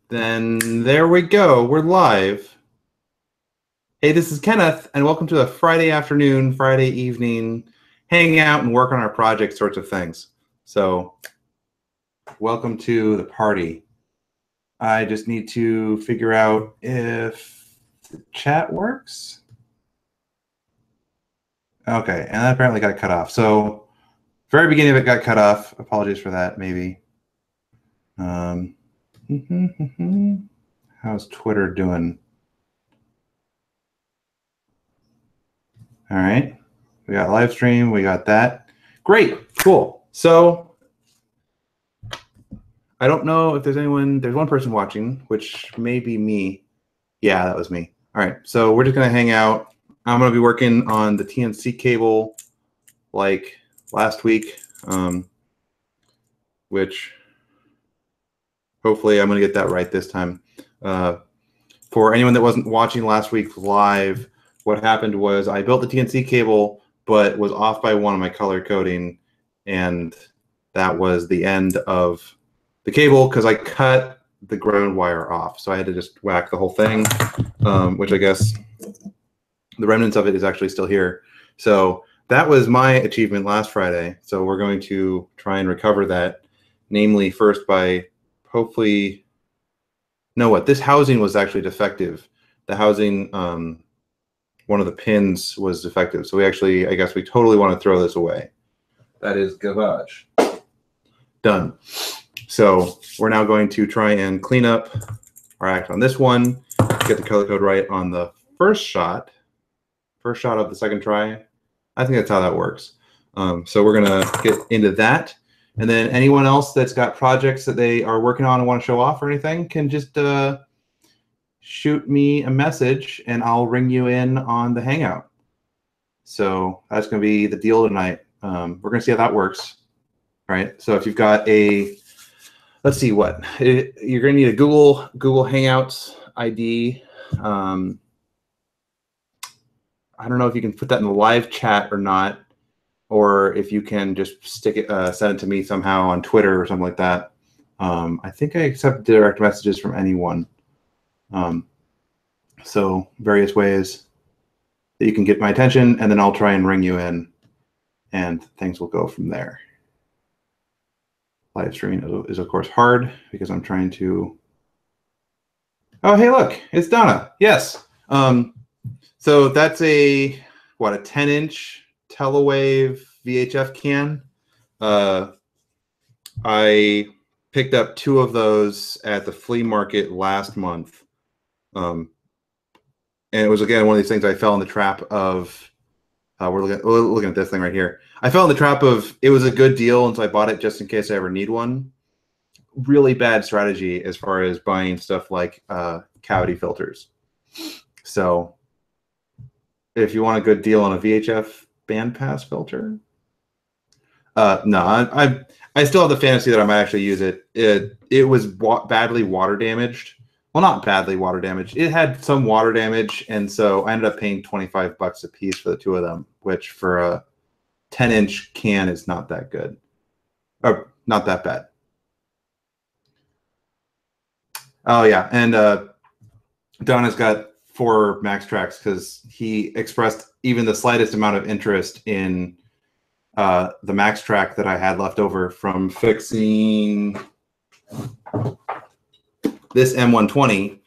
Then there we go. We're live. Hey, this is Kenneth, and welcome to the Friday afternoon, Friday evening, hang out and work on our project sorts of things. So welcome to the party. I just need to figure out if the chat works. Okay, and that apparently got cut off. So very beginning of it got cut off. Apologies for that, maybe. How's Twitter doing? All right, we got live stream, we got that. Great, cool. So I don't know if there's anyone, there's one person watching, which may be me. Yeah, that was me. All right, so we're just gonna hang out. I'm gonna be working on the TNC cable like last week, which hopefully I'm gonna get that right this time. For anyone that wasn't watching last week live, what happened was I built the TNC cable, but was off by one of my color coding, and that was the end of the cable because I cut the ground wire off. So I had to just whack the whole thing, which I guess the remnants of it is actually still here. So that was my achievement last Friday. So we're going to try and recover that, namely first by hopefully, no, what, this housing was actually defective. The housing, one of the pins was defective. So we actually, I guess we totally want to throw this away. That is garbage. Done. So we're now going to try and clean up our act on this one, get the color code right on the first shot of the second try. I think that's how that works. So we're gonna get into that. And then anyone else that's got projects that they are working on and want to show off or anything can just shoot me a message and I'll ring you in on the Hangout. So that's going to be the deal tonight. We're going to see how that works. All right. So if you've got a, let's see what, you're going to need a Google Hangouts ID. I don't know if you can put that in the live chat or not, or if you can just stick it, send it to me somehow on Twitter or something like that. I think I accept direct messages from anyone. So various ways that you can get my attention, and then I'll try and ring you in, and things will go from there. Live streaming is of course hard because I'm trying to. Oh, hey, look, it's Donna. Yes. So that's a 10-inch Telewave VHF can. I picked up 2 of those at the flea market last month. And it was, again, one of these things I fell in the trap of. We're looking at this thing right here. I fell in the trap of it was a good deal, and so I bought it just in case I ever need one. Really bad strategy as far as buying stuff like cavity filters. So if you want a good deal on a VHF bandpass filter, no, I still have the fantasy that I might actually use it. It was badly water damaged. Well, not badly water damaged. It had some water damage, and so I ended up paying $25 a piece for the 2 of them, which for a 10-inch can is not that good, or not that bad. Oh yeah, and Donna's got 4 Max Tracks because he expressed even the slightest amount of interest in the Max Track that I had left over from fixing this M120,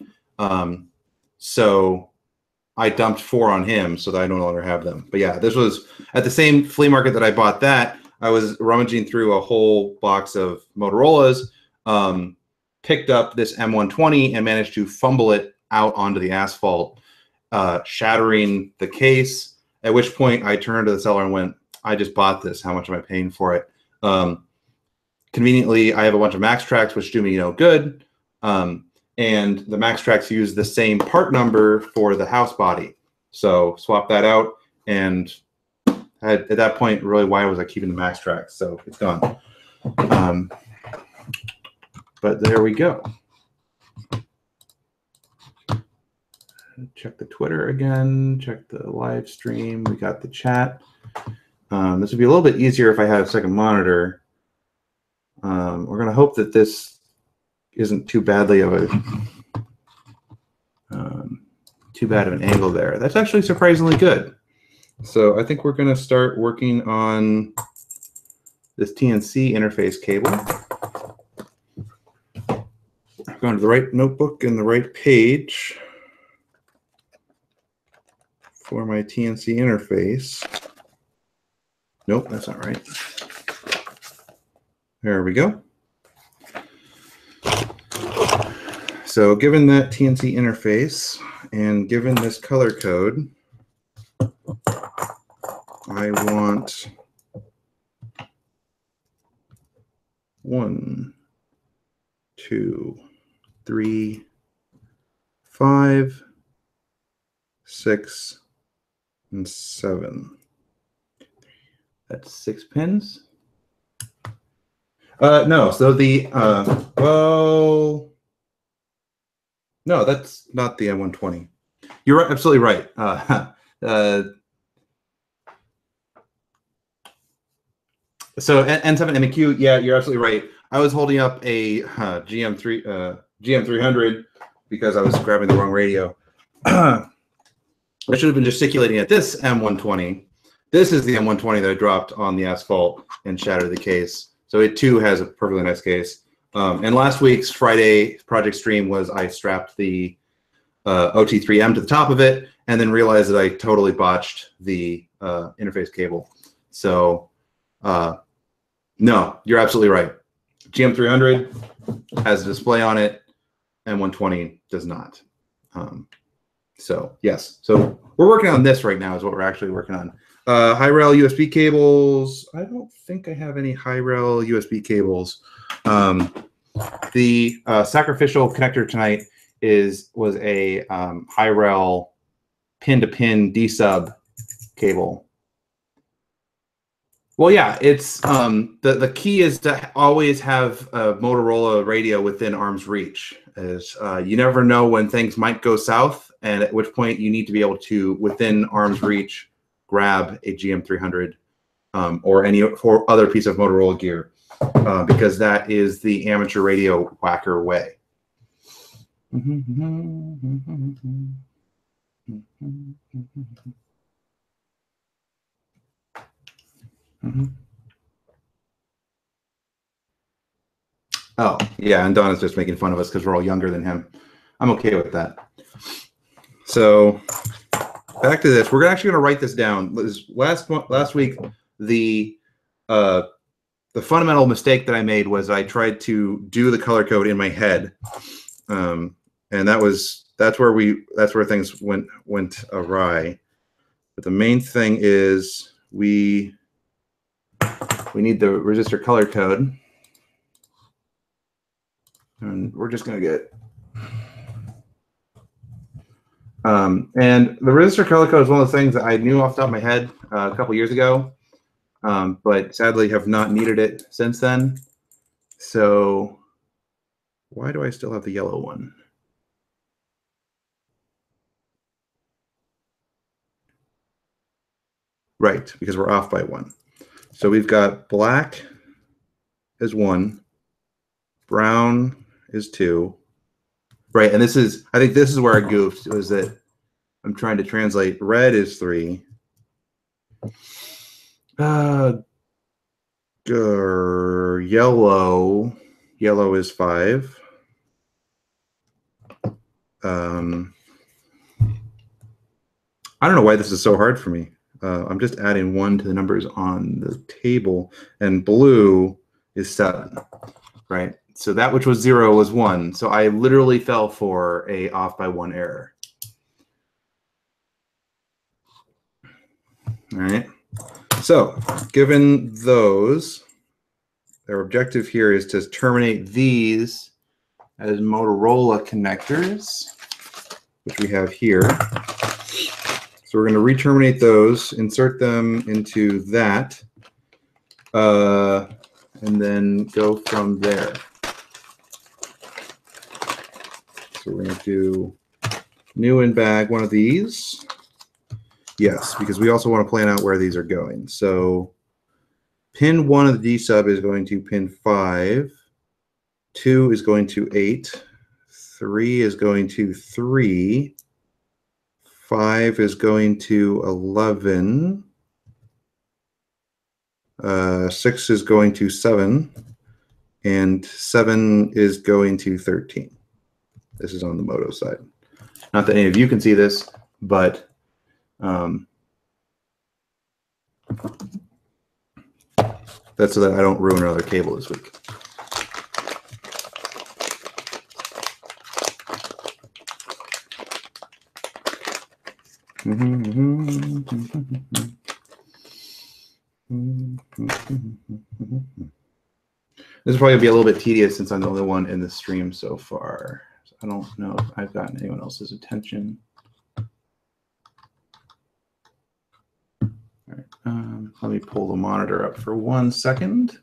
so I dumped 4 on him so that I no longer have them. But yeah, this was at the same flea market that I bought that. I was rummaging through a whole box of Motorola's, picked up this M120 and managed to fumble it out onto the asphalt, shattering the case, at which point I turned to the seller and went, I just bought this. How much am I paying for it? Conveniently, I have a bunch of Max Tracks, which do me no good. And the Max Tracks use the same part number for the house body. So swap that out. And at that point, really, why was I keeping the Max Tracks? So it's gone. But there we go. Check the Twitter again. Check the live stream. We got the chat. This would be a little bit easier if I had a second monitor. We're going to hope that this isn't too badly of a too bad of an angle there. That's actually surprisingly good. So I think we're going to start working on this TNC interface cable. Going to the right notebook and the right page for my TNC interface. Nope, that's not right. There we go. So given that TNC interface and given this color code, I want 1, 2, 3, 5, 6, and 7. That's 6 pins. No, so the well, no, that's not the M120. You're absolutely right. So N7MEQ, yeah, you're absolutely right. I was holding up a GM300 because I was grabbing the wrong radio. I should have been gesticulating at this M120. This is the M120 that I dropped on the asphalt and shattered the case. So it too has a perfectly nice case. And last week's Friday project stream was I strapped the OT3M to the top of it and then realized that I totally botched the interface cable. So no, you're absolutely right. GM300 has a display on it, M120 does not. So yes, so we're working on this right now is what we're actually working on. High rel USB cables. I don't think I have any high rel USB cables. The sacrificial connector tonight was a high rel pin-to-pin D-sub cable. Well, yeah, it's the key is to always have a Motorola radio within arm's reach. As you never know when things might go south, and at which point you need to be able to, within arm's reach, grab a GM300 or any other piece of Motorola gear, because that is the amateur radio whacker way. Oh, yeah, and Donna's just making fun of us because we're all younger than him. I'm okay with that. So back to this. We're actually going to write this down. Last week, the fundamental mistake that I made was I tried to do the color code in my head, and that's where things went awry. But the main thing is we need the resistor color code, and we're just going to get. And the resistor color code is one of the things that I knew off the top of my head a couple years ago, but sadly have not needed it since then. So why do I still have the yellow one? Right, because we're off by 1. So we've got black is 1, brown is 2. Right, and I think this is where I goofed, was that I'm trying to translate. Red is 3. Yellow is 5. I don't know why this is so hard for me. I'm just adding 1 to the numbers on the table, and blue is 7, right? So that which was 0 was 1. So I literally fell for a off by 1 error. All right. So given those, their objective here is to terminate these as Motorola connectors, which we have here. So we're going to re-terminate those, insert them into that, and then go from there. So we're going to do new in bag one of these. Yes, because we also want to plan out where these are going. So pin 1 of the D sub is going to pin 5 2 is going to 8. 3 is going to 3. 5 is going to 11. 6 is going to 7. And 7 is going to 13. This is on the Moto side. Not that any of you can see this, but that's so that I don't ruin another cable this week. This is probably gonna be a little bit tedious since I'm the only one in the stream so far. So I don't know if I've gotten anyone else's attention. All right, let me pull the monitor up for 1 second.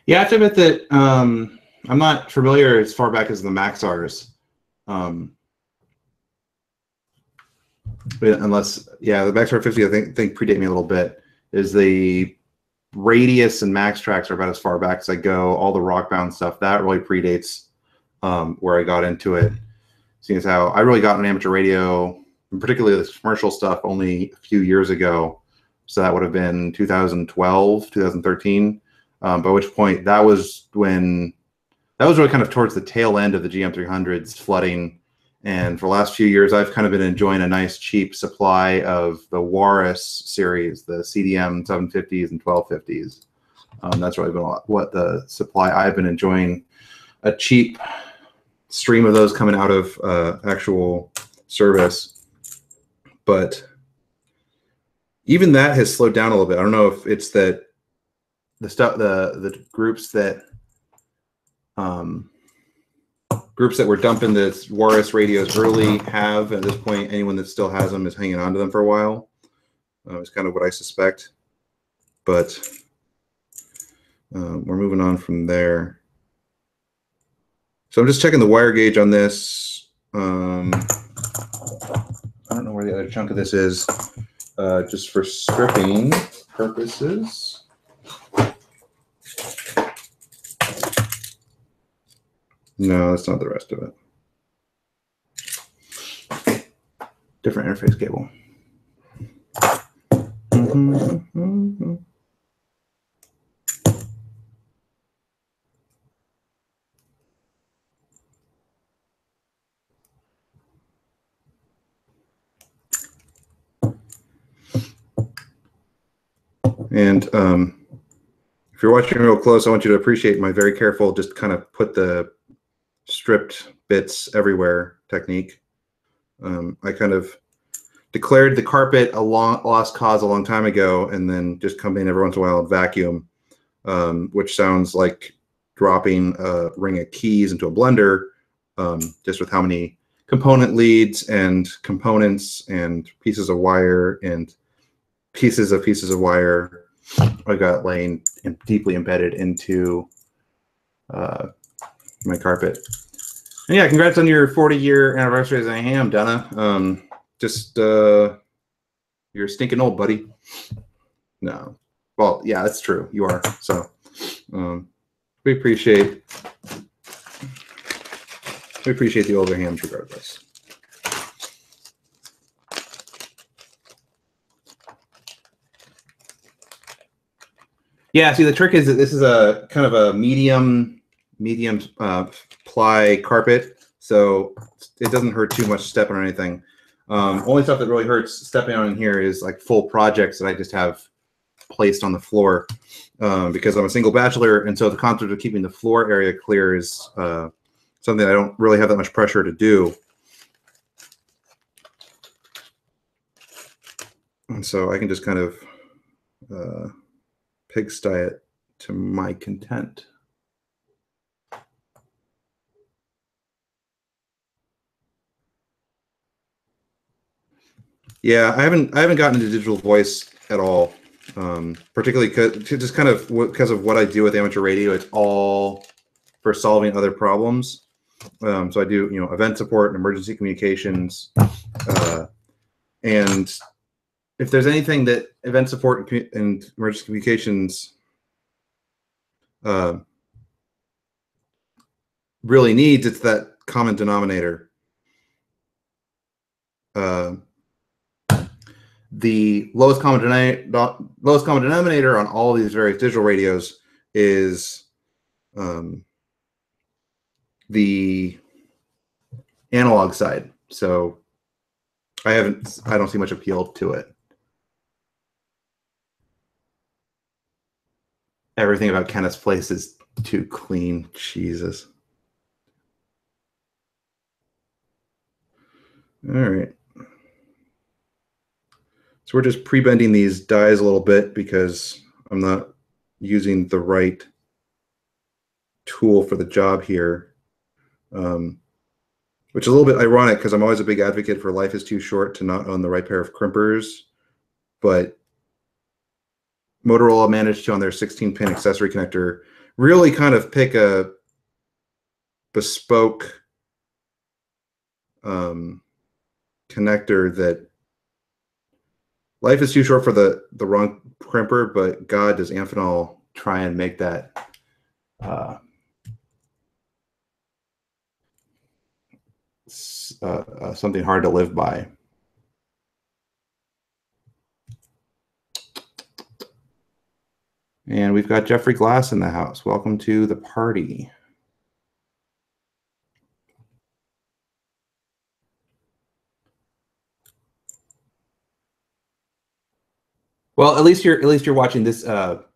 Yeah, I have to admit that I'm not familiar as far back as the Maxars. Unless, yeah, the Maxar 50 I think predate me a little bit. Is the Radius and Max Tracks are about as far back as I go. All the Rockbound stuff, that really predates where I got into it. Seeing as how I really got on amateur radio, and particularly this commercial stuff, only a few years ago. So that would have been 2012, 2013. By which point that was really kind of towards the tail end of the GM300s flooding. And for the last few years, I've kind of been enjoying a nice cheap supply of the Walrus series, the CDM 750s and 1250s. That's really been what the supply I've been enjoying. A cheap stream of those coming out of actual service. But even that has slowed down a little bit. I don't know if it's that the groups that were dumping the Walrus radios early have, at this point, anyone that still has them is hanging on to them for a while. It's kind of what I suspect. But we're moving on from there. So I'm just checking the wire gauge on this. I don't know where the other chunk of this is. Just for stripping purposes. No, that's not the rest of it. Different interface cable. And if you're watching real close, I want you to appreciate my very careful, just kind of put the stripped bits everywhere technique. I kind of declared the carpet a lost cause a long time ago, and then just come in every once in a while and vacuum, which sounds like dropping a ring of keys into a blender, just with how many component leads and components and pieces of wire and pieces of wire I got laying deeply embedded into my carpet. And yeah, congrats on your 40-year anniversary as a ham, Donna. You're stinking old, buddy. No. Well, yeah, that's true. You are. So we appreciate the older hams regardless. Yeah, see, the trick is that this is a kind of a medium ply carpet, so it doesn't hurt too much stepping on anything. Only stuff that really hurts stepping on in here is like full projects that I just have placed on the floor because I'm a single bachelor, and so the concept of keeping the floor area clear is something I don't really have that much pressure to do. And so I can just kind of pigsty it to my content. Yeah, I haven't gotten into digital voice at all, particularly just kind of because of what I do with amateur radio. It's all for solving other problems. So I do, event support and emergency communications, and if there's anything that event support and emergency communications really needs, it's that common denominator. The lowest common denominator on all of these various digital radios is the analog side. So I don't see much appeal to it. Everything about Kenneth's place is too clean. Jesus. All right. So we're just pre-bending these dies a little bit because I'm not using the right tool for the job here, which is a little bit ironic because I'm always a big advocate for life is too short to not own the right pair of crimpers. But Motorola managed to, on their 16-pin accessory connector, really kind of pick a bespoke connector that life is too short for the wrong crimper, but God, does Amphenol try and make that something hard to live by. And we've got Jeffrey Glass in the house. Welcome to the party. Well, at least you're watching this.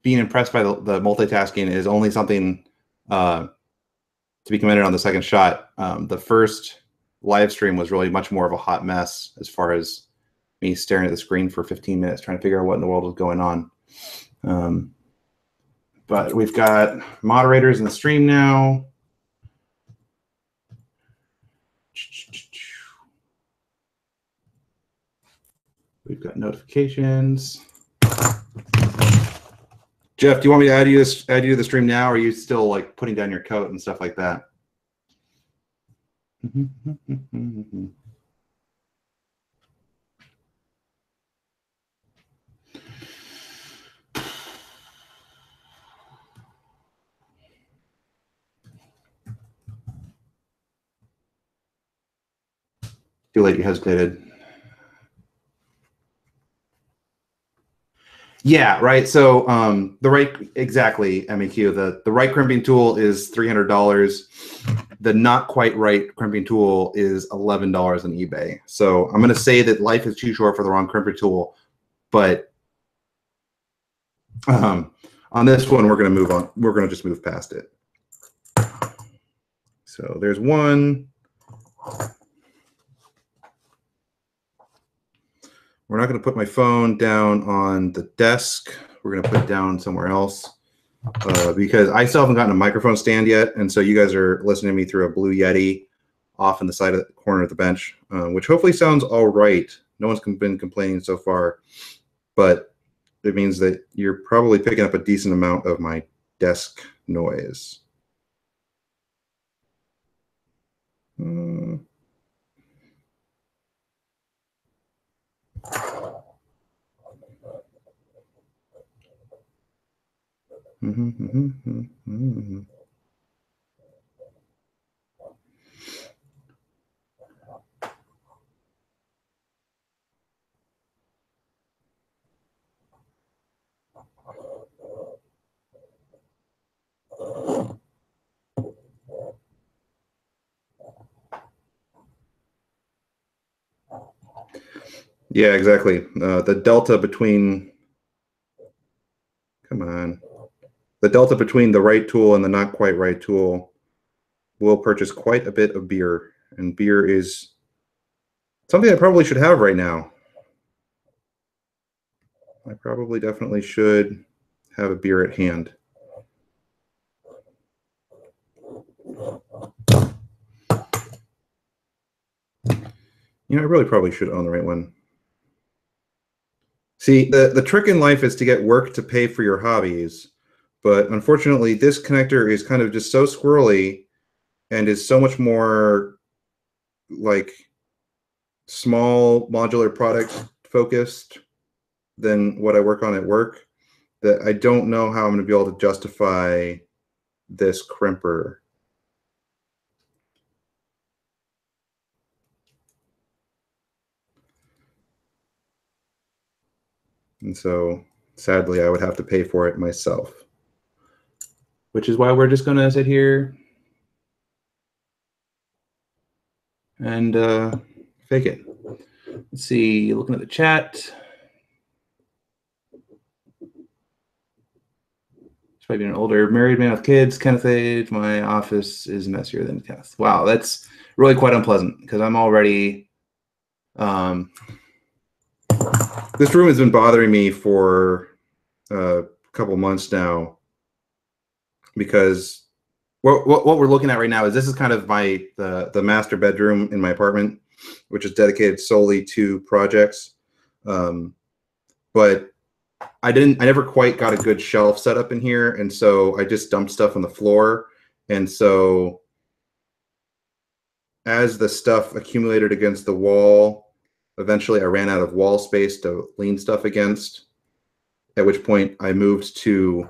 Being impressed by the multitasking is only something to be commended on the second shot. The first live stream was really much more of a hot mess as far as me staring at the screen for 15 minutes trying to figure out what in the world was going on. But we've got moderators in the stream now. We've got notifications. Jeff, do you want me to add you to the stream now, or are you still like putting down your coat and stuff like that? Too late, you hesitated. Yeah, right. So exactly, MEQ. The right crimping tool is $300. The not quite right crimping tool is $11 on eBay. So I'm going to say that life is too short for the wrong crimping tool, but on this one we're going to move on. We're going to just move past it. So there's one. We're not going to put my phone down on the desk. We're going to put it down somewhere else because I still haven't gotten a microphone stand yet. And so you guys are listening to me through a Blue Yeti off in the side of the corner of the bench, which hopefully sounds all right. No one's been complaining so far, but it means that you're probably picking up a decent amount of my desk noise. Yeah, exactly. The delta between Come on. The delta between the right tool and the not quite right tool will purchase quite a bit of beer. And beer is something I probably should have right now. I probably definitely should have a beer at hand. You know, I really probably should own the right one. See, the trick in life is to get work to pay for your hobbies. But unfortunately, this connector is kind of just so squirrely and is so much more like small modular product focused than what I work on at work that I don't know how I'm going to be able to justify this crimper. And so sadly, I would have to pay for it myself, which is why we're just going to sit here and fake it. Let's see, looking at the chat. It's probably an older married man with kids, Kenneth age. My office is messier than Kenneth. Wow, that's really quite unpleasant because I'm already. This room has been bothering me for a couple months now because what we're looking at right now is this is kind of my the master bedroom in my apartment, which is dedicated solely to projects. But I never quite got a good shelf set up in here, and so I just dumped stuff on the floor. And so as the stuff accumulated against the wall, eventually I ran out of wall space to lean stuff against, at which point I moved to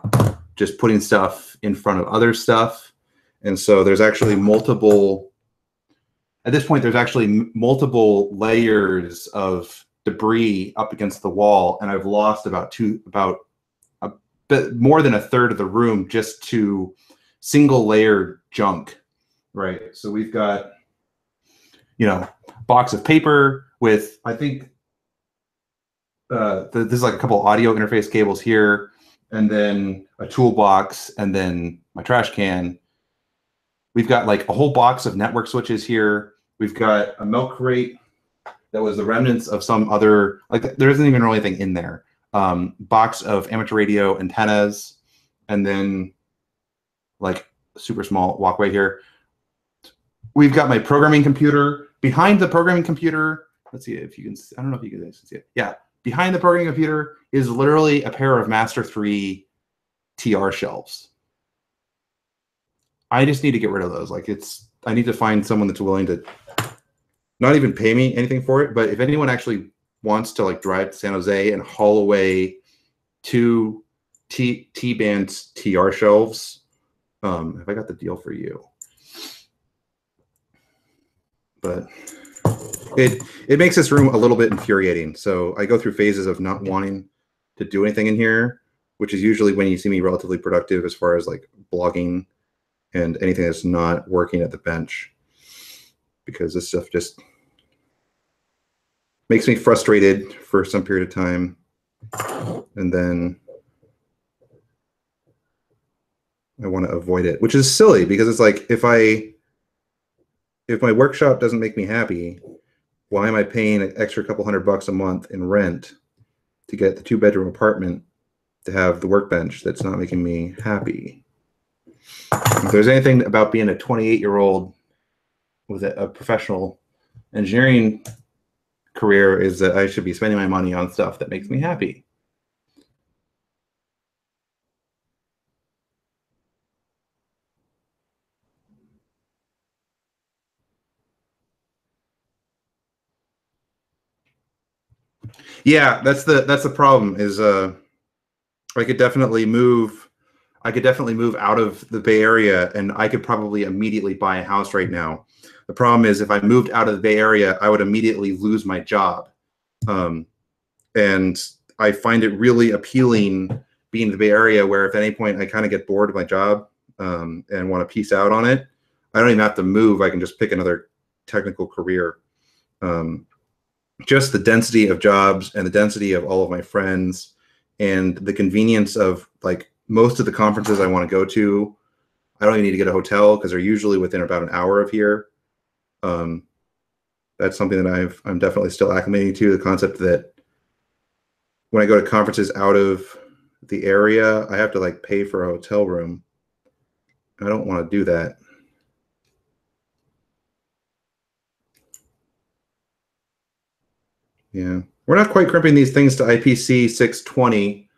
just putting stuff in front of other stuff. And so there's actually multiple, at this point, there's actually multiple layers of debris up against the wall, and I've lost about a bit more than a third of the room just to single layer junk, right? So we've got, you know, box of paper with, I think this is like a couple audio interface cables here, and then a toolbox, and then my trash can. We've got like a whole box of network switches here. We've got a milk crate that was the remnants of some other, like there isn't even really anything in there. Box of amateur radio antennas, and then like a super small walkway here. We've got my programming computer. Behind the programming computer, let's see if you can, I don't know if you can see it. Yeah, behind the programming computer is literally a pair of Master 3 TR shelves. I just need to get rid of those. Like I need to find someone that's willing to not even pay me anything for it, but if anyone actually wants to like drive to San Jose and haul away 2 T-band TR shelves, have I got the deal for you? But it makes this room a little bit infuriating. So I go through phases of not wanting to do anything in here, which is usually when you see me relatively productive as far as like blogging and anything that's not working at the bench, because this stuff just makes me frustrated for some period of time. And then I want to avoid it, which is silly because it's like, if my workshop doesn't make me happy, why am I paying an extra couple $100 a month in rent to get the 2-bedroom apartment to have the workbench that's not making me happy? If there's anything about being a 28-year-old with a professional engineering career, is that I should be spending my money on stuff that makes me happy. Yeah, that's the problem. Is I could definitely move out of the Bay Area, and I could probably immediately buy a house right now. The problem is if I moved out of the Bay Area, I would immediately lose my job. And I find it really appealing being in the Bay Area, where if at any point I kind of get bored of my job and want to peace out on it, I don't even have to move. I can just pick another technical career. Just the density of jobs and the density of all of my friends and the convenience of like most of the conferences I want to go to, I don't even need to get a hotel because they're usually within about an hour of here. That's something that I'm definitely still acclimating to, the concept that when I go to conferences out of the area, I have to like pay for a hotel room. I don't want to do that. Yeah, we're not quite crimping these things to IPC 620.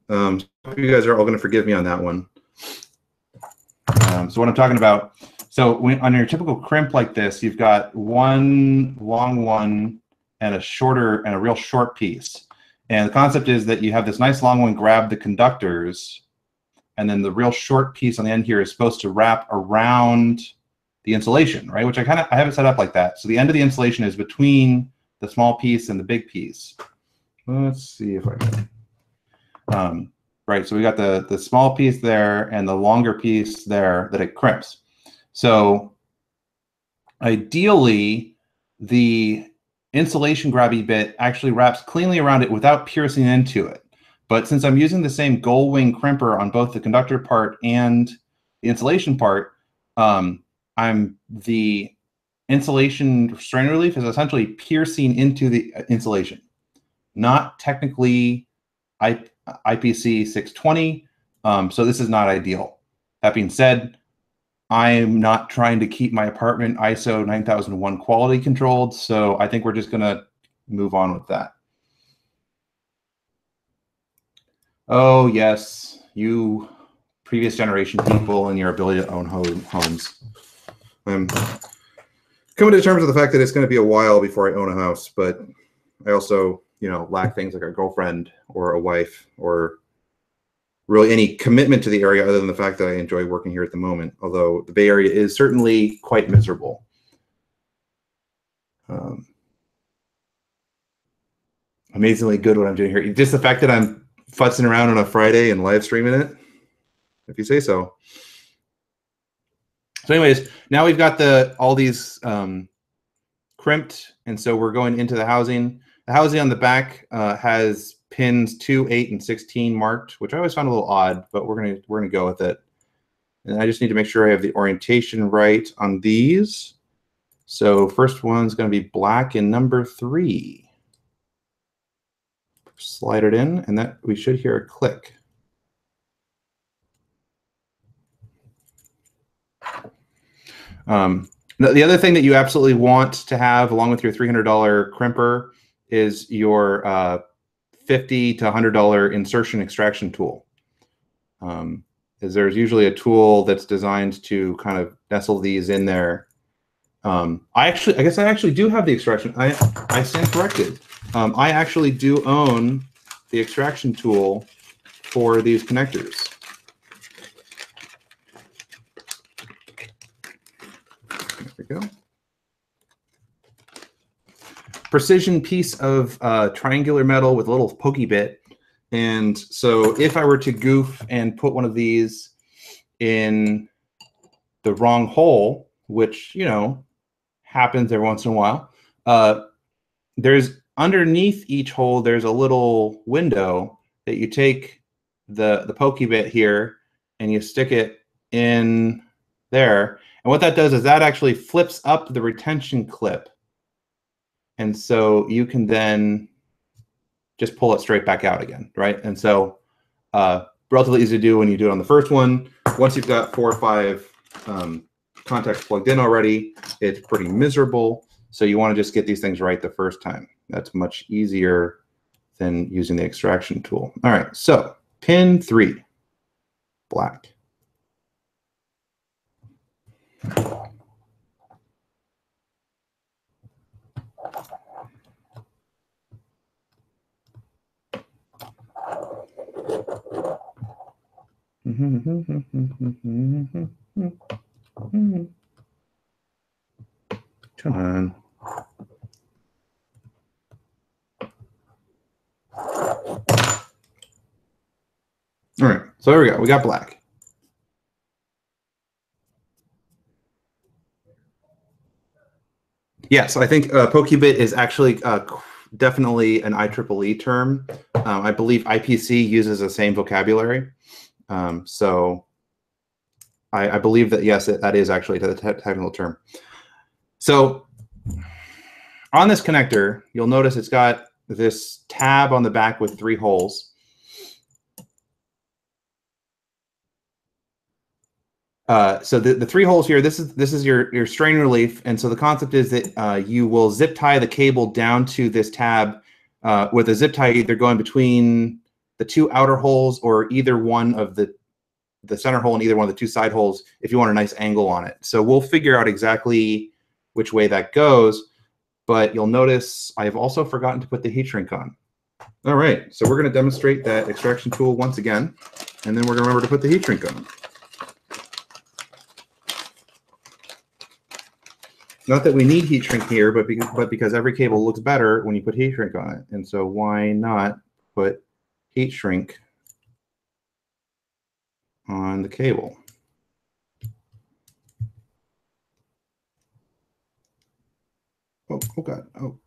You guys are all going to forgive me on that one. So what I'm talking about, so on your typical crimp like this, you've got one long one and a shorter and a real short piece. And the concept is that you have this nice long one grab the conductors, and then the real short piece on the end here is supposed to wrap around the insulation, right? Which I have it set up like that. So the end of the insulation is between the small piece and the big piece. Let's see if I can. Right, so we got the small piece there and the longer piece there that it crimps. So ideally, the insulation grabby bit actually wraps cleanly around it without piercing into it. But since I'm using the same gull wing crimper on both the conductor part and the insulation part, the insulation strain relief is essentially piercing into the insulation, not technically IPC 620, so this is not ideal. That being said, I'm not trying to keep my apartment ISO 9001 quality controlled, so I think we're just going to move on with that. Oh, yes, you previous generation people and your ability to own homes. I'm coming to terms with the fact that it's going to be a while before I own a house, but I also, lack things like a girlfriend or a wife or really any commitment to the area other than the fact that I enjoy working here at the moment, although the Bay Area is certainly quite miserable. Amazingly good what I'm doing here. Just the fact that I'm futzing around on a Friday and live streaming it, if you say so. So anyways, now we've got all these crimped, and so we're going into the housing. The housing on the back has pins 2, 8, and 16 marked, which I always found a little odd, but we're gonna go with it. And I just need to make sure I have the orientation right on these. So first one's going to be black in number 3. Slide it in, and that we should hear a click. The other thing that you absolutely want to have along with your $300 crimper is your $50 to $100 insertion extraction tool. Is there's usually a tool that's designed to kind of nestle these in there. I guess I actually do have the extraction. I stand corrected. I actually do own the extraction tool for these connectors. There we go. Precision piece of triangular metal with a little pokey bit. And so if I were to goof and put one of these in the wrong hole, which, happens every once in a while, there's underneath each hole, there's a little window that you take the pokey bit here and you stick it in there. And what that does is that actually flips up the retention clip. And so you can then just pull it straight back out again, right? And so relatively easy to do when you do it on the first one. Once you've got 4 or 5 contacts plugged in already, it's pretty miserable. So you want to just get these things right the first time. That's much easier than using the extraction tool. All right, so pin 3, black. Come on. All right, so there we go. We got black. Yeah, so I think pokey bit is actually definitely an IEEE term. I believe IPC uses the same vocabulary. So I believe that, yes, that is actually the technical term. So on this connector, you'll notice it's got this tab on the back with 3 holes. So the 3 holes here, this is your strain relief. And so the concept is that you will zip tie the cable down to this tab with a zip tie either going between the 2 outer holes or either one of the center hole and either one of the 2 side holes if you want a nice angle on it. So we'll figure out exactly which way that goes. But you'll notice I have also forgotten to put the heat shrink on. All right, so we're going to demonstrate that extraction tool once again, and then we're going to remember to put the heat shrink on. Not that we need heat shrink here, but because every cable looks better when you put heat shrink on it. And so why not put heat shrink on the cable? Oh God, oh.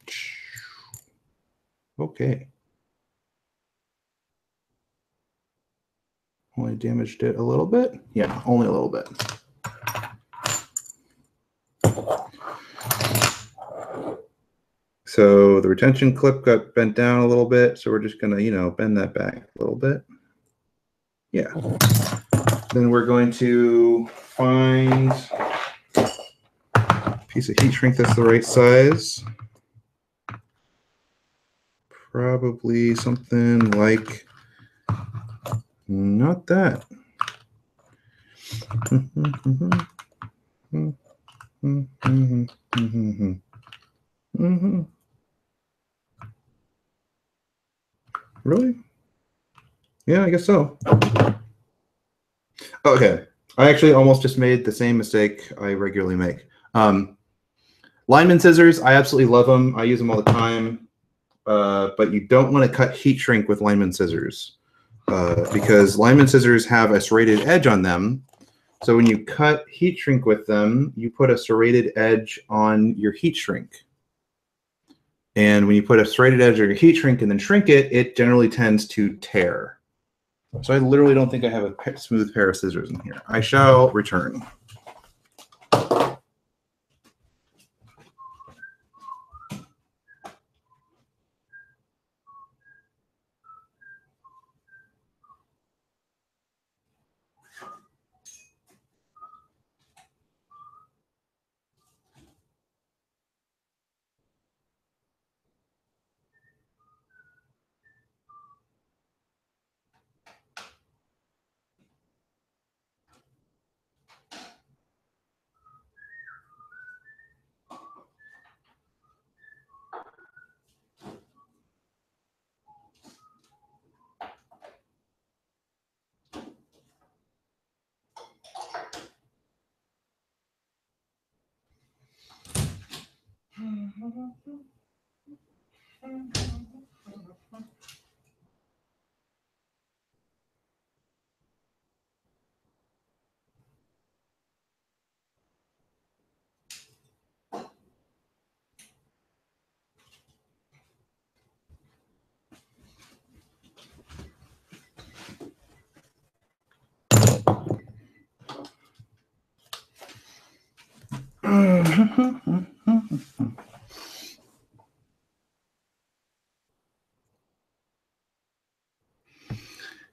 Okay. Only damaged it a little bit? Yeah, only a little bit. So the retention clip got bent down a little bit, so we're just gonna, bend that back a little bit. Yeah. Then we're going to find a piece of heat shrink that's the right size. Probably something like, not that. Really? Yeah, I guess so. Okay. I actually almost just made the same mistake I regularly make. Lineman scissors, I absolutely love them. I use them all the time. But you don't want to cut heat shrink with lineman scissors because lineman scissors have a serrated edge on them. So when you cut heat shrink with them, you put a serrated edge on your heat shrink. And when you put a serrated edge on your heat shrink and then shrink it, it generally tends to tear. So I literally don't think I have a smooth pair of scissors in here. I shall return.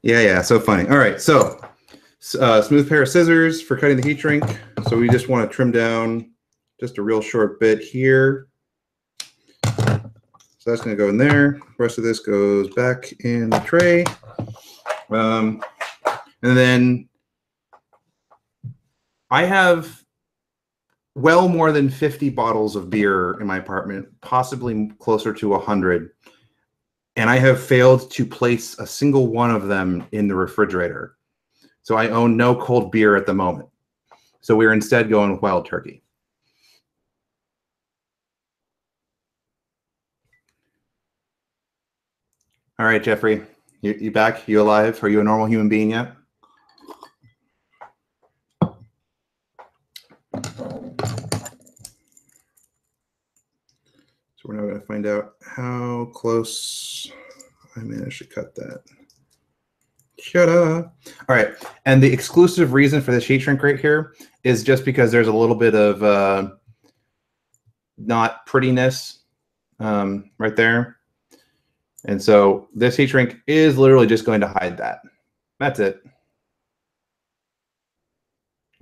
Yeah, so funny. All right, so smooth pair of scissors for cutting the heat shrink. So we just want to trim down just a real short bit here. So that's going to go in there. The rest of this goes back in the tray. And then I have well more than 50 bottles of beer in my apartment, possibly closer to 100. And I have failed to place a single one of them in the refrigerator. So I own no cold beer at the moment. So we're instead going wild turkey. All right, Jeffrey, you back? You alive? Are you a normal human being yet? So we're now going to find out how close I managed to cut that. Shut up. All right. And the exclusive reason for this heat shrink right here is just because there's a little bit of not prettiness right there. And so this heat shrink is literally just going to hide that. That's it.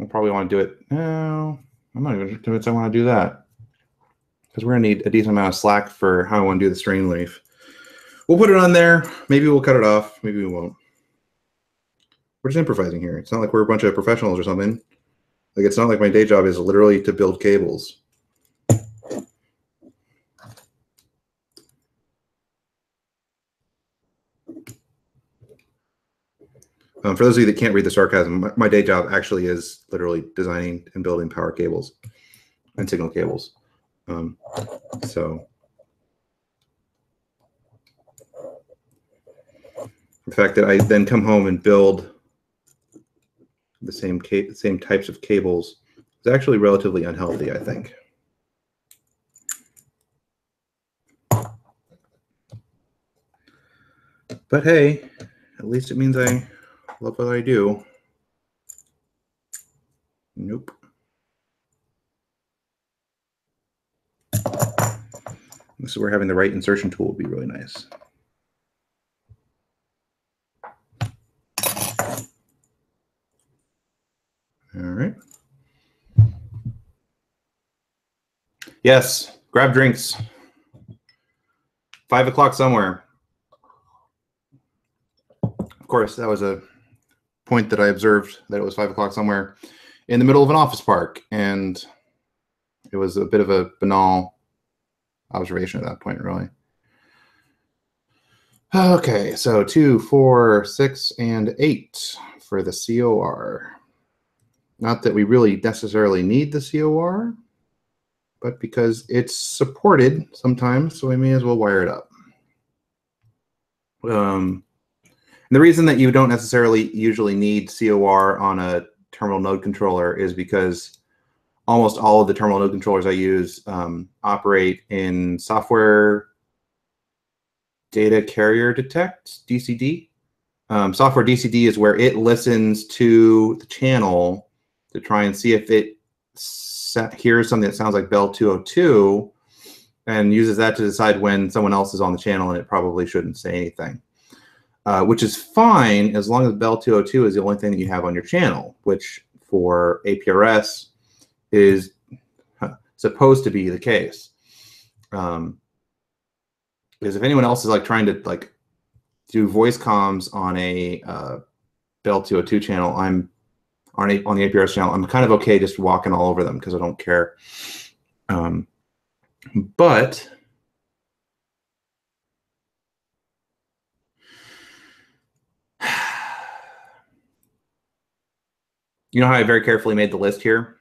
I'll probably want to do it. No, I'm not even convinced I want to do that, because we're going to need a decent amount of slack for how I want to do the strain leaf. We'll put it on there. Maybe we'll cut it off. Maybe we won't. We're just improvising here. It's not like we're a bunch of professionals or something. Like, it's not like my day job is literally to build cables. For those of you that can't read the sarcasm, my day job actually is literally designing and building power cables and signal cables. So the fact that I then come home and build the same types of cables is actually relatively unhealthy, I think. But hey, at least it means I love what I do. Nope. This is where having the right insertion tool would be really nice. All right. Yes, grab drinks. 5 o'clock somewhere. Of course, that was a point that I observed, that it was 5 o'clock somewhere in the middle of an office park, and it was a bit of a banal observation at that point, really. Okay, so 2, 4, 6, and 8 for the COR. Not that we really necessarily need the COR, but because it's supported sometimes, so we may as well wire it up. And the reason that you don't necessarily usually need COR on a terminal node controller is because almost all of the terminal node controllers I use operate in software data carrier detect, DCD. Software DCD is where it listens to the channel to try and see if it hears something that sounds like Bell 202 and uses that to decide when someone else is on the channel, and it probably shouldn't say anything. Which is fine as long as Bell 202 is the only thing that you have on your channel, which for APRS is supposed to be the case. Because if anyone else is like trying to like do voice comms on a Bell 202 channel, I'm on the APRS channel, I'm kind of okay just walking all over them because I don't care. But you know how I very carefully made the list here?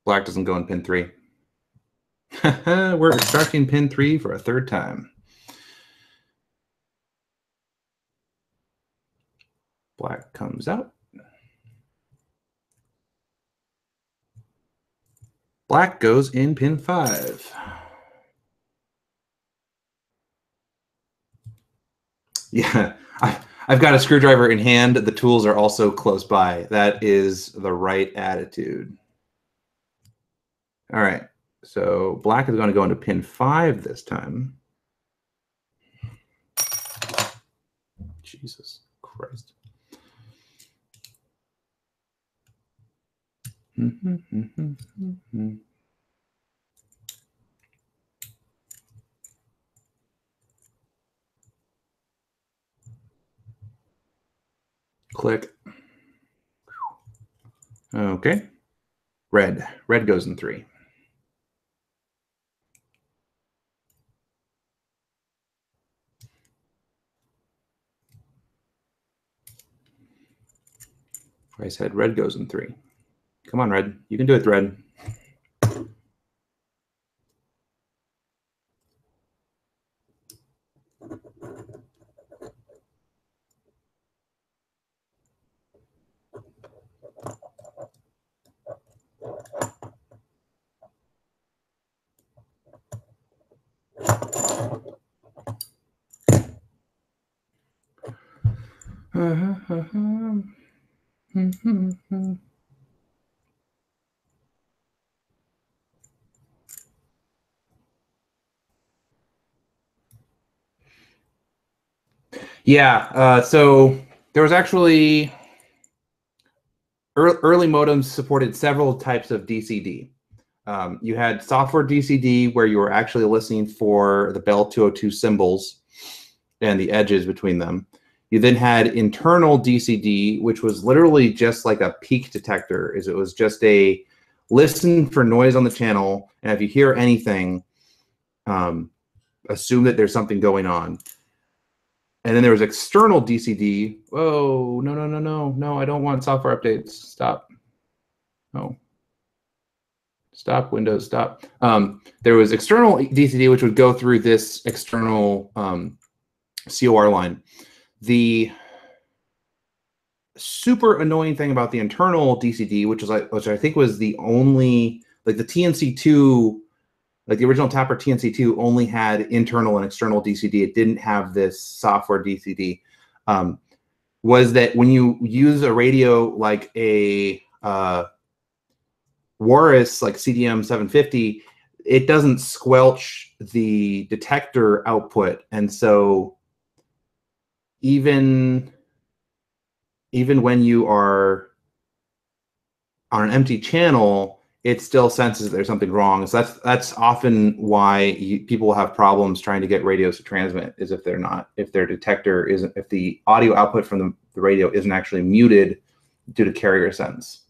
Black doesn't go in pin 3. We're extracting pin 3 for a third time. Black comes out. Black goes in pin 5. Yeah, I've got a screwdriver in hand. The tools are also close by. That is the right attitude. All right, so black is going to go into pin 5 this time. Jesus Christ. Click. Okay. Red. Red goes in 3. I said red goes in 3. Come on, red. You can do it, red. Yeah, so there was actually early modems supported several types of DCD. You had software DCD where you were actually listening for the Bell 202 symbols and the edges between them. You then had internal DCD, which was literally just like a peak detector. It was just a listen for noise on the channel, and if you hear anything, assume that there's something going on. And then there was external DCD. Whoa, no, I don't want software updates. Stop. No. Stop, Windows, stop. There was external DCD, which would go through this external COR line. The super annoying thing about the internal DCD, which I think was the only, like the TNC2, like the original Tapper TNC2 only had internal and external DCD. It didn't have this software DCD. Was that when you use a radio like a Warris, like CDM 750, it doesn't squelch the detector output, and so even when you are on an empty channel, it still senses that there's something wrong. So that's often why people will have problems trying to get radios to transmit, is if their detector isn't, if the audio output from the radio isn't actually muted due to carrier sense.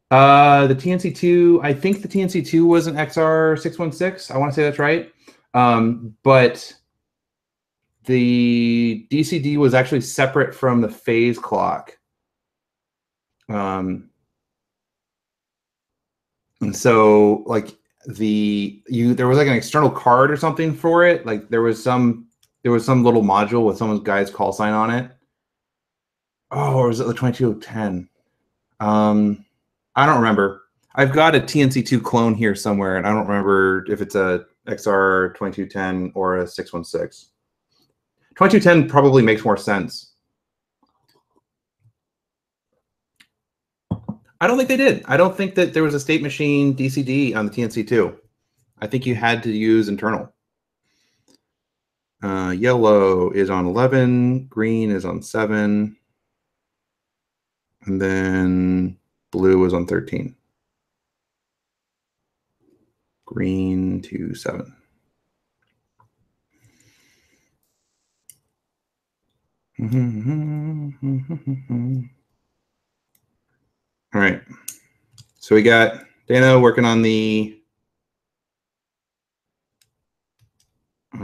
The TNC2, I think the TNC2 was an XR616. I want to say that's right. But the DCD was actually separate from the phase clock. And so like there was like an external card or something for it. Like there was some little module with someone's guy's call sign on it. Oh, or was it the 2210? I don't remember. I've got a TNC2 clone here somewhere, and I don't remember if it's a XR 2210 or a 616. 2210 probably makes more sense. I don't think they did. I don't think that there was a state machine DCD on the TNC2. I think you had to use internal. Yellow is on 11, green is on 7, and then blue is on 13. Green to 7. All right. So we got Dana working on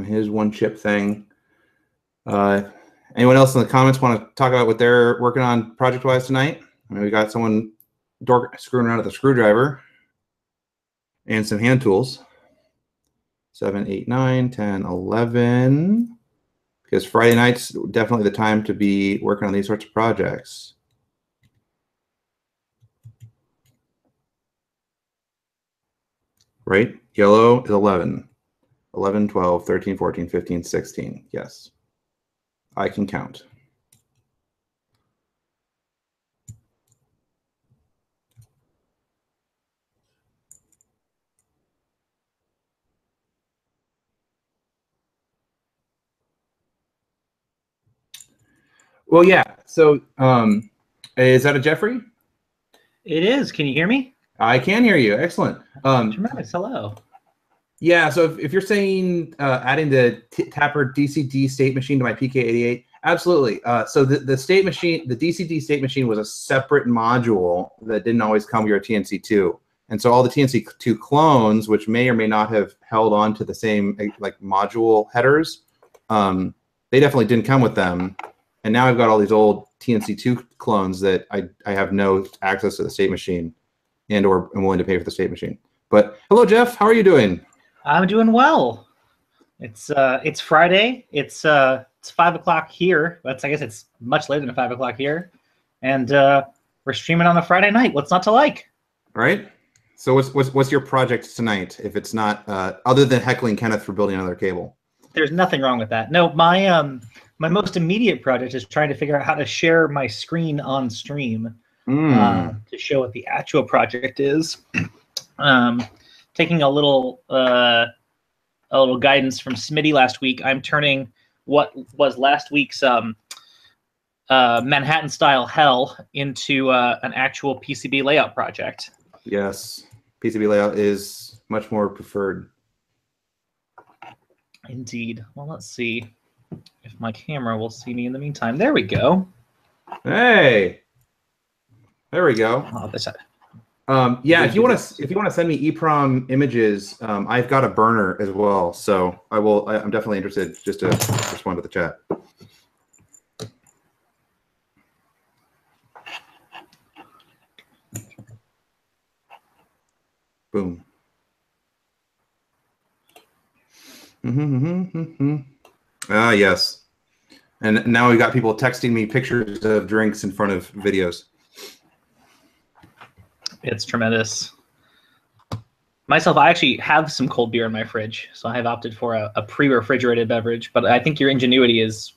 his one chip thing. Anyone else in the comments want to talk about what they're working on project-wise tonight? I mean, we got someone screwing around with a screwdriver and some hand tools. 7, 8, 9, 10, 11. Because Friday night's definitely the time to be working on these sorts of projects. Right? Yellow is 11. 11, 12, 13, 14, 15, 16. Yes. I can count. Well, yeah. So is that a Jeffrey? It is. Can you hear me? I can hear you. Excellent. Tremendous. Hello. Yeah, so if you're saying adding the Tapper DCD state machine to my PK88, absolutely. So the state machine, the DCD state machine was a separate module that didn't always come with your TNC2. And so all the TNC2 clones, which may or may not have held on to the same like module headers, they definitely didn't come with them. And now I've got all these old TNC2 clones that I have no access to the state machine and or I'm willing to pay for the state machine. But hello, Jeff. How are you doing? I'm doing well. It's Friday. It's 5 o'clock here. I guess it's much later than 5 o'clock here, and we're streaming on the Friday night. What's not to like? All right. So what's your project tonight? If it's not other than heckling Kenneth for building another cable. There's nothing wrong with that. No, my most immediate project is trying to figure out how to share my screen on stream to show what the actual project is. Taking a little guidance from Smitty last week, I'm turning what was last week's Manhattan-style hell into an actual PCB layout project. Yes, PCB layout is much more preferred. Indeed. Well, let's see if my camera will see me in the meantime. There we go. Hey, there we go. Oh, this. Yeah, if you want to send me EEPROM images, I've got a burner as well, so I'm definitely interested just to respond to the chat. Boom. Ah, yes. And now we got people texting me pictures of drinks in front of videos. It's tremendous. Myself, I actually have some cold beer in my fridge, so I have opted for a pre-refrigerated beverage. But I think your ingenuity is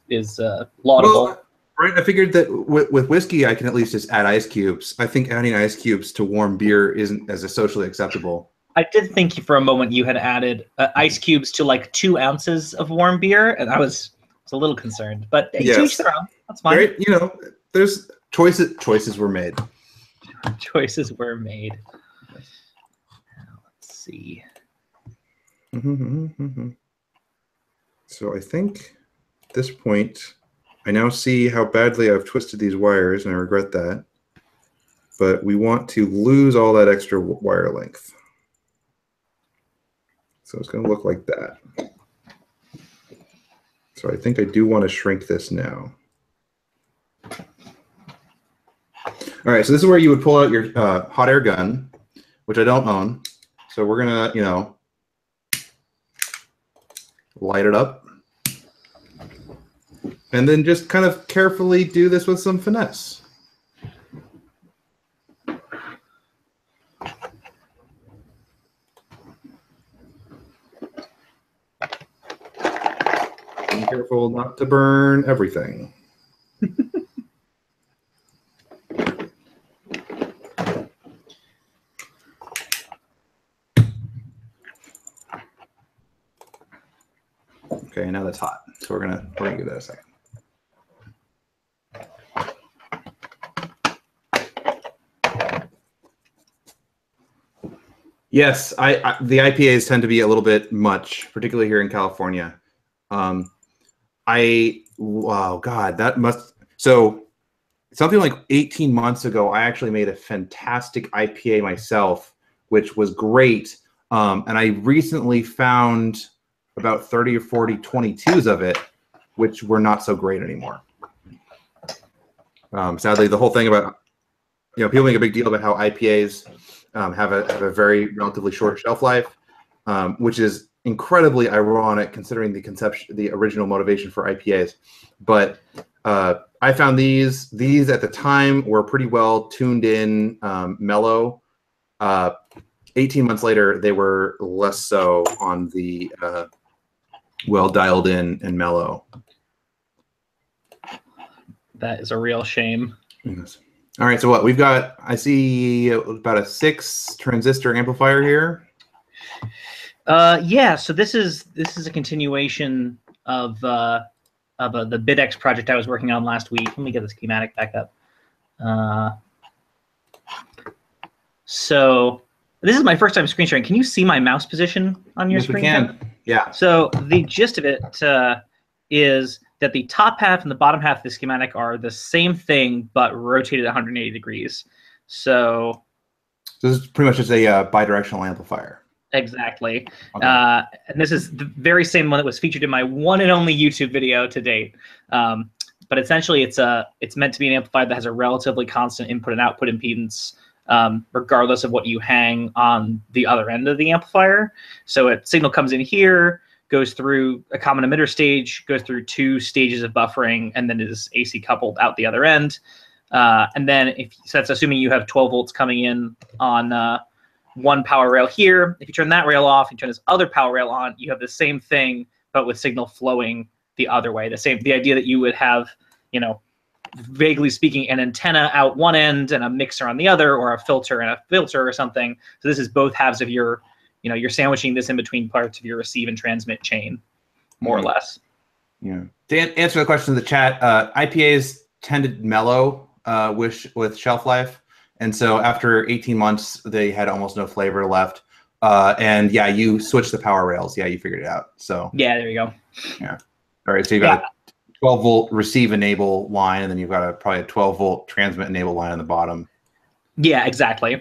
laudable. Well, right, I figured that with whiskey, I can at least just add ice cubes. I think adding ice cubes to warm beer isn't as socially acceptable. I did think for a moment you had added ice cubes to like 2 ounces of warm beer, and I was a little concerned. But yes. To each their own. That's fine. Right? You know, there's choices were made. Choices were made. Let's see. So I think at this point, I now see how badly I've twisted these wires, and I regret that. But we want to lose all that extra wire length. So it's going to look like that. So I think I do want to shrink this now. All right, so this is where you would pull out your hot air gun, which I don't own. So we're going to, you know, light it up. And then just kind of carefully do this with some finesse. Be careful not to burn everything. Okay, now that's hot. So we're gonna give that a second. Yes, the IPAs tend to be a little bit much, particularly here in California. Oh God, that must, so something like 18 months ago, I actually made a fantastic IPA myself, which was great. And I recently found about 30 or 40 22s of it, which were not so great anymore. Sadly, the whole thing about, you know, people make a big deal about how IPAs have a very relatively short shelf life, which is incredibly ironic considering the original motivation for IPAs. But I found these at the time were pretty well tuned in, mellow. 18 months later, they were less so on the well dialed in and mellow. That is a real shame. Yes. All right, so what we've got, I see about a 6 transistor amplifier here. Yeah, so this is a continuation of the BitX project I was working on last week. Let me get the schematic back up. So this is my first time screen sharing. Can you see my mouse position on your screen? Yes, we can. Yeah. So the gist of it is that the top half and the bottom half of the schematic are the same thing, but rotated 180 degrees. So this is pretty much just a bidirectional amplifier. Exactly. Okay. And this is the very same one that was featured in my one and only YouTube video to date. But essentially, it's meant to be an amplifier that has a relatively constant input and output impedance, regardless of what you hang on the other end of the amplifier. So a signal comes in here, goes through a common emitter stage, goes through 2 stages of buffering, and then is AC coupled out the other end. And then so that's assuming you have 12 volts coming in on one power rail here. If you turn that rail off and turn this other power rail on, you have the same thing, but with signal flowing the other way. The idea that you would have, vaguely speaking, an antenna out one end and a mixer on the other, or a filter and a filter or something. So this is both halves of your, you're sandwiching this in between parts of your receive and transmit chain, more or less. Yeah. To answer the question in the chat, IPAs tend to mellow with shelf life. And so after 18 months, they had almost no flavor left. And yeah, you switch the power rails. Yeah, you figured it out. So yeah, there you go. Yeah. All right. So you've got a 12 volt receive enable line, and then you've got probably a 12 volt transmit enable line on the bottom. Yeah, exactly.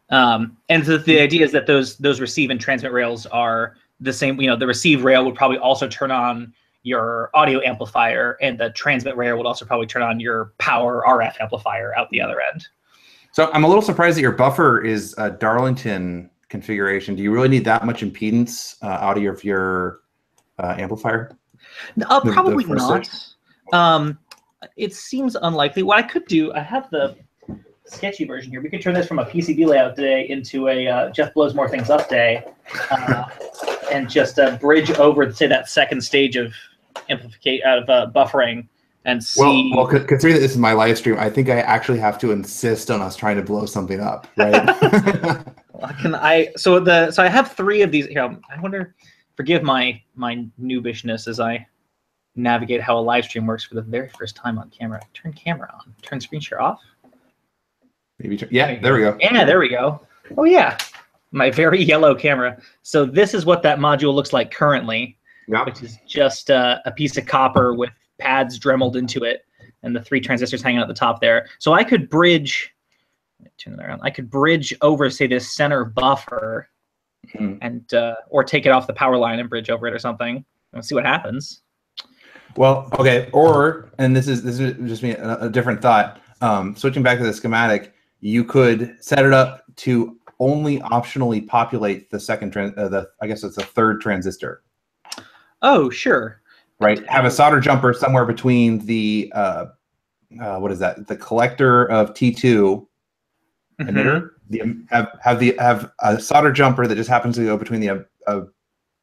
And so the idea is that those receive and transmit rails are the same. The receive rail would probably also turn on your audio amplifier, and the transmit rail would also probably turn on your power RF amplifier out the other end. So I'm a little surprised that your buffer is a Darlington configuration. Do you really need that much impedance out of your amplifier? No, probably not. It seems unlikely. What I could do, I have the sketchy version here. We could turn this from a PCB layout day into a Jeff blows more things up day, and just bridge over, say, that second stage of buffering, and see. Well, considering that this is my live stream, I think I actually have to insist on us trying to blow something up, right? So I have 3 of these here. I wonder. Forgive my noobishness as I navigate how a live stream works for the very first time on camera. Turn camera on. Turn screen share off. Maybe. Yeah, there we go. Yeah, there we go. Oh yeah, my very yellow camera. So this is what that module looks like currently, which is just a piece of copper with pads dremeled into it, and the 3 transistors hanging out the top there. So I could bridge. Turn it around. I could bridge over, say, this center buffer. And or take it off the power line and bridge over it or something. Let's see what happens. Well, okay. And this is just me a different thought. Switching back to the schematic, you could set it up to only optionally populate the second I guess it's the 3rd transistor. Oh, sure. Right. Have a solder jumper somewhere between the what is that? The collector of T2 emitter. Have a solder jumper that just happens to go between the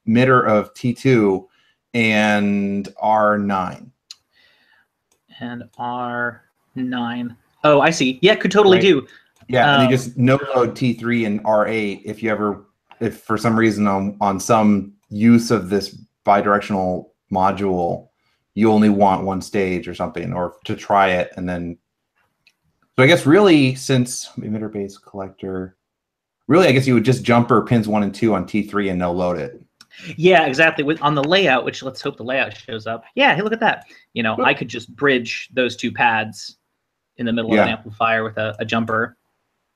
emitter of T2 and R9. And R9. Oh, I see. Yeah, could totally do. Yeah, and you just no load T3 and R8 if for some reason on some use of this bidirectional module you only want one stage or something, or to try it, and then. So I guess really, since emitter-based collector, really I guess you would just jumper pins 1 and 2 on T3 and no load it. Yeah, exactly. On the layout, which let's hope the layout shows up. Yeah, hey, look at that. I could just bridge those 2 pads in the middle of an amplifier with a jumper.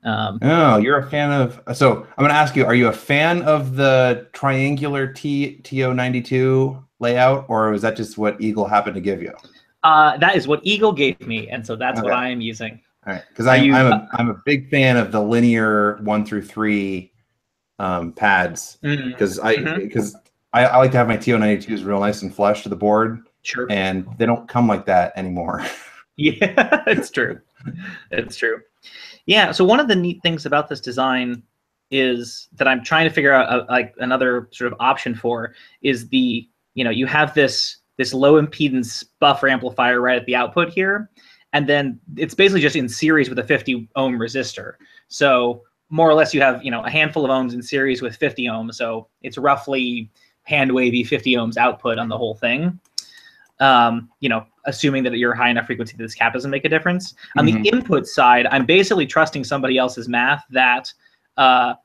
Oh, you're a fan of. So I'm going to ask you: are you a fan of the triangular TO92 layout, or was that just what Eagle happened to give you? That is what Eagle gave me, and so that's what I am using. All right, because I'm a big fan of the linear 1 through 3 pads, because I like to have my TO92s real nice and flush to the board. Sure. And they don't come like that anymore. Yeah, it's true. It's true. Yeah. So one of the neat things about this design is that I'm trying to figure out like another sort of option for is you have this low impedance buffer amplifier right at the output here. And then it's basically just in series with a 50 ohm resistor. So more or less you have, a handful of ohms in series with 50 ohms. So it's roughly hand wavy 50 ohms output on the whole thing. Assuming that you're high enough frequency that this cap doesn't make a difference. On the input side, I'm basically trusting somebody else's math that that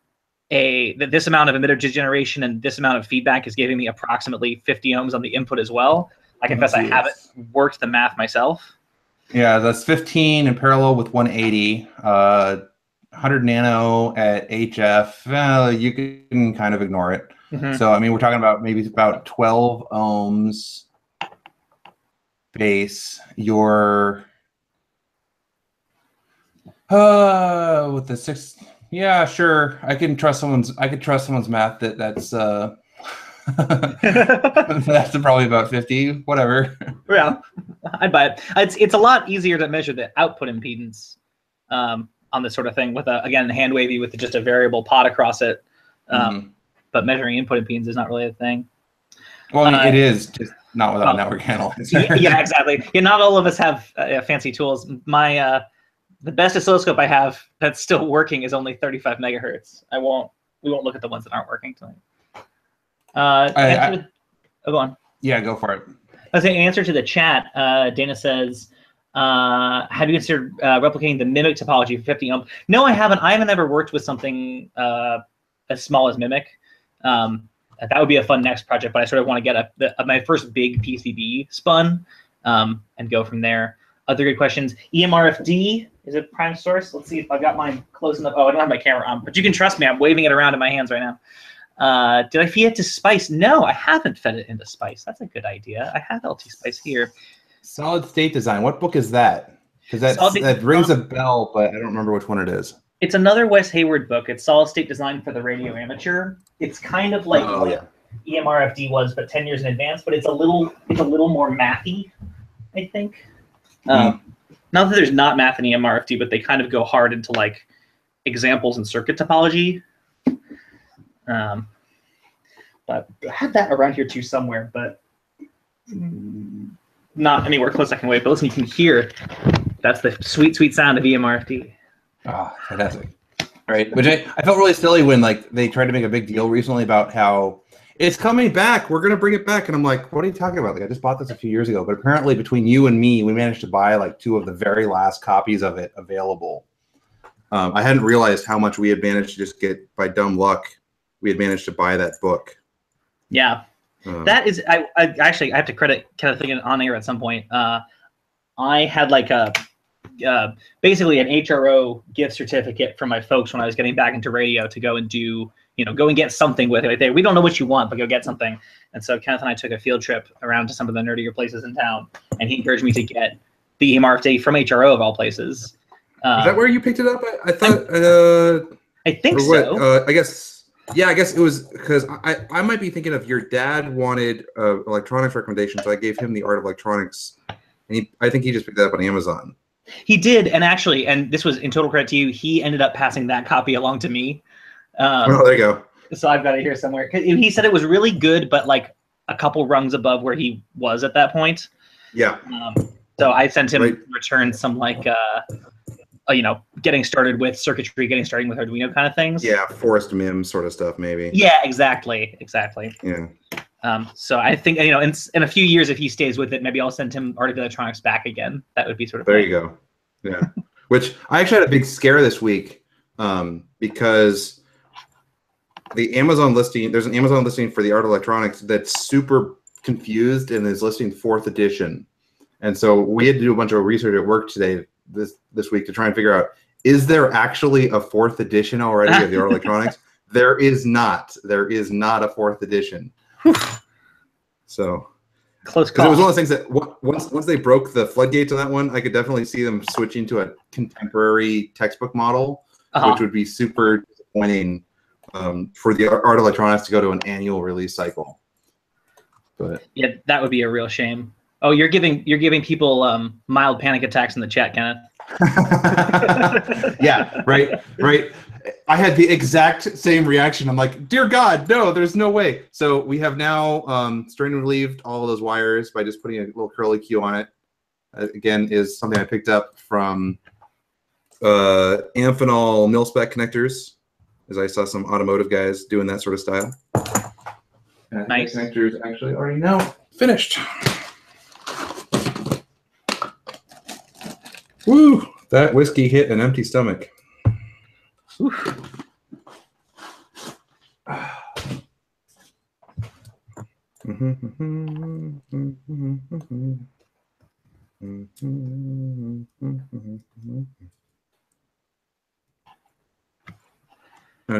this amount of emitter degeneration and this amount of feedback is giving me approximately 50 ohms on the input as well. I confess I haven't worked the math myself. Yeah, that's 15 in parallel with 180, 100 nano at HF. Well, you can kind of ignore it. So, I mean, we're talking about maybe about 12 ohms base. Your with the 6, yeah, sure. I could trust someone's math that's That's probably about 50, whatever. Yeah, I'd buy it. It's a lot easier to measure the output impedance on this sort of thing with again hand wavy with just a variable pot across it. But measuring input impedance is not really a thing. Well, it is just not without network analyzer. Yeah, exactly. Yeah, not all of us have fancy tools. My the best oscilloscope I have that's still working is only 35 megahertz. We won't look at the ones that aren't working tonight. Go on. Yeah, go for it. I was saying, in answer to the chat, Dana says, have you considered replicating the Mimic topology for 50 ohm? No, I haven't. I haven't ever worked with something as small as Mimic. That would be a fun next project, but I sort of want to get my first big PCB spun and go from there. Other good questions. EMRFD is a prime source. Let's see if I've got mine close enough. Oh, I don't have my camera on, but you can trust me. I'm waving it around in my hands right now. Did I feed it to Spice? No, I haven't fed it into Spice. That's a good idea. I have LT Spice here. Solid State Design. What book is that? Because that rings a bell, but I don't remember which one it is. It's another Wes Hayward book. It's Solid State Design for the Radio Amateur. It's kind of like EMRFD was, but 10 years in advance. But it's a little more mathy, I think. Not that there's not math in EMRFD, but they kind of go hard into like examples and circuit topology. But I had that around here too somewhere, but not anywhere close I can wait. But listen, you can hear that's the sweet, sweet sound of EMRFD. Oh, fantastic. Right. Which I felt really silly when like they tried to make a big deal recently about how it's coming back. We're going to bring it back. And I'm like, what are you talking about? Like, I just bought this a few years ago. But apparently between you and me, we managed to buy like 2 of the very last copies of it available. I hadn't realized how much we had managed to just get, by dumb luck, we had managed to buy that book. Yeah. That is, I actually have to credit Kenneth Thinking on air at some point. I had like basically an HRO gift certificate from my folks when I was getting back into radio to go and do, go and get something with it. We don't know what you want, but go get something. And so Kenneth and I took a field trip around to some of the nerdier places in town, and he encouraged me to get the EMRFD from HRO of all places. Is that where you picked it up? I thought. I think so. I guess. Yeah, I guess it was because I might be thinking of your dad wanted electronics recommendations, so I gave him the Art of Electronics, and I think he just picked it up on Amazon. He did, and actually, and this was in total credit to you, he ended up passing that copy along to me. Oh, there you go. So I've got it here somewhere. He said it was really good, but like a couple rungs above where he was at that point. Yeah. So I sent him return some like, getting started with circuitry, getting started with Arduino kind of things. Yeah, Forest MIM sort of stuff, maybe. Yeah, exactly. Yeah. So I think, in a few years, if he stays with it, maybe I'll send him Art of Electronics back again. That would be sort of There you go. Yeah. Which I actually had a big scare this week because the Amazon listing, there's an Amazon listing for the Art of Electronics that's super confused and is listing 4th edition. And so we had to do a bunch of research at work today, this week, to try and figure out, is there actually a 4th edition already of the Art of Electronics? There is not. There is not a 4th edition. So close call. Because it was one of those things that once they broke the floodgates on that one, I could definitely see them switching to a contemporary textbook model, which would be super disappointing for the Art of Electronics to go to an annual release cycle. But yeah, that would be a real shame. Oh, you're giving people mild panic attacks in the chat, Kenneth. Yeah, right. I had the exact same reaction. I'm like, dear God, no, there's no way. So we have now strain relieved all of those wires by just putting a little curly Q on it. Again, is something I picked up from Amphenol mil-spec connectors, as I saw some automotive guys doing that sort of style. And nice. The connectors actually already now finished. Woo! That whiskey hit an empty stomach. Now,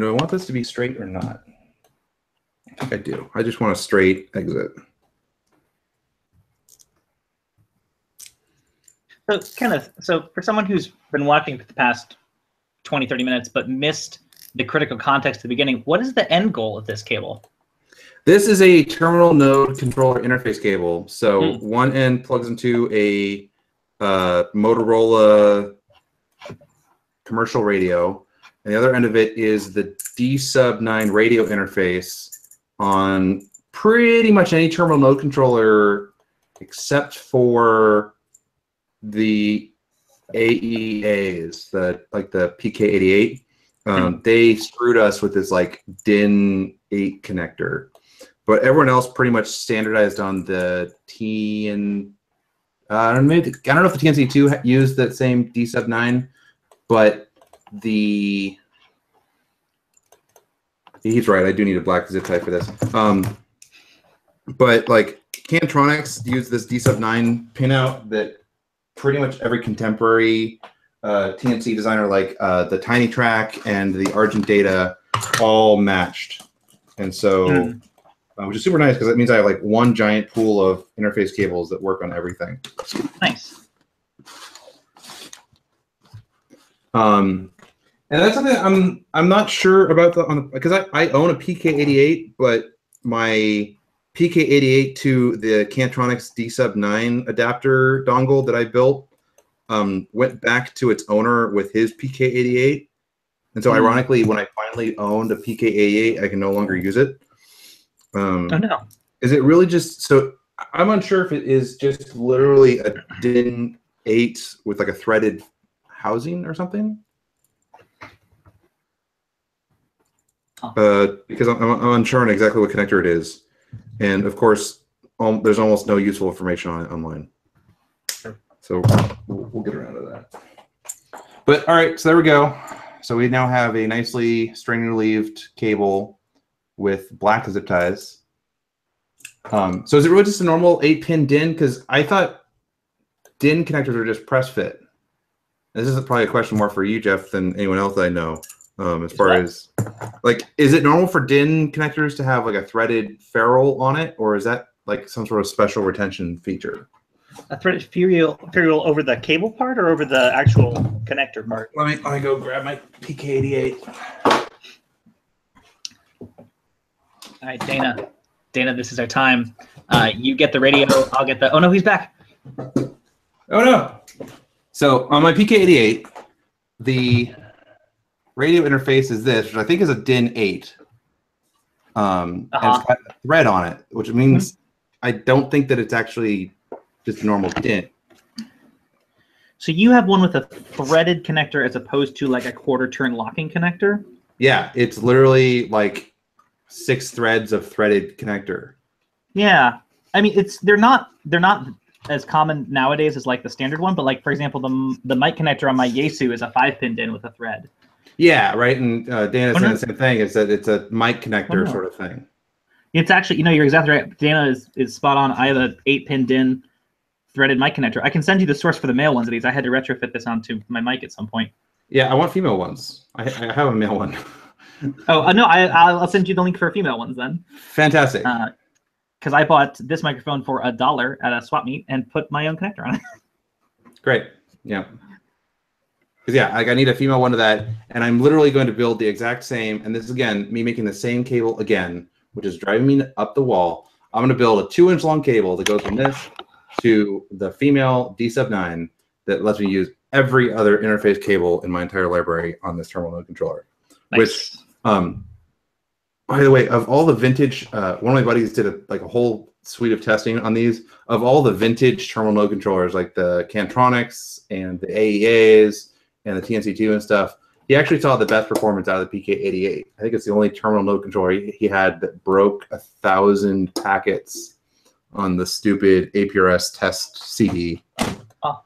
do I want this to be straight or not? I think I do. I just want a straight exit. So, Kenneth, so for someone who's been watching for the past 20, 30 minutes but missed the critical context at the beginning, what is the end goal of this cable? This is a terminal node controller interface cable. So one end plugs into a Motorola commercial radio, and the other end of it is the D-sub-9 radio interface on pretty much any terminal node controller except for the AEAs, the PK88. They screwed us with this like DIN 8 connector, but everyone else pretty much standardized on the T and I don't know if the TNC2 used that same D-sub-9, but he's right. I do need a black zip tie for this. But like Cantronics used this D-sub-9 pinout that pretty much every contemporary TNC designer, like the Tiny Track and the Argent Data, all matched. And so, which is super nice because it means I have like one giant pool of interface cables that work on everything. Nice. And that's something I'm not sure about because I own a PK88, but my PK88 to the Cantronics D-sub-9 adapter dongle that I built went back to its owner with his PK88. And so ironically, when I finally owned a PK88, I can no longer use it. Oh no. Is it really just, so I'm unsure if it is just literally a DIN 8 with like a threaded housing or something. Because I'm unsure on exactly what connector it is. And of course, there's almost no useful information on it online. So we'll get around to that. But all right, so there we go. So we now have a nicely string-relieved cable with black zip ties. So is it really just a normal 8-pin DIN? Because I thought DIN connectors are just press fit. This is probably a question more for you, Jeff, than anyone else that I know. As far as, like, is it normal for DIN connectors to have like a threaded ferrule on it, or is that like some sort of special retention feature? A threaded ferrule over the cable part or over the actual connector part? Let me go grab my PK88. All right, Dana. Dana, this is our time. You get the radio. I'll get the. Oh no, he's back. Oh no. So on my PK88, the radio interface is this, which I think is a DIN 8. And it's got a thread on it, which means I don't think that it's actually just a normal DIN. So you have one with a threaded connector as opposed to like a quarter turn locking connector? Yeah, it's literally like 6 threads of threaded connector. Yeah. I mean, they're not as common nowadays as like the standard one, but like for example, the mic connector on my Yaesu is a 5-pin DIN with a thread. Yeah, right. And Dana's saying the same thing. Is that it's a mic connector sort of thing. It's actually, you're exactly right. Dana is spot on. I have an 8-pin DIN threaded mic connector. I can send you the source for the male ones of these. I had to retrofit this onto my mic at some point. Yeah, I want female ones. I have a male one. Oh no, I'll send you the link for female ones then. Fantastic. Because I bought this microphone for $1 at a swap meet and put my own connector on it. Great. Yeah. Because yeah, like I need a female one of that, and I'm literally going to build the exact same. And this is again me making the same cable again, which is driving me up the wall. I'm going to build a 2-inch long cable that goes from this to the female D-sub-9 that lets me use every other interface cable in my entire library on this terminal node controller. Nice. Which, by the way, of all the vintage, one of my buddies did a whole suite of testing on these. Of all the vintage terminal node controllers, like the Cantronics and the AEAs and the TNC2 and stuff, he actually saw the best performance out of the PK88. I think it's the only terminal node controller he had that broke 1,000 packets on the stupid APRS test CD. Oh.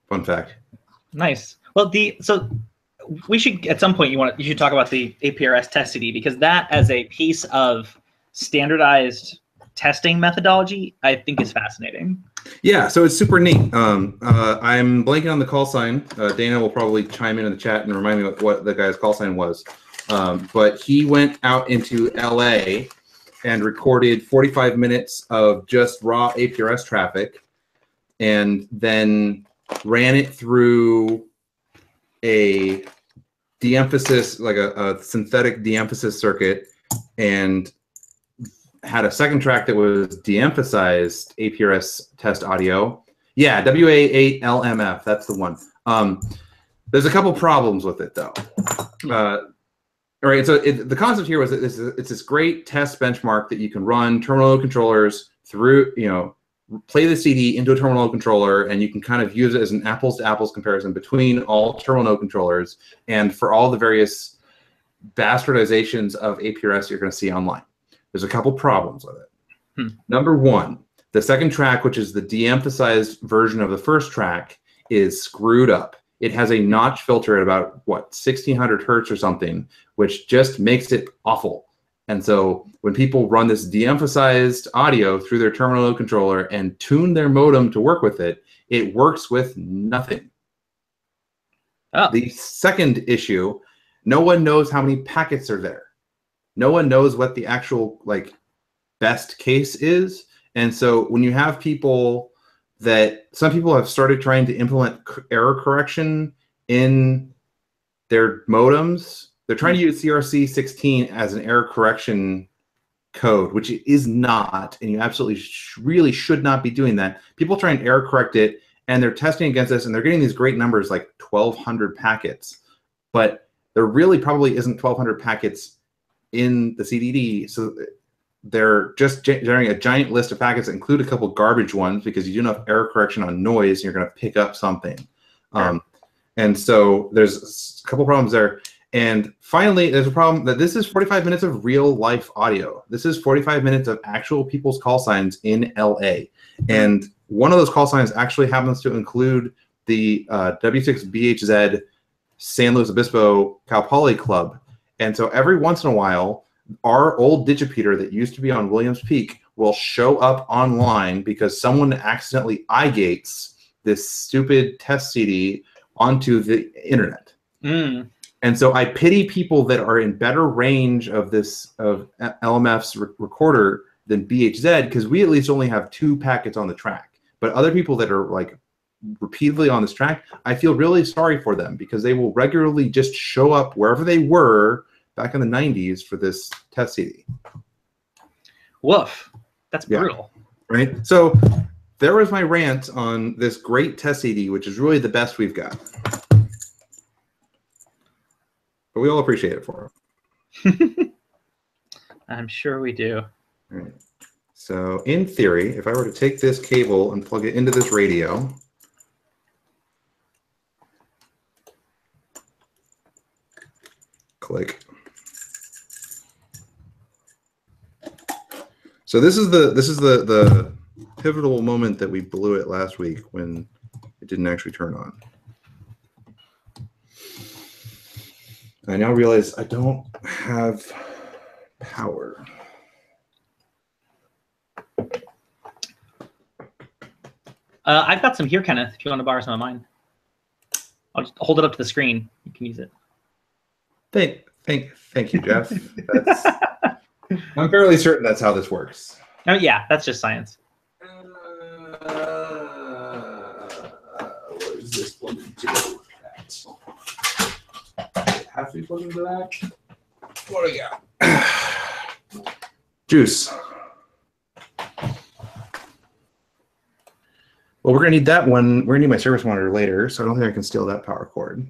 Fun fact. Nice. Well, so we should at some point you should talk about the APRS test CD, because that as a piece of standardized testing methodology, I think is fascinating. Yeah, so it's super neat. I'm blanking on the call sign. Dana will probably chime in the chat and remind me what the guy's call sign was. But he went out into LA and recorded 45 minutes of just raw APRS traffic, and then ran it through a de-emphasis, like a synthetic de-emphasis circuit and had a second track that was de-emphasized APRS test audio. Yeah, WA8LMF, that's the one. There's a couple problems with it though. All right, so the concept here was that it's this great test benchmark that you can run terminal controllers through, play the CD into a terminal controller, and you can kind of use it as an apples to apples comparison between all terminal controllers and for all the various bastardizations of APRS you're going to see online. There's a couple problems with it. Number one, the second track, which is the de-emphasized version of the first track, is screwed up. It has a notch filter at about, what, 1600 hertz or something, which just makes it awful. And so when people run this de-emphasized audio through their terminal controller and tune their modem to work with it, it works with nothing. Oh. The second issue, no one knows how many packets are there. No one knows what the actual best case is. And so when you have people some people have started trying to implement error correction in their modems. They're trying to use CRC16 as an error correction code, which it is not, and you absolutely really should not be doing that. People try and error correct it, and they're testing against this, and they're getting these great numbers like 1,200 packets. But there really probably isn't 1,200 packets in the CDD, so they're just generating a giant list of packets that include a couple garbage ones because you do enough error correction on noise and you're going to pick up something. And so there's a couple problems there. And finally, there's a problem that this is 45 minutes of real life audio. This is 45 minutes of actual people's call signs in LA. And one of those call signs actually happens to include the W6BHZ San Luis Obispo Cal Poly Club. And so every once in a while, our old digipeater that used to be on Williams Peak will show up online because someone accidentally eye-gates this stupid test CD onto the internet. And so I pity people that are in better range of LMF's recorder than BHZ, because we at least only have 2 packets on the track. But other people that are repeatedly on this track, I feel really sorry for them because they will regularly just show up wherever they were back in the 90s for this test CD. Woof. That's brutal. Right? So there was my rant on this great test CD, which is really the best we've got. But we all appreciate it for him. I'm sure we do. All right. So in theory, if I were to take this cable and plug it into this radio, click. So this is the pivotal moment that we blew it last week when it didn't actually turn on. I now realize I don't have power. I've got some here, Kenneth, if you want to borrow some of mine. I'll just hold it up to the screen. You can use it. Thank you, Jeff. I'm fairly certain that's how this works. Oh, yeah, that's just science. What is this plugged into? Have to be plugged into that? What do we got? Juice. Well, we're going to need that one. We're going to need my service monitor later, so I don't think I can steal that power cord.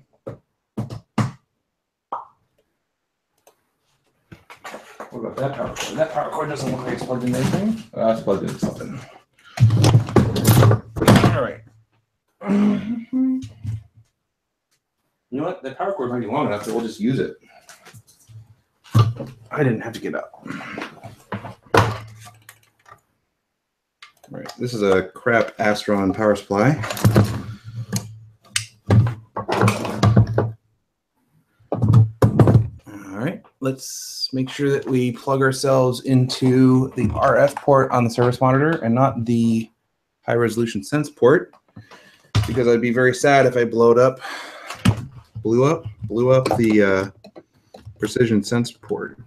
What about that power cord? That power cord doesn't look like it's plugged into anything. It's plugged into something. All right. You know what? That power cord might be long enough that we'll just use it. I didn't have to get up. All right, this is a crap Astron power supply. All right, let's make sure that we plug ourselves into the RF port on the service monitor and not the high resolution sense port, because I'd be very sad if I blew up the precision sense port.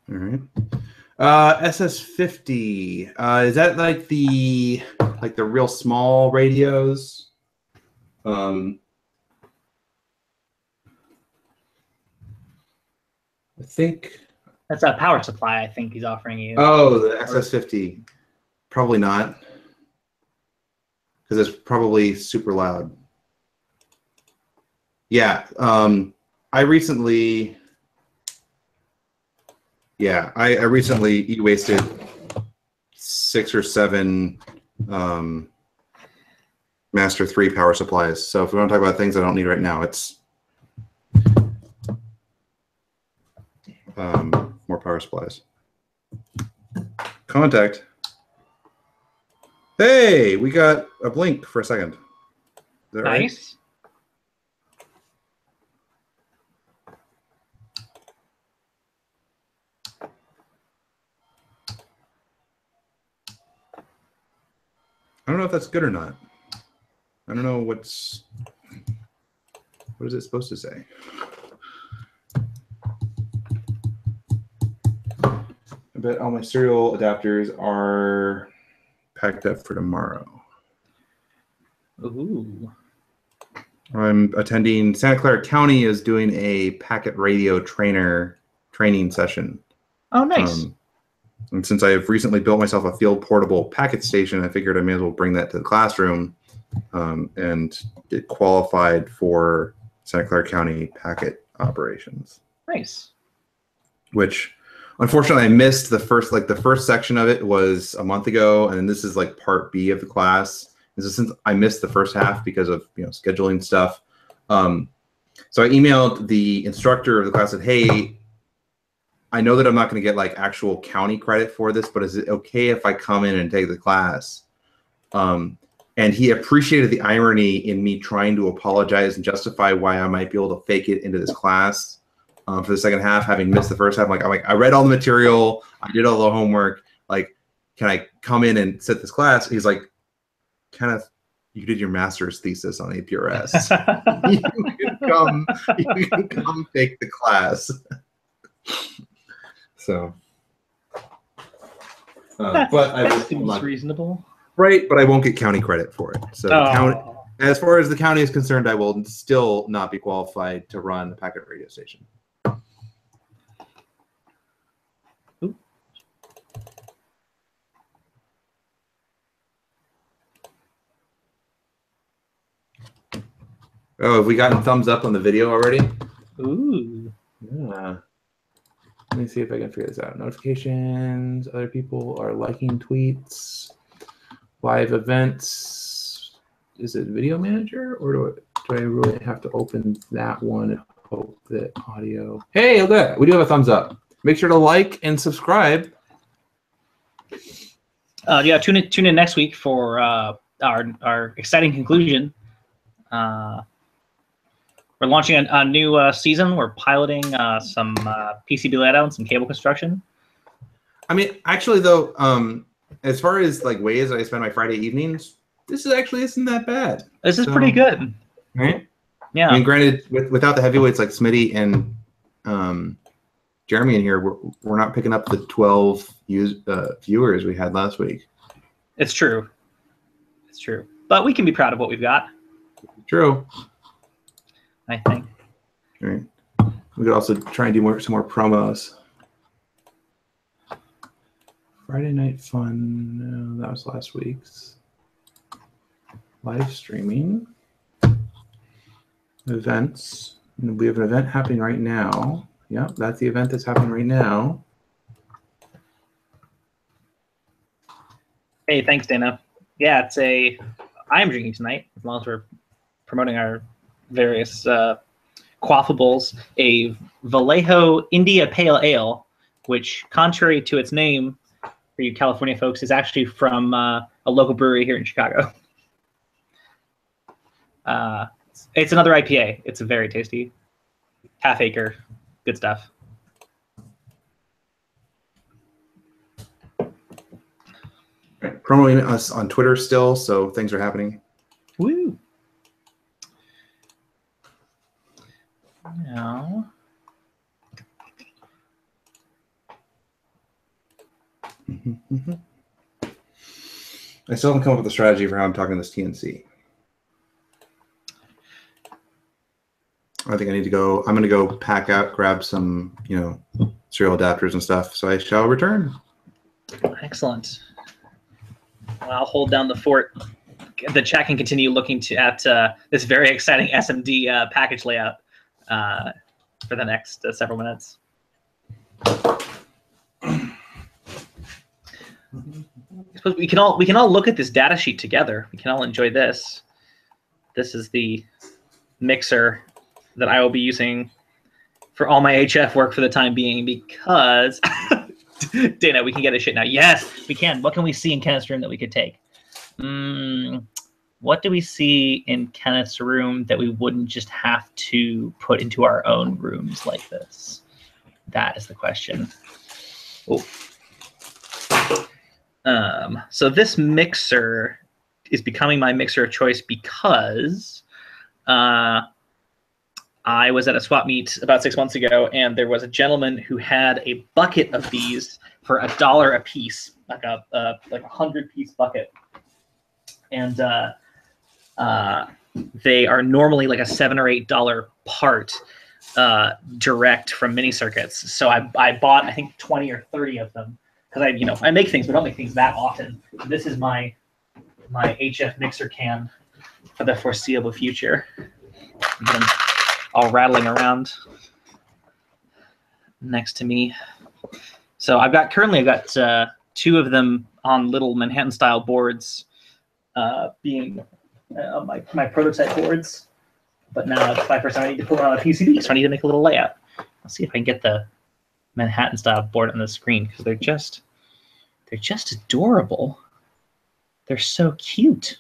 All right. SS50. Is that like the real small radios? I think that's a power supply. I think he's offering you. Oh, the SS50. Probably not, because it's probably super loud. Yeah. I recently e-wasted 6 or 7 Master 3 power supplies. So if we want to talk about things I don't need right now, it's more power supplies. Contact. Hey, we got a blink for a second. Is that nice. Right? I don't know if that's good or not. I don't know what is it supposed to say? I bet all my serial adapters are packed up for tomorrow. Ooh. I'm attending, Santa Clara County is doing a packet radio training session. Oh, nice. And since I have recently built myself a field portable packet station, I figured I may as well bring that to the classroom and get qualified for Santa Clara County packet operations. Nice. Which, unfortunately, I missed the first section of it was a month ago, and this is like part B of the class. And so since I missed the first half because of scheduling stuff, so I emailed the instructor of the class and said, hey, I know that I'm not going to get like actual county credit for this, but is it okay if I come in and take the class? And he appreciated the irony in me trying to apologize and justify why I might be able to fake it into this class for the second half, having missed the first half. I'm like, I read all the material, I did all the homework. Like, can I come in and sit this class? He's like, you did your master's thesis on APRS. you can come take the class. So, but that seems reasonable, right? But I won't get county credit for it. So, as far as the county is concerned, I will still not be qualified to run the packet radio station. Ooh. Oh, have we gotten thumbs up on the video already? Ooh. Yeah. Let me see if I can figure this out. Notifications. Other people are liking tweets. Live events. Is it video manager, or do I really have to open that one and hope that audio? Hey, look at that. We do have a thumbs up. Make sure to like and subscribe. Yeah, tune in next week for our exciting conclusion. We're launching a new season. We're piloting some PCB layout and some cable construction. I mean, actually, though, as far as like ways I spend my Friday evenings, this isn't that bad. This is pretty good, right? Yeah. I mean, granted, without the heavyweights like Smitty and Jeremy in here, we're not picking up the 12 viewers we had last week. It's true. It's true. But we can be proud of what we've got. True. I think. All right. We could also try and do some more promos. Friday Night Fun. No, that was last week's. Live streaming. Events. We have an event happening right now. Yep, that's the event that's happening right now. Hey, thanks, Dana. Yeah, I am drinking tonight, as long as we're promoting our various quaffables, a Vallejo India Pale Ale, which, contrary to its name, for you California folks, is actually from a local brewery here in Chicago. It's another IPA. It's very tasty. Half acre. Good stuff. Right. Promoting us on Twitter still, so things are happening. Woo! Now, I still haven't come up with a strategy for how I'm talking this TNC. I think I need to go. I'm going to go pack out, grab some, serial adapters and stuff. So I shall return. Excellent. I'll hold down the fort. The chat can continue looking at this very exciting SMD package layout for the next several minutes. I suppose we can all look at this data sheet together. We can all enjoy this. This is the mixer that I will be using for all my HF work for the time being because Dana, we can get a shit now. Yes, we can. What can we see in Kenneth's room that we could take? What do we see in Kenneth's room that we wouldn't just have to put into our own rooms like this? That is the question. Oh. So this mixer is becoming my mixer of choice because I was at a swap meet about 6 months ago, and there was a gentleman who had a bucket of these for $1 a piece, like a 100-piece bucket, and they are normally like a $7 or $8 part direct from mini circuits. So I bought I think 20 or 30 of them because I make things, but I don't make things that often. So this is my HF mixer can for the foreseeable future. Get them all rattling around next to me. So currently I've got 2 of them on little Manhattan style boards, being my prototype boards. But now it's 5%. I need to put it on a PCB, so I need to make a little layout. I'll see if I can get the Manhattan style board on the screen because they're just adorable. They're so cute.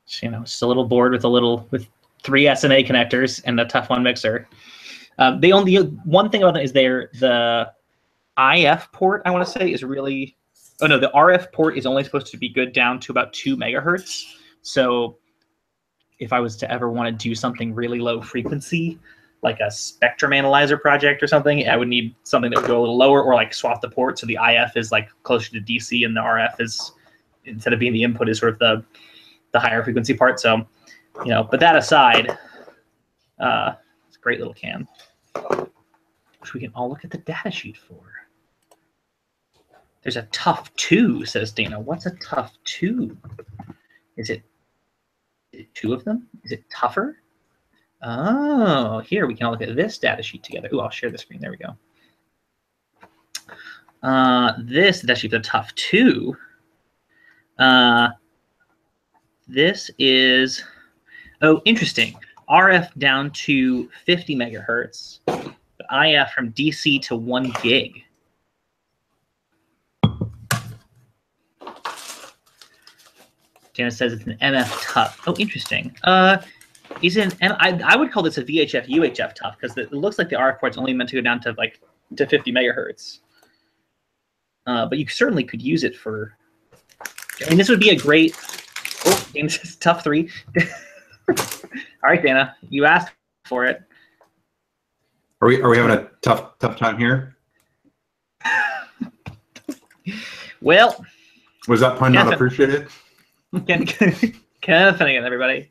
So, it's a little board with 3 SMA connectors and a tough one mixer. One thing about them is the IF port, I want to say, is really. Oh no, the RF port is only supposed to be good down to about 2 megahertz. So if I was to ever want to do something really low frequency, like a spectrum analyzer project or something, I would need something that would go a little lower, or like swap the port so the IF is like closer to DC and the RF is, instead of being the input, is sort of the higher frequency part. So, but that aside, it's a great little can, which we can all look at the data sheet for. There's a tough 2, says Dana. What's a tough 2? Is it 2 of them? Is it tougher? Oh, here we can all look at this data sheet together. Ooh, I'll share the screen. There we go. This data sheet, the tough 2. This is, interesting. RF down to 50 megahertz, but IF from DC to 1 gig. Dana says it's an MF tough. Oh, interesting. And I would call this a VHF UHF tough because it looks like the RF port's only meant to go down to to 50 megahertz. But you certainly could use it for. I mean, this would be a great. Oh, Dana says tough 3. All right, Dana, you asked for it. Are we having a tough time here? Well, was that pun not appreciated? Kenneth Finnegan, everybody.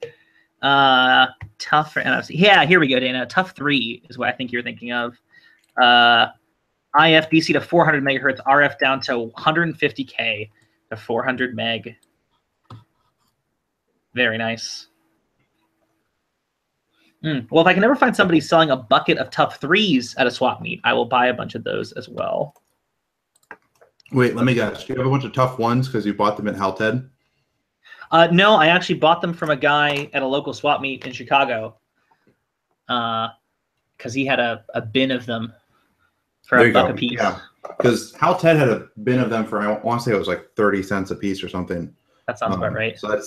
Tough for NFC. Yeah, here we go, Dana. Tough 3 is what I think you're thinking of. IF DC to 400 megahertz, RF down to 150K to 400 meg. Very nice. Well, if I can ever find somebody selling a bucket of tough 3s at a swap meet, I will buy a bunch of those as well. Wait, let me guess. Do you have a bunch of tough 1s because you bought them at Halted? No, I actually bought them from a guy at a local swap meet in Chicago because he had a bin of them for a buck a piece. Yeah, because Halted had a bin of them for, I want to say it was like 30 cents a piece or something. That sounds about right. So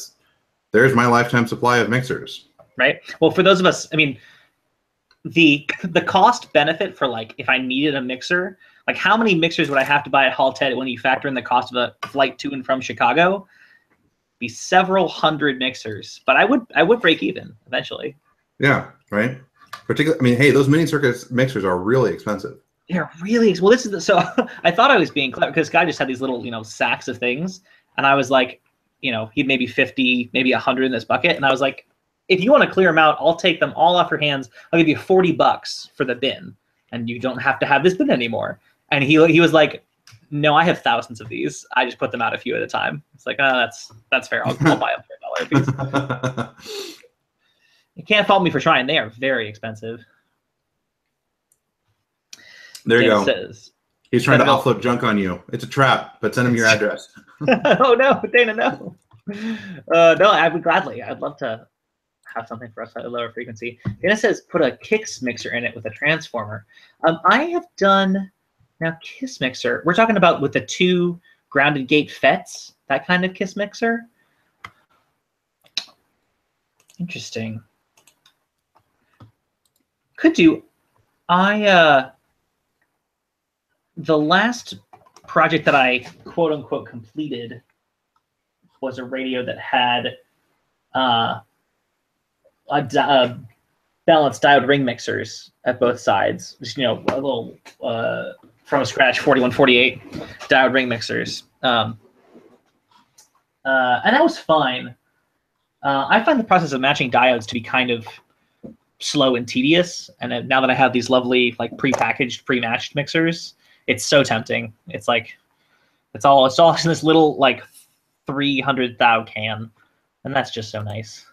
there's my lifetime supply of mixers. Right. Well, for those of us, I mean, the cost benefit for if I needed a mixer, how many mixers would I have to buy at Halted when you factor in the cost of a flight to and from Chicago? Be several hundred mixers, but I would break even eventually. Yeah, right. Particularly, I mean, hey, those mini circuit mixers are really expensive. They're really well. This is so. I thought I was being clever because this guy just had these little, sacks of things, and I was like, he'd maybe 50, maybe 100 in this bucket, and I was like, if you want to clear them out, I'll take them all off your hands. I'll give you $40 for the bin, and you don't have to have this bin anymore. And he was like, no, I have thousands of these. I just put them out a few at a time. It's like, oh, that's fair. I'll buy them for $1 piece. You can't fault me for trying. They are very expensive. There you go. Says, he's trying to offload junk on you. It's a trap, but send him your address. Oh no, Dana, no. No, I would gladly. I'd love to have something for us at a lower frequency. Dana says put a Kix mixer in it with a transformer. I have done now Kiss mixer. We're talking about with the 2 grounded gate FETs, that kind of Kiss mixer. Interesting. Could do. The last project that I quote unquote completed was a radio that had balanced diode ring mixers at both sides. Just, a little from scratch 4148 diode ring mixers. And that was fine. I find the process of matching diodes to be kind of slow and tedious. And now that I have these lovely prepackaged, pre-matched mixers, it's so tempting. It's like it's all in this little 300 thou can, and that's just so nice.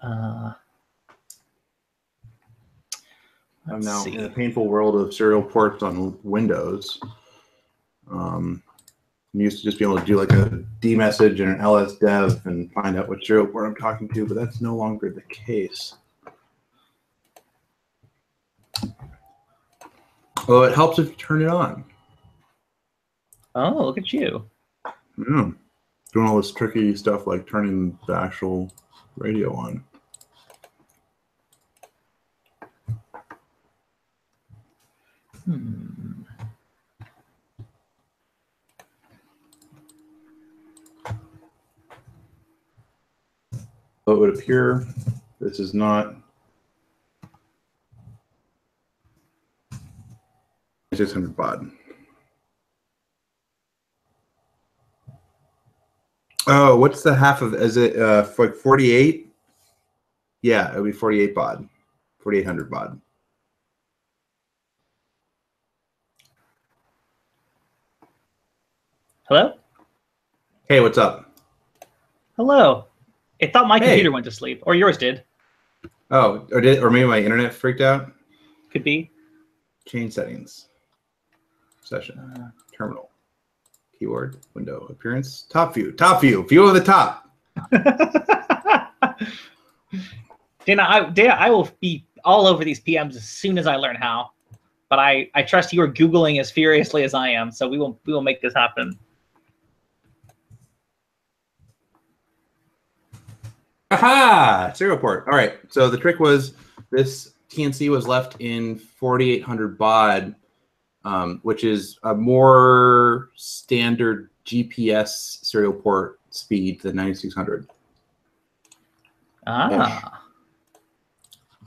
I'm now in the painful world of serial ports on Windows. I'm used to just being able to do a D message and an ls dev and find out what serial port I'm talking to, but that's no longer the case. Well, it helps if you turn it on. Oh, look at you. Yeah. Doing all this tricky stuff like turning the actual radio on. So it would appear this is not 600 baud. Oh, what's the half of? Is it 48? Yeah, it would be 48 baud, 4,800 baud. Hello? Hey, what's up? Hello. It thought my computer went to sleep, or yours did. Oh, or maybe my internet freaked out. Could be. Change settings. Session. Terminal. Keyword. Window. Appearance. Top view. Top view. View of the top. Dana, I will be all over these PMs as soon as I learn how. But I trust you are Googling as furiously as I am, so we will make this happen. Aha! Serial port. All right. So the trick was this TNC was left in 4,800 baud, which is a more standard GPS serial port speed than 9,600. Ah.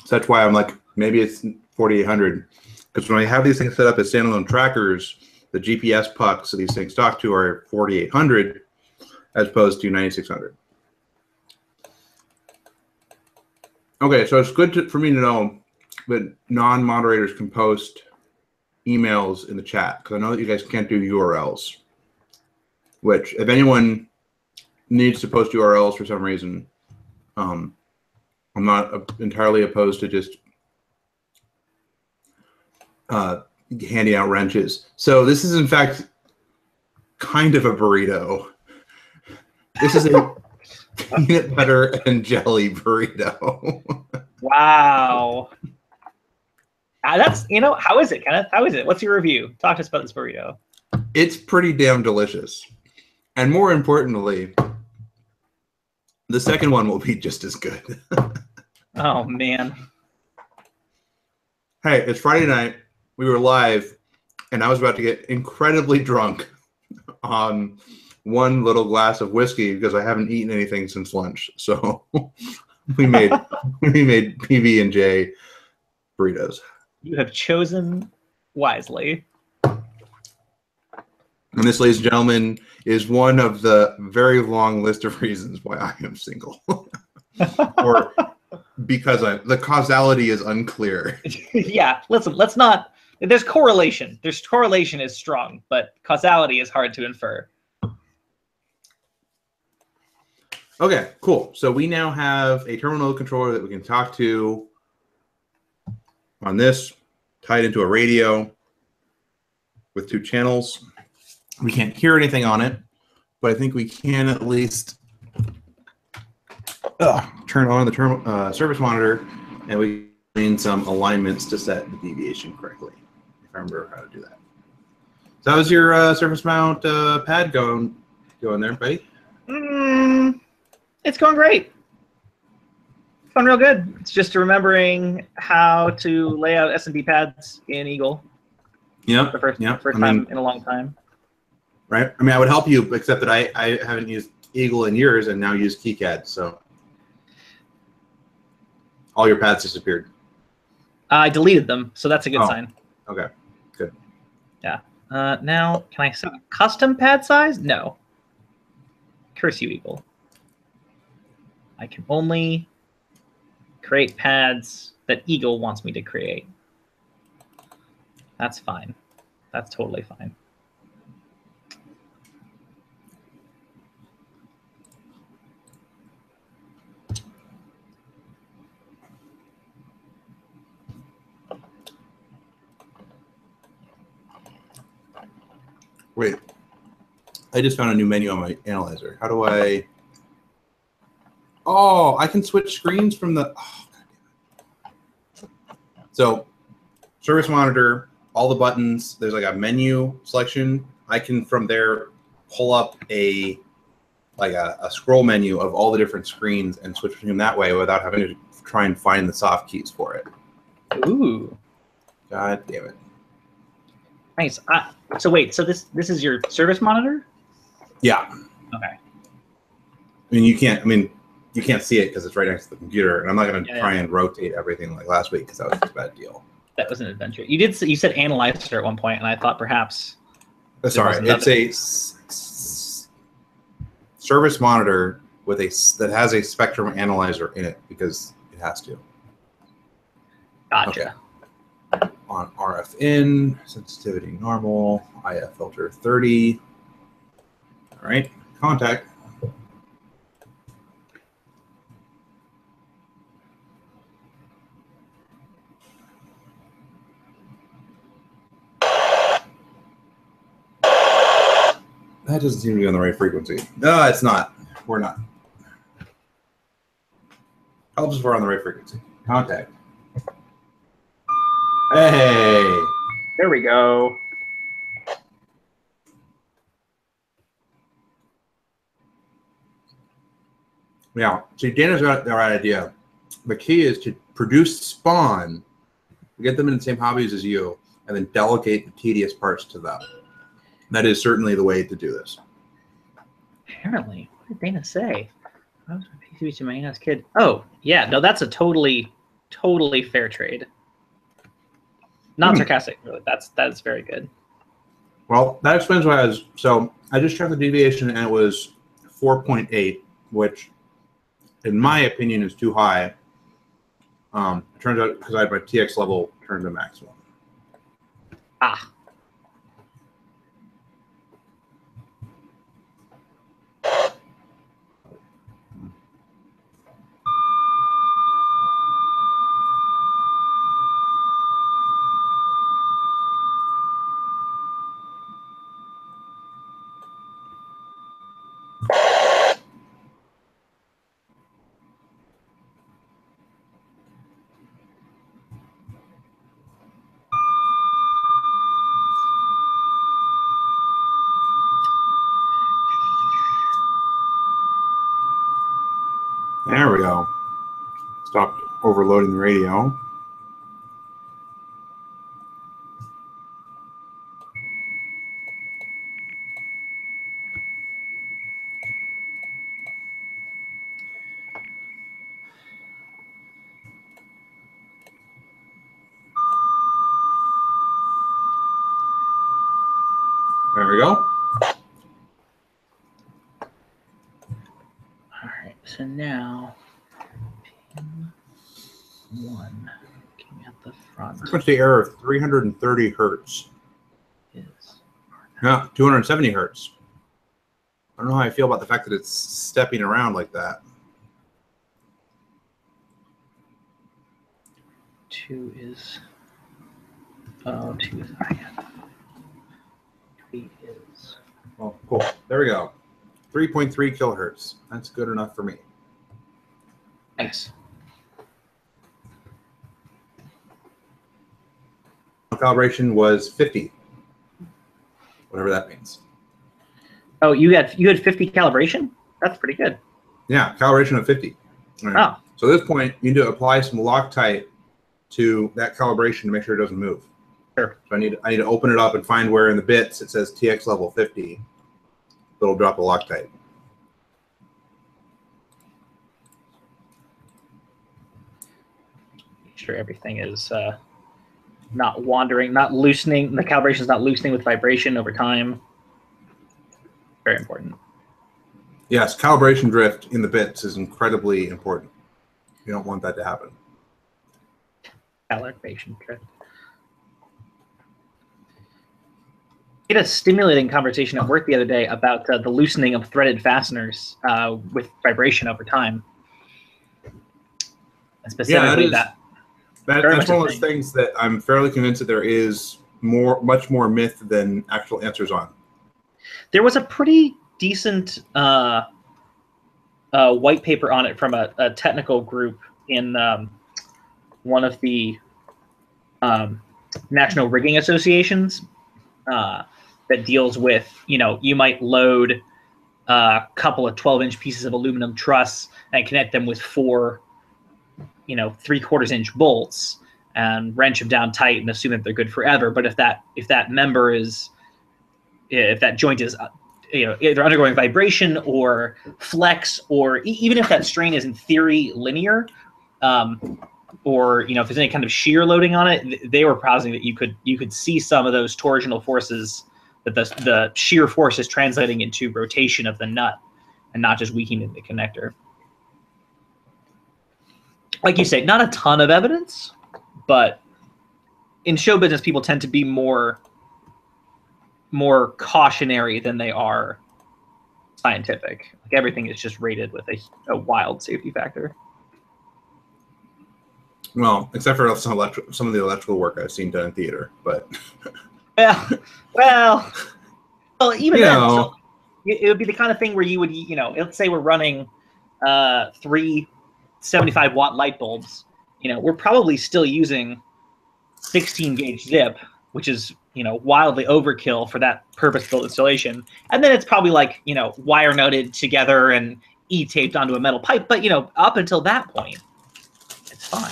So that's why I'm like, maybe it's 4,800. Because when I have these things set up as standalone trackers, the GPS pucks that these things talk to are 4,800 as opposed to 9,600. Okay, so it's good for me to know that non-moderators can post emails in the chat, because I know that you guys can't do URLs, which if anyone needs to post URLs for some reason, I'm not entirely opposed to just handing out wrenches. So this is in fact kind of a burrito. This is a peanut butter and jelly burrito. Wow. That's, how is it, Kenneth? How is it? What's your review? Talk to us about this burrito. It's pretty damn delicious. And more importantly, the second one will be just as good. Oh, man. Hey, it's Friday night. We were live, and I was about to get incredibly drunk on one little glass of whiskey because I haven't eaten anything since lunch. So we made PB&J burritos. You have chosen wisely. And this, ladies and gentlemen, is one of the very long list of reasons why I am single. Or because the causality is unclear. Yeah, listen, let's not. There's correlation. There's correlation is strong, but causality is hard to infer. Okay, cool. So we now have a terminal node controller that we can talk to on this, tied into a radio with 2 channels. We can't hear anything on it, but I think we can at least turn on the service monitor, and we need some alignments to set the deviation correctly, if I remember how to do that. So how's your surface mount pad going there, buddy? It's going great. It's going real good. It's just remembering how to lay out S&D pads in Eagle. Yep. The first time in a long time. Right. I mean, I would help you, except that I haven't used Eagle in years and now use KiCad, so all your pads disappeared. I deleted them, so that's a good sign. Okay. Good. Yeah. Now, can I set a custom pad size? No. Curse you, Eagle. I can only create pads that Eagle wants me to create. That's fine. That's totally fine. Wait. I just found a new menu on my analyzer. How do I... Oh, I can switch screens from the... Oh, so, service monitor, all the buttons, there's like a menu selection. I can, from there, pull up a scroll menu of all the different screens and switch between them that way without having to try and find the soft keys for it. Ooh. God damn it. Nice. So wait, so this is your service monitor? Yeah. Okay. I mean, you can't see it because it's right next to the computer, and I'm not going to try and rotate everything like last week because that was just a bad deal. That was an adventure. You said analyzer at one point, and I thought perhaps. Sorry, it's a service monitor with that has a spectrum analyzer in it because it has to. Gotcha. Okay. On RF in, sensitivity normal, IF filter 30. All right, contact. That doesn't seem to be on the right frequency. No, it's not. We're not. Helps if we're on the right frequency. Contact. Hey. There we go. Yeah. See, Dana's got the right idea. The key is to produce spawn, get them in the same hobbies as you, and then delegate the tedious parts to them. That is certainly the way to do this. Apparently. What did Dana say? I was PC to my ass kid. Oh, yeah. No, that's a totally fair trade. Not sarcastic, really. That is very good. Well, that explains why I just checked the deviation and it was 4.8, which in my opinion is too high. It turns out because I had my TX level turned to maximum. Ah. There we go. Stopped overloading the radio. we go. All right, so now pin 1 looking at the front. Frequency error of 330 hertz. Is Yeah, 270 hertz. I don't know how I feel about the fact that it's stepping around like that. 2 is 2 is high. 3 is. Oh, cool. There we go. 3.3 kilohertz. That's good enough for me. Nice. Calibration was 50. Whatever that means. Oh, you had 50 calibration? That's pretty good. Yeah, calibration of 50. All right. Oh. So at this point, you need to apply some Loctite to that calibration to make sure it doesn't move. Sure. So I need to open it up and find where in the bits it says TX level 50. It'll drop a Loctite. Make sure everything is not wandering, not loosening. The calibration is not loosening with vibration over time. Very important. Yes, calibration drift in the bits is incredibly important. You don't want that to happen. Calibration drift. We had a stimulating conversation at work the other day about the loosening of threaded fasteners with vibration over time. And specifically that's one of those things that I'm fairly convinced that there is much more myth than actual answers on. There was a pretty decent white paper on it from a technical group in one of the national rigging associations that deals with, you might load a couple of 12-inch pieces of aluminum truss and connect them with 4 3/4 inch bolts and wrench them down tight and assume that they're good forever. But if that joint is either undergoing vibration or flex, or even if that strain is in theory linear, or if there's any kind of shear loading on it, they were positing that you could see some of those torsional forces, that the shear force is translating into rotation of the nut and not just weakening the connector. Like you say, not a ton of evidence, but in show business, people tend to be more cautionary than they are scientific. Like everything is just rated with a wild safety factor. Well, except for some of the electrical work I've seen done in theater, but well, even then, so it would be the kind of thing where you would, let's say we're running 3 75-watt light bulbs. We're probably still using 16-gauge zip, which is wildly overkill for that purpose-built installation. And then it's probably like wire nutted together and E-taped onto a metal pipe. But up until that point, it's fine.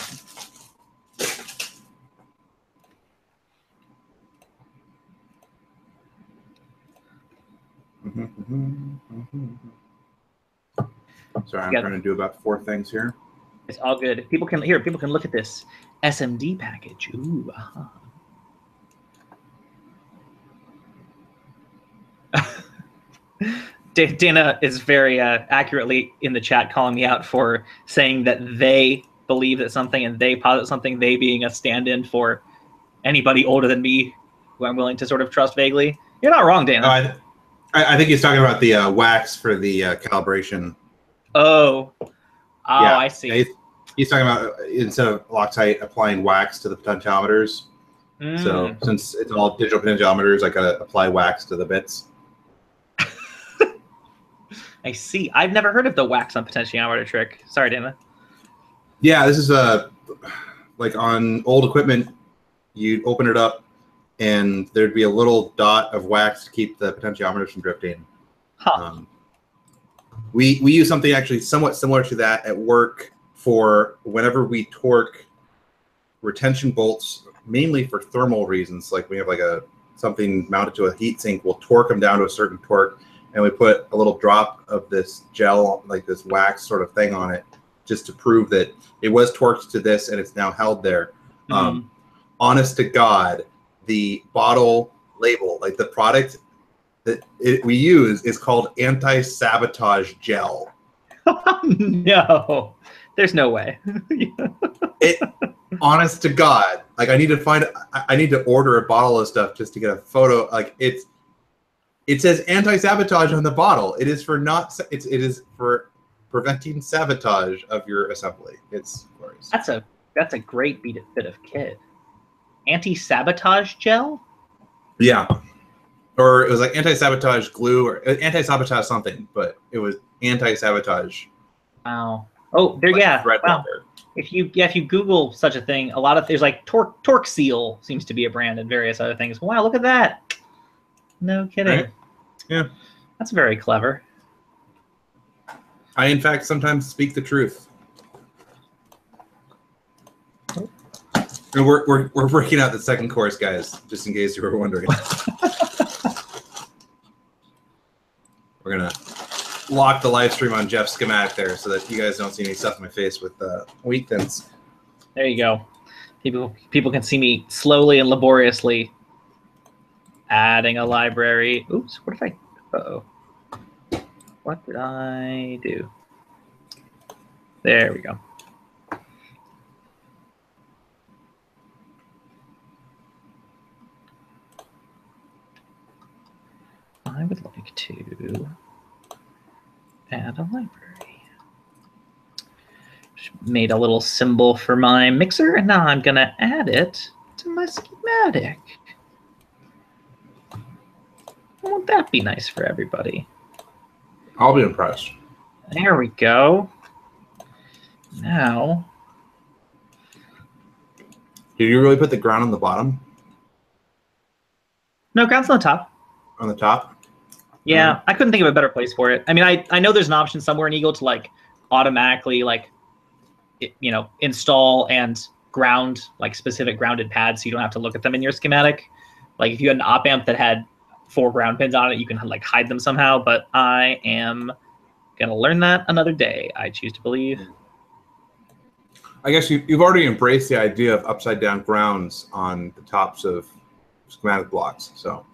Sorry, I'm trying to do about 4 things here. It's all good. People can look at this SMD package. Ooh, Dana is very accurately in the chat calling me out for saying that they believe that something and they posit something, they being a stand-in for anybody older than me who I'm willing to sort of trust vaguely. You're not wrong, Dana. I think he's talking about the wax for the calibration. Oh, yeah, I see. Yeah, he's talking about, instead of Loctite, applying wax to the potentiometers. So since it's all digital potentiometers, I gotta apply wax to the bits. I see. I've never heard of the wax on potentiometer trick. Sorry, Dana. Yeah, this is like on old equipment, you'd open it up and there'd be a little dot of wax to keep the potentiometers from drifting. Huh. We use something actually somewhat similar to that at work for whenever we torque retention bolts, mainly for thermal reasons. Like we have like something mounted to a heat sink, we'll torque them down to a certain torque, and we put a little drop of this gel, like this wax sort of thing on it, just to prove that it was torqued to this and it's now held there. Honest to God, the bottle label, like the product that we use is called anti-sabotage gel. No, there's no way. Honest to God, like I need to order a bottle of stuff just to get a photo. Like it says anti-sabotage on the bottle. It is for preventing sabotage of your assembly. It's glorious. That's a great bit of kit. Anti-sabotage gel? Yeah. Or it was like anti-sabotage glue or anti-sabotage something, but it was anti-sabotage. Wow. Oh, there, like yeah. Wow. Water. If you Google such a thing, a lot of there's like Torque Seal seems to be a brand and various other things. Wow, look at that. No kidding. Right? Yeah. That's very clever. I in fact sometimes speak the truth. And we're working out the second course, guys, just in case you were wondering. We're gonna lock the live stream on Jeff's schematic there so that you guys don't see me stuff in my face with wheat thins. There you go. People can see me slowly and laboriously adding a library. Oops, what if I... Uh-oh. What did I do? There we go. I would like to add a library. Just made a little symbol for my mixer, and now I'm going to add it to my schematic. Won't that be nice for everybody? I'll be impressed. There we go. Now... Did you really put the ground on the bottom? No, ground's on the top. On the top? Yeah, I couldn't think of a better place for it. I mean, I know there's an option somewhere in Eagle to like automatically install and ground like specific grounded pads so you don't have to look at them in your schematic. Like if you had an op amp that had 4 ground pins on it, you can like hide them somehow, but I am gonna learn that another day, I choose to believe. I guess you've already embraced the idea of upside down grounds on the tops of schematic blocks, so.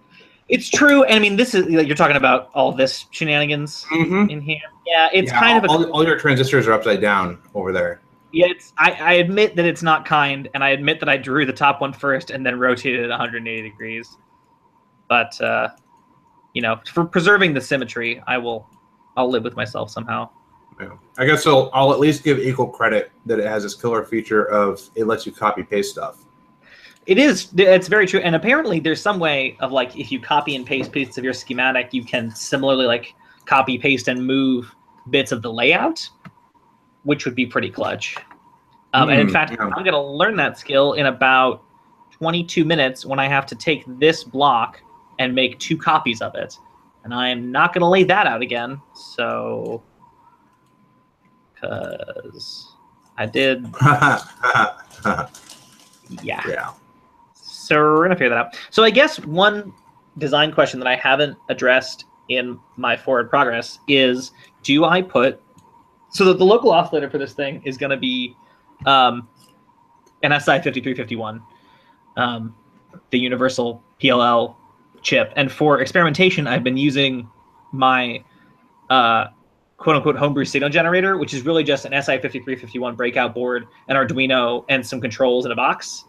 It's true, and I mean, this is you're talking about all this shenanigans in here. Yeah, it's kind of all your transistors are upside down over there. Yeah, I admit that it's not kind, and I admit that I drew the top one first and then rotated it 180 degrees. But for preserving the symmetry, I'll live with myself somehow. Yeah. I guess I'll at least give equal credit that it has this killer feature of it lets you copy paste stuff. It's very true, and apparently there's some way of like if you copy and paste bits of your schematic, you can similarly like copy, paste, and move bits of the layout, which would be pretty clutch. And in fact, I'm going to learn that skill in about 22 minutes when I have to take this block and make 2 copies of it, and I am not going to lay that out again. So, because I did, yeah. So we're going to figure that out. So I guess one design question that I haven't addressed in my forward progress is, do I put... So the local oscillator for this thing is going to be an SI5351, the universal PLL chip. And for experimentation, I've been using my quote-unquote homebrew signal generator, which is really just an SI5351 breakout board, an Arduino, and some controls in a box.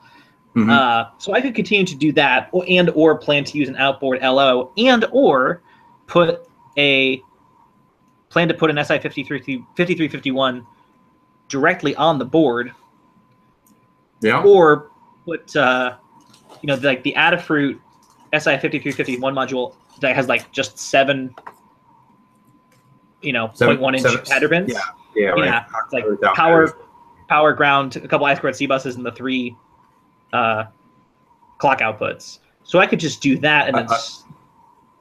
So I could continue to do that, or plan to use an outboard LO, or plan to put an SI5351 directly on the board. Yeah. Or put like the Adafruit SI5351 module that has like just 7 0.1-inch header bins. Yeah, right. Yeah, it's like power, ground, a couple I2C buses, and the 3 clock outputs. So I could just do that and then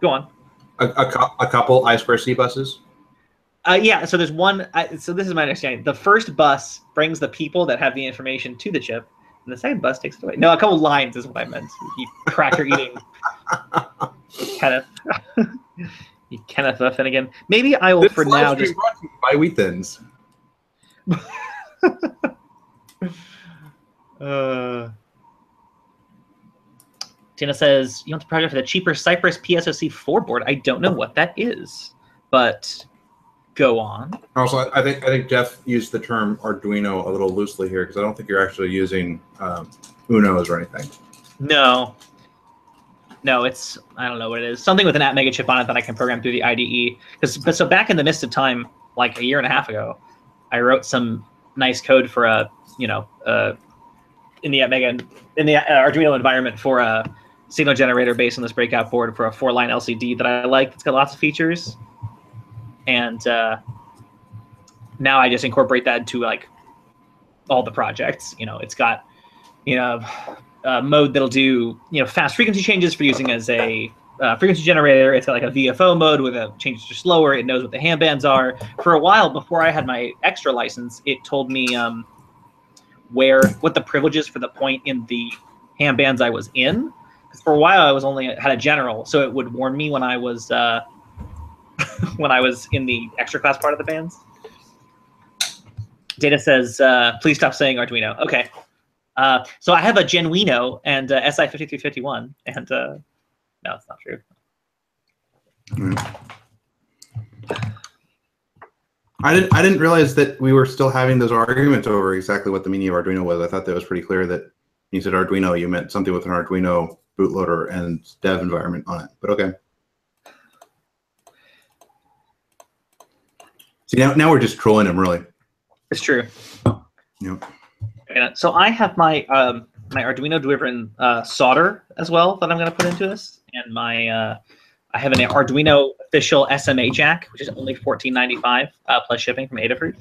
go on. A couple I2C buses? Yeah, so there's one. So this is my understanding. The first bus brings the people that have the information to the chip, and the second bus takes it away. No, a couple lines is what I meant. You cracker eating Kenneth. You Kenneth Finnegan. Maybe I will for now just buy wheat thins. Tina says, you want the project for the cheaper Cypress PSOC 4 board. I don't know what that is, but go on. Also, I think Jeff used the term Arduino a little loosely here because I don't think you're actually using Unos or anything. No, it's, I don't know what it is. Something with an AppMega chip on it that I can program through the IDE. So back in the midst of time, like a year and a half ago, I wrote some nice code for a, in the AppMega, in the Arduino environment for a signal generator based on this breakout board for a 4-line LCD that I like. It's got lots of features. And now I just incorporate that into like all the projects. It's got, a mode that'll do, fast frequency changes for using as a frequency generator. It's got like a VFO mode where the changes are slower. It knows what the ham bands are. For a while, before I had my extra license, it told me what the privileges for the point in the ham bands I was in. Because for a while I was only had a general, so it would warn me when I was when I was in the extra class part of the bands. Data says, please stop saying Arduino. Okay. So I have a Genuino and SI5351, and no, it's not true. I didn't realize that we were still having those arguments over exactly what the meaning of Arduino was. I thought that was pretty clear that you said Arduino, you meant something with an Arduino bootloader and dev environment on it. But okay. See, now we're just trolling him, really. It's true. Yep. So I have my my Arduino driven solder as well that I'm going to put into this, and my I have an Arduino official SMA jack, which is only $14.95 plus shipping from Adafruit.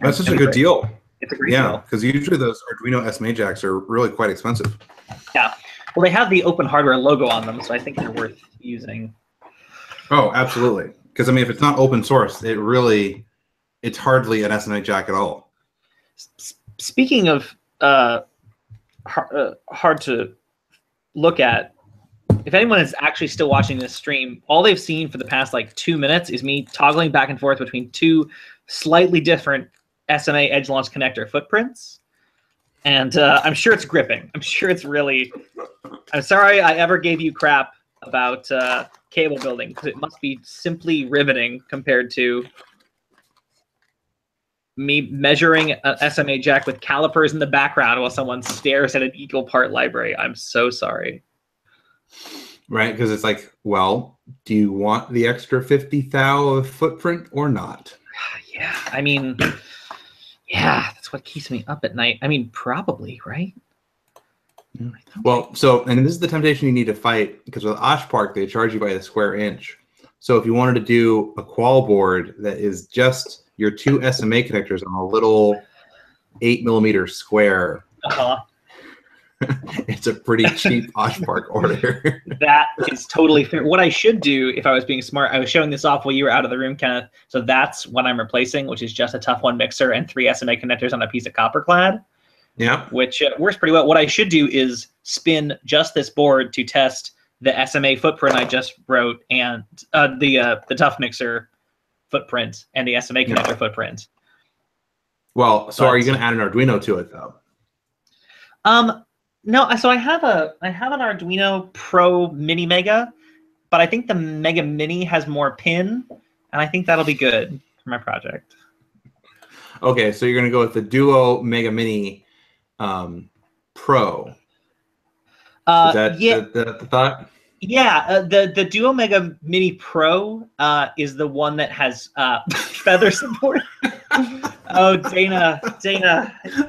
That's such a good deal. It's a great deal. Yeah, because usually those Arduino SMA jacks are really quite expensive. Yeah. Well, they have the open hardware logo on them, so I think they're worth using. Oh, absolutely. Because I mean, if it's not open source, it's hardly an SMA jack at all. Speaking of hard to look at, if anyone is actually still watching this stream, all they've seen for the past like 2 minutes is me toggling back and forth between two slightly different SMA edge launch connector footprints. And I'm sure it's gripping. I'm sure it's really, I'm sorry I ever gave you crap about cable building, because it must be simply riveting compared to me measuring an SMA jack with calipers in the background while someone stares at an equal part library. I'm so sorry. Right, because it's like, well, do you want the extra 50 thou of footprint or not? Yeah, I mean, yeah, that's what keeps me up at night. I mean, probably, right? Yeah. Well, so, and this is the temptation you need to fight, because with OshPark, they charge you by the square inch. So if you wanted to do a qual board that is just your two SMA connectors on a little 8mm square, it's a pretty cheap OshPark order. That is totally fair. What I should do, if I was being smart, I was showing this off while you were out of the room, Kenneth. So that's what I'm replacing, which is just a Tough One mixer and 3 SMA connectors on a piece of copper clad. Yeah. Which works pretty well. What I should do is spin just this board to test the SMA footprint I just wrote and the Tough Mixer footprint and the SMA connector footprint. Well, so are you going to add an Arduino to it though? No, so I have an Arduino Pro Mini Mega, but I think the Mega Mini has more pin, and I think that'll be good for my project. Okay, so you're going to go with the Duo Mega Mini Pro. Is that the thought? Yeah, the Duo Mega Mini Pro is the one that has feather support. Oh, Dana,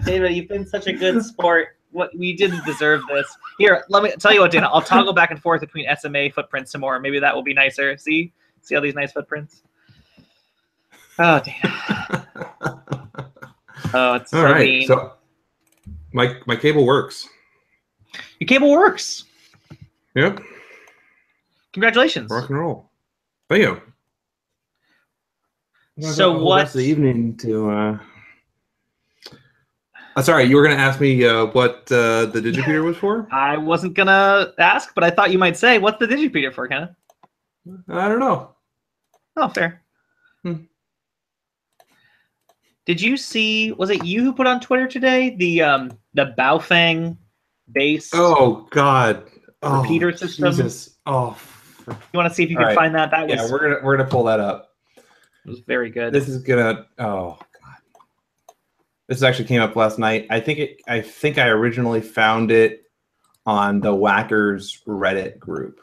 you've been such a good sport. We didn't deserve this. Here, let me tell you what, Dana. I'll toggle back and forth between SMA footprints some more. Maybe that will be nicer. See all these nice footprints. Oh, Dana. Oh, it's so mean. So my cable works. Your cable works. Yep. Congratulations. Rock and roll. Thank you. So what's the evening to? Sorry, you were going to ask me what the digipeater was for? I wasn't going to ask, but I thought you might say, what's the digipeater for, Kenneth? I don't know. Oh, fair. Did you see, was it you who put on Twitter today the Baofeng base? Oh, God. repeater system. Jesus. Oh, you want to see if you can find that? That was we're gonna pull that up. It was very good. This is gonna God. This actually came up last night. I think I originally found it on the Whackers Reddit group.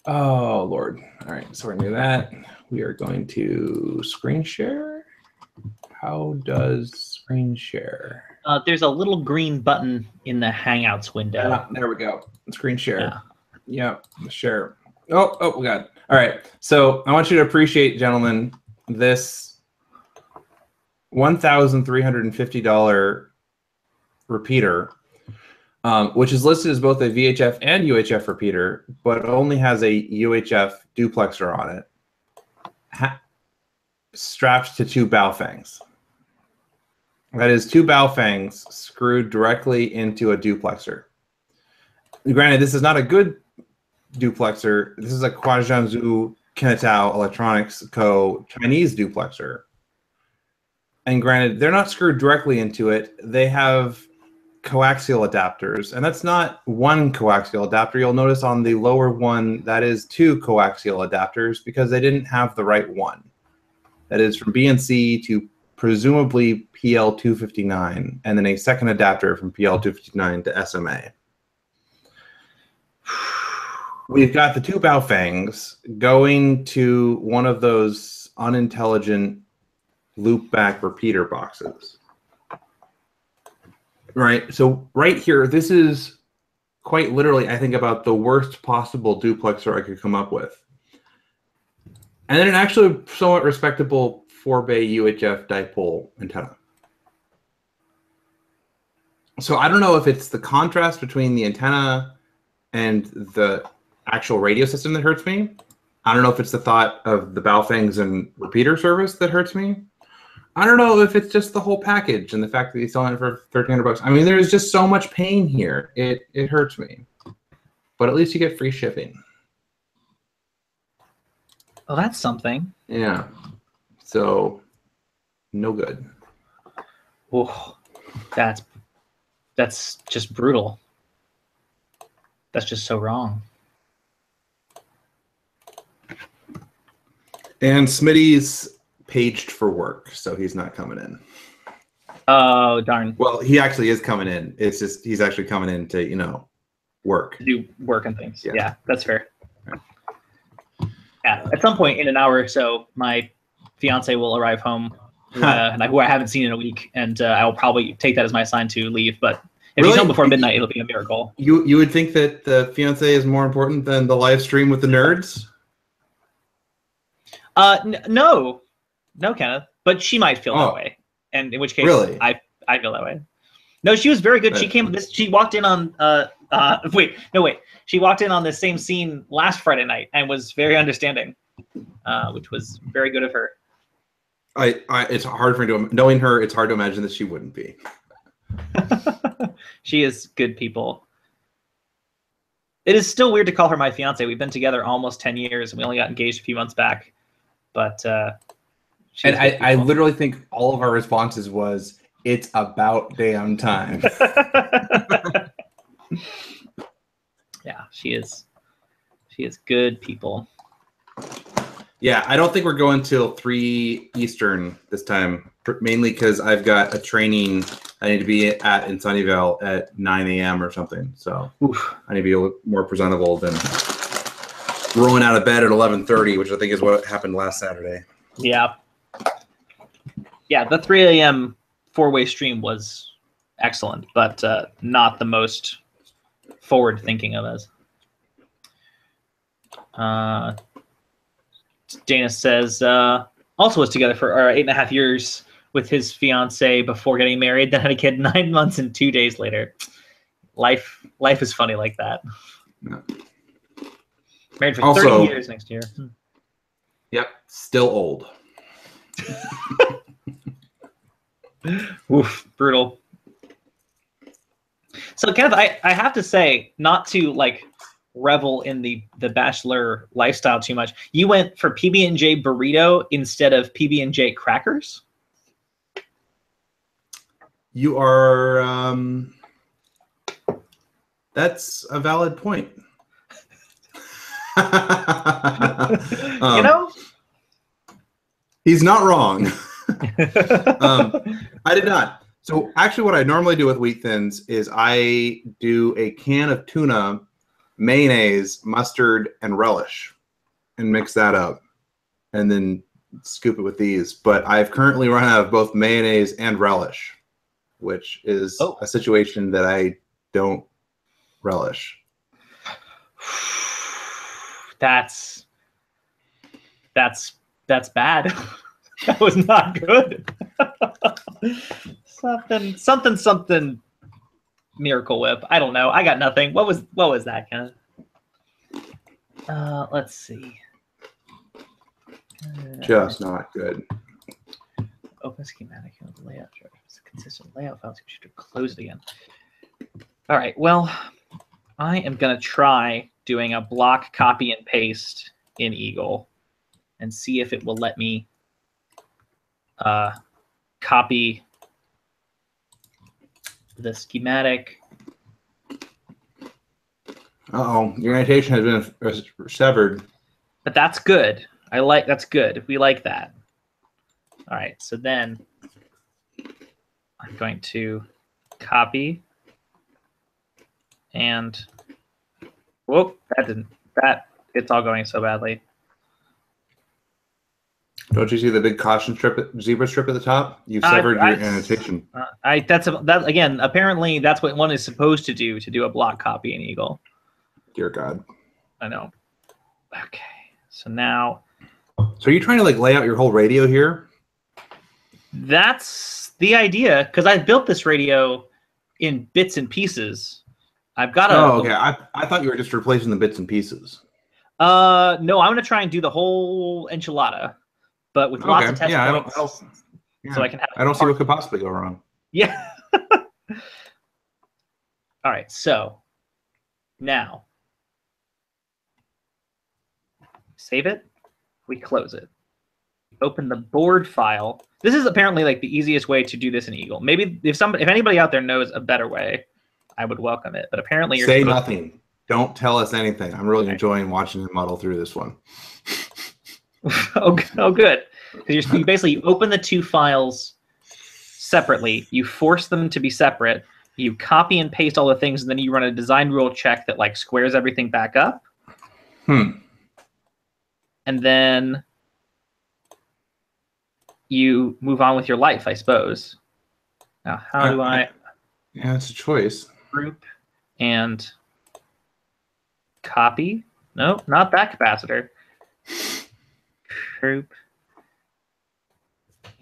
Oh Lord. All right, so we're gonna do that. We are going to screen share. How does screen share? There's a little green button in the Hangouts window. There we go. Screen share. Yeah, share. Oh, we got it. All right. So I want you to appreciate, gentlemen, this $1,350 repeater, which is listed as both a VHF and UHF repeater, but only has a UHF duplexer on it, strapped to 2 Baofangs. That is 2 Baofangs screwed directly into a duplexer. Granted, this is not a good duplexer. This is a Guangzhou Kinetao Electronics Co. Chinese duplexer. And granted, they're not screwed directly into it. They have coaxial adapters. And that's not one coaxial adapter. You'll notice on the lower one, that is 2 coaxial adapters because they didn't have the right one. That is from BNC to presumably PL259, and then a second adapter from PL259 to SMA. We've got the 2 Baofangs going to one of those unintelligent loopback repeater boxes. Right, so right here, this is quite literally, I think, about the worst possible duplexer I could come up with. And then an actually somewhat respectable 4-bay UHF dipole antenna. So I don't know if it's the contrast between the antenna and the actual radio system that hurts me. I don't know if it's the thought of the Baofangs and repeater service that hurts me. I don't know if it's just the whole package and the fact that he's selling it for $1,300. I mean, there's just so much pain here. It hurts me. But at least you get free shipping. Well, that's something. Yeah. So, no good. Oh, that's just brutal. That's just so wrong. And Smitty's paged for work, so he's not coming in. Oh, darn. Well, he actually is coming in. It's just he's actually coming in to, work. Do work and things. Yeah, that's fair. Yeah, at some point in an hour or so, my fiance will arrive home, who I haven't seen in a week, and I will probably take that as my sign to leave. But if he's home before midnight, it'll be a miracle. You would think that the fiance is more important than the live stream with the nerds? No, Kenneth. But she might feel that way, and in which case, I feel that way. No, she was very good. She walked in on wait. She walked in on the same scene last Friday night and was very understanding, which was very good of her. It's hard for me to, knowing her, it's hard to imagine that she wouldn't be. She is good people. It is still weird to call her my fiance. We've been together almost 10 years, and we only got engaged a few months back. But and I literally think all of our responses was, "It's about damn time." Yeah, she is good people. Yeah, I don't think we're going till 3 Eastern this time, mainly because I've got a training I need to be at in Sunnyvale at 9 a.m. or something. So I need to be a little more presentable than rolling out of bed at 11:30, which I think is what happened last Saturday. Yeah. Yeah, the 3 a.m. 4-way stream was excellent, but not the most forward-thinking of us. Dana says, also was together for 8.5 years with his fiance before getting married, then had a kid 9 months and 2 days later. Life is funny like that. Yeah. Married for 30 years next year. Yep, still old. Oof, brutal. So Kenneth, I have to say, not to like revel in the bachelor lifestyle too much, you went for PB&J burrito instead of PB&J crackers? You are That's a valid point. You know? He's not wrong. I did not. So actually what I normally do with wheat thins is I do a can of tuna, mayonnaise, mustard, and relish and mix that up and then scoop it with these. But I've currently run out of both mayonnaise and relish, which is a situation that I don't relish. That's bad. That was not good. something Miracle Whip. I don't know. I got nothing. What was that kind of? Let's see. Just not good. Open schematic layout. It's a consistent layout file. So you should close it again. All right. Well, I am gonna try doing a block copy and paste in Eagle and see if it will let me copy the schematic. Uh-oh, your annotation has been severed. But that's good. That's good. We like that. All right, so then I'm going to copy and whoop, it's all going so badly. Don't you see the big caution zebra strip at the top? You've severed your annotation. Again, apparently that's what one is supposed to do a block copy in Eagle. Dear God. I know. Okay, so now. So are you trying to like lay out your whole radio here? That's the idea, because I built this radio in bits and pieces. I've got okay. I thought you were just replacing the bits and pieces. No, I'm gonna try and do the whole enchilada, but with lots of test points. So I can have. I don't see what could possibly go wrong. Yeah. All right. So now save it. We close it. Open the board file. This is apparently like the easiest way to do this in Eagle. Maybe if anybody out there knows a better way, I would welcome it. But apparently you're say nothing. Don't tell us anything. I'm really enjoying watching you muddle through this one. oh, good. Because you basically open the two files separately. You force them to be separate. You copy and paste all the things, and then you run a design rule check that like squares everything back up. And then you move on with your life, I suppose. Now, how do I? Yeah, it's a choice. Group and copy. No, not that capacitor. Group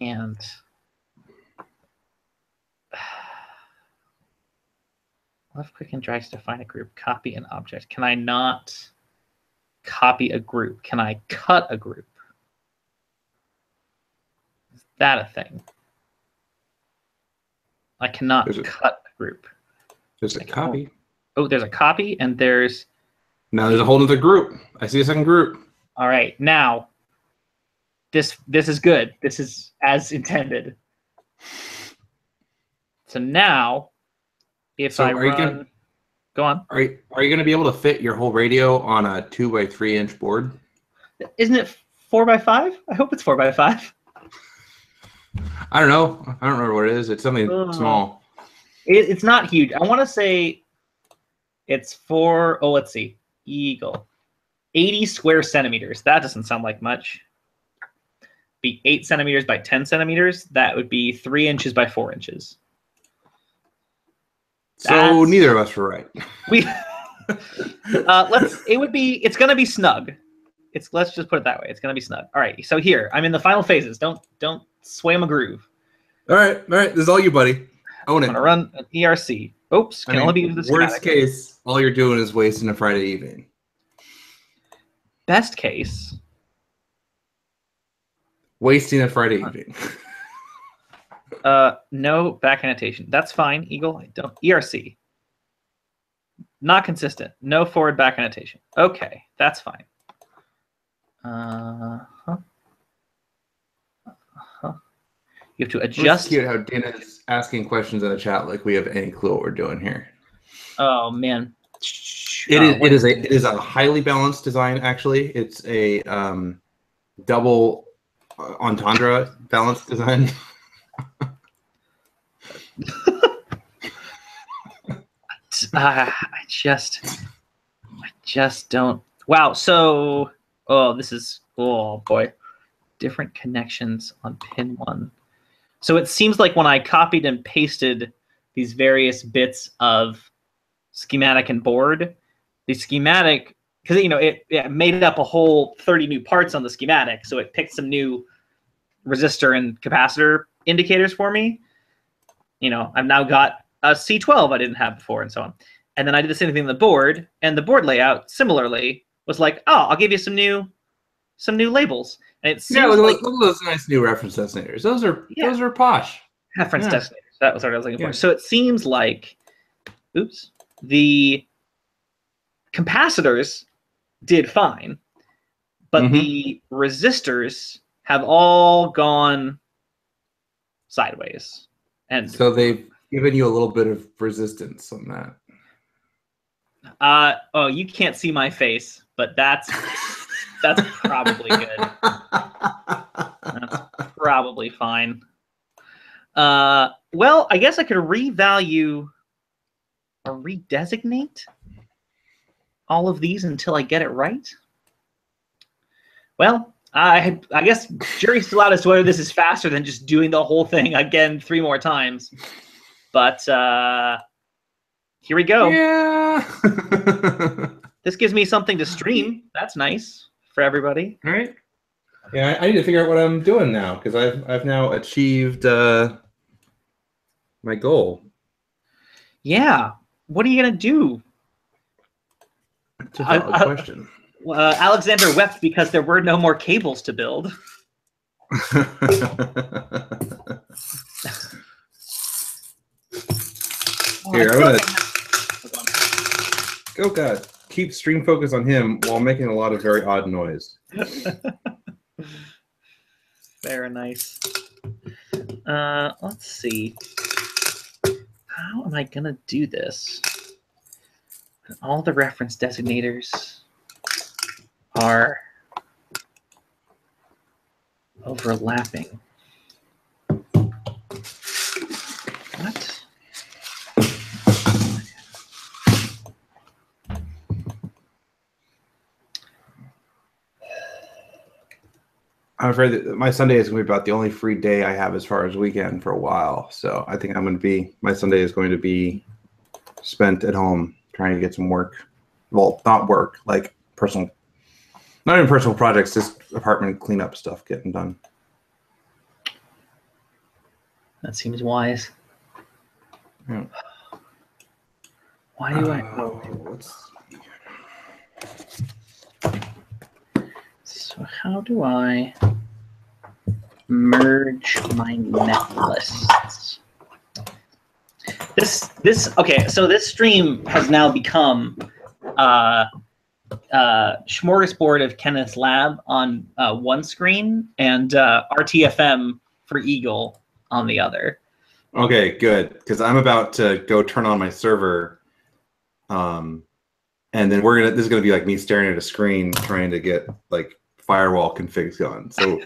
and left click and drag to define a group. Copy an object. Can I not copy a group? Can I cut a group? Is that a thing? I cannot cut a group. There's a copy. Oh, there's a copy, and there's. Now there's a whole other group. I see a second group. All right, now. This is good. This is as intended. So now, if I run, go on. Are you going to be able to fit your whole radio on a 2x3-inch board? Isn't it 4x5? I hope it's 4x5. I don't know. I don't remember what it is. It's something small. It's not huge. I want to say it's for, let's see, Eagle. 80 square centimeters. That doesn't sound like much. Be 8 centimeters by 10 centimeters. That would be 3 inches by 4 inches. So neither of us were right. It's gonna be snug. Let's just put it that way. It's gonna be snug. All right. So here, I'm in the final phases. Don't sway my groove. All right. This is all you, buddy. Own it. I'm gonna run an ERC. Oops. Can only be used this worst case, all you're doing is wasting a Friday evening. Best case. Wasting a Friday evening. No back annotation. That's fine, Eagle. I don't. ERC. Not consistent. No forward back annotation. Okay, that's fine. You have to adjust. It's cute how Dana's asking questions in the chat like we have any clue what we're doing here. Oh man, It is a highly balanced design. Actually, it's a double entendre balanced design. I just don't. Wow. So, this is, oh boy, different connections on pin 1. So it seems like when I copied and pasted these various bits of schematic and board, the schematic, because it made up a whole 30 new parts on the schematic, so it picked some new resistor and capacitor indicators for me. I've now got a C12 I didn't have before, and so on. And then I did the same thing on the board, and the board layout similarly was like, oh, I'll give you some new labels. And it seems look like at those nice new reference designators. Those are posh. Reference designators. That was what I was looking for. So it seems like, the capacitors did fine, but the resistors have all gone sideways. And so they've given you a little bit of resistance on that. Oh, you can't see my face, but that's probably good. That's probably fine. Well, I guess I could revalue or redesignate all of these until I get it right. Well, I guess jury's still out as to whether this is faster than just doing the whole thing again 3 more times. But here we go. Yeah. This gives me something to stream. That's nice for everybody. All right. Yeah, I need to figure out what I'm doing now, because I've now achieved my goal. Yeah. What are you gonna do? It's a valid question. Alexander wept because there were no more cables to build. Here, I'm gonna. Oh God! Keep stream focus on him while making a lot of very odd noise. Very nice. Let's see. How am I gonna do this? All the reference designators are overlapping. What? I'm afraid that my Sunday is going to be about the only free day I have as far as weekend for a while. So I think my Sunday is going to be spent at home trying to get some work. Well, not work, like personal, not even personal projects, just apartment cleanup stuff getting done. That seems wise. Yeah. Why do I? So how do I merge my net lists? Okay, so this stream has now become smorgasbord of Kenneth's lab on one screen and RTFM for Eagle on the other. Okay, good, because I'm about to go turn on my server, and then this is gonna be like me staring at a screen trying to get like firewall configs going. So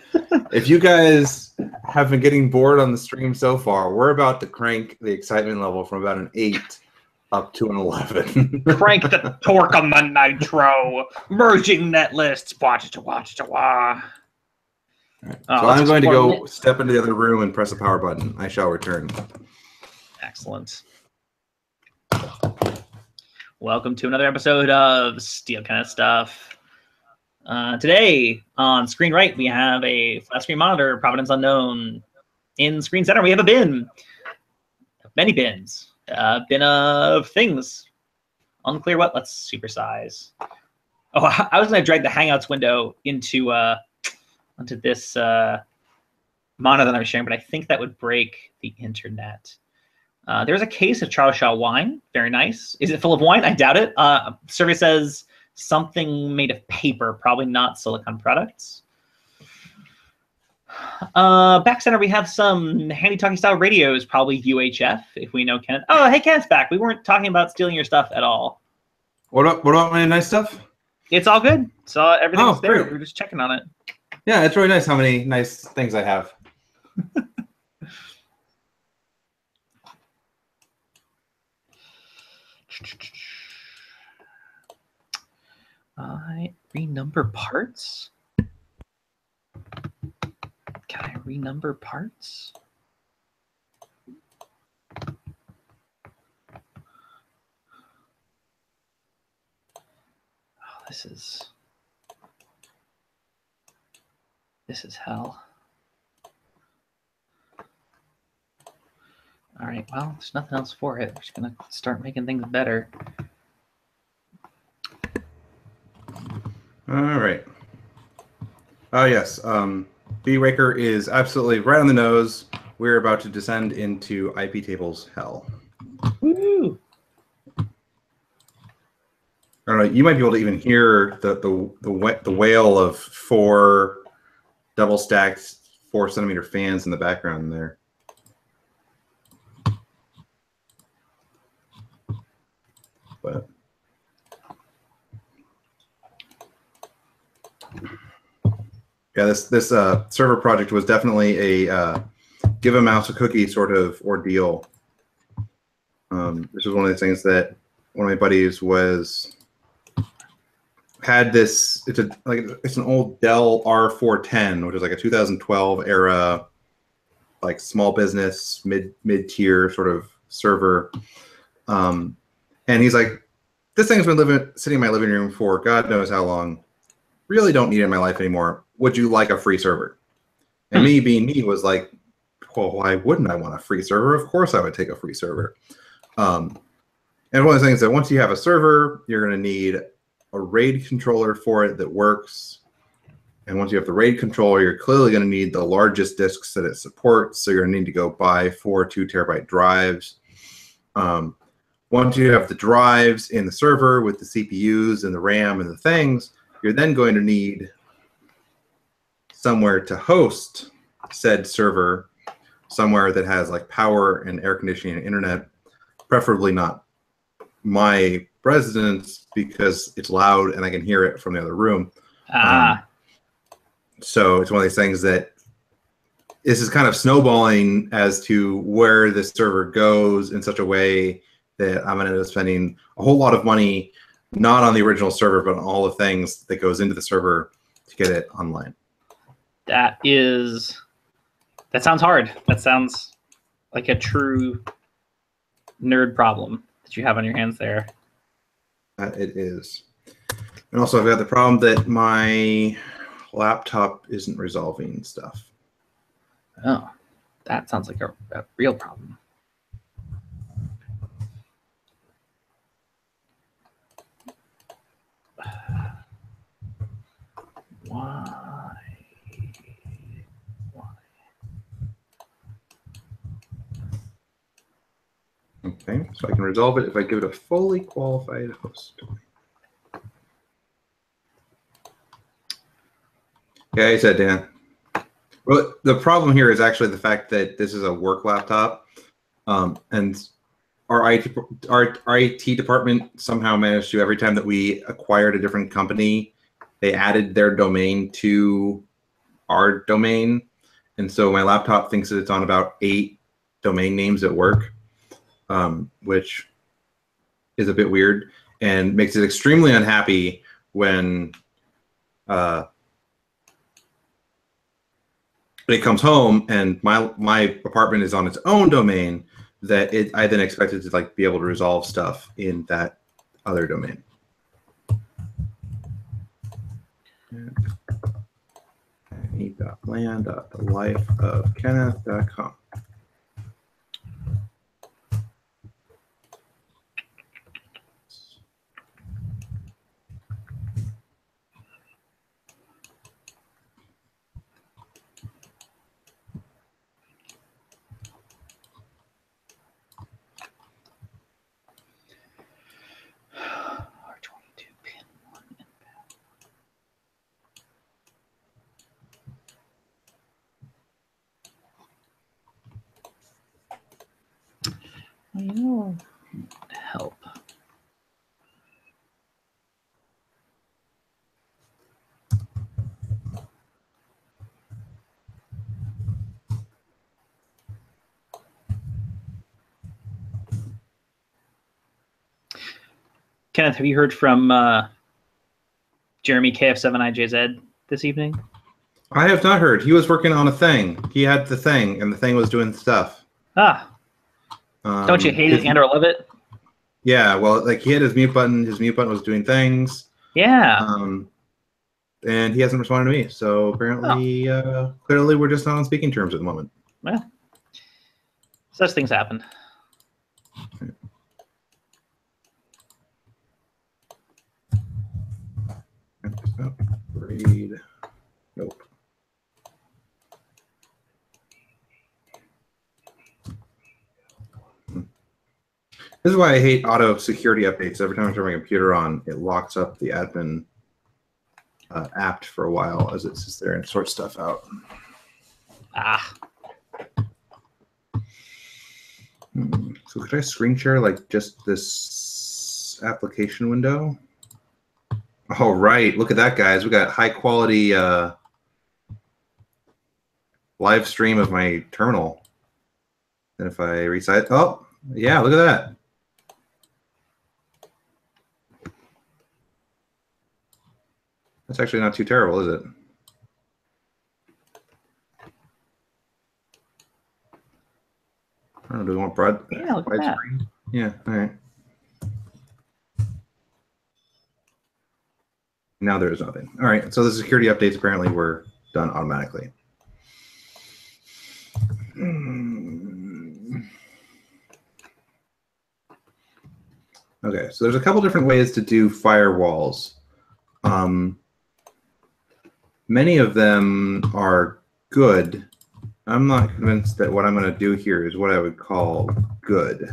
if you guys have been getting bored on the stream so far, we're about to crank the excitement level from about an 8 up to an 11. Crank the torque on the nitro, merging net lists. Watch it. Right. So I'm going to go step into the other room and press a power button. I shall return. Excellent. Welcome to another episode of Steel Kenneth Stuff. Today on screen right, we have a flat screen monitor, provenance unknown. In screen center, we have a bin. Many bins. A bin of things. Unclear what. Let's supersize. Oh, I was going to drag the Hangouts window into this monitor that I'm sharing, but I think that would break the internet. There's a case of Charles Shaw wine. Very nice. Is it full of wine? I doubt it. Survey says something made of paper, probably not silicon products. Back center, we have some handy talkie style radios, probably UHF, if we know Kenneth. Oh, hey, Kenneth's back. We weren't talking about stealing your stuff at all. What about my nice stuff? It's all good. So everything's there. Great. We're just checking on it. Yeah, it's really nice how many nice things I have. I renumber parts. Can I renumber parts? Oh, this is hell. All right, well, there's nothing else for it. We're just gonna start making things better. All right. Oh yes, B-Raker is absolutely right on the nose. We're about to descend into iptables hell. Woo! I don't know. You might be able to even hear the wail of 4 double stacked 4-centimeter fans in the background there. But yeah, this server project was definitely a give a mouse a cookie sort of ordeal. This was one of the things that one of my buddies had this. It's an old Dell R410, which is like a 2012 era, like small business mid tier sort of server. And he's like, this thing's been sitting in my living room for God knows how long. Really don't need it in my life anymore. Would you like a free server? And me being me was like, well, why wouldn't I want a free server? Of course I would take a free server. And one of the things that once you have a server, you're going to need a RAID controller for it that works. And once you have the RAID controller, you're clearly going to need the largest disks that it supports. So you're going to need to go buy 4 2-terabyte drives. Once you have the drives in the server with the CPUs and the RAM and the things, you're then going to need somewhere to host said server, somewhere that has like power and air conditioning and internet, preferably not my residence because it's loud and I can hear it from the other room. So it's one of these things that this is kind of snowballing as to where this server goes in such a way that I'm going to end up spending a whole lot of money, not on the original server, but on all the things that goes into the server to get it online. That sounds hard. That sounds like a true nerd problem that you have on your hands there. It is. And also I've got the problem that my laptop isn't resolving stuff. Oh, that sounds like a real problem. Why? Okay, so I can resolve it if I give it a fully qualified host. Yeah, you said, Dan. Well, the problem here is actually the fact that this is a work laptop, and our IT department somehow managed to, every time that we acquired a different company, they added their domain to our domain. And so my laptop thinks that it's on about 8 domain names at work, which is a bit weird and makes it extremely unhappy when it comes home and my apartment is on its own domain that I then expected to like be able to resolve stuff in that other domain. He.land.thelifeofkenneth.com. R22 pin 1 inbound. Help. Kenneth, have you heard from Jeremy KF7IJZ this evening? I have not heard. He was working on a thing. He had the thing, and the thing was doing stuff. Ah. Don't you hate it and or love it? Yeah, well, like he had his mute button. His mute button was doing things. Yeah. And he hasn't responded to me. So apparently, clearly, we're just not on speaking terms at the moment. Well, such things happen. Read. Nope. This is why I hate auto security updates. Every time I turn my computer on, it locks up the admin apt for a while as it sits there and sorts stuff out. Ah. So could I screen share like just this application window? Oh, right. Look at that, guys. We got high quality live stream of my terminal. And if I resize, oh, yeah, look at that. That's actually not too terrible, is it? I don't know, do we want broad? Yeah, look at that. Screen? Yeah, all right. Now there is nothing. All right, so the security updates apparently were done automatically. Okay, so there's a couple different ways to do firewalls. Many of them are good. I'm not convinced that what I'm going to do here is what I would call good.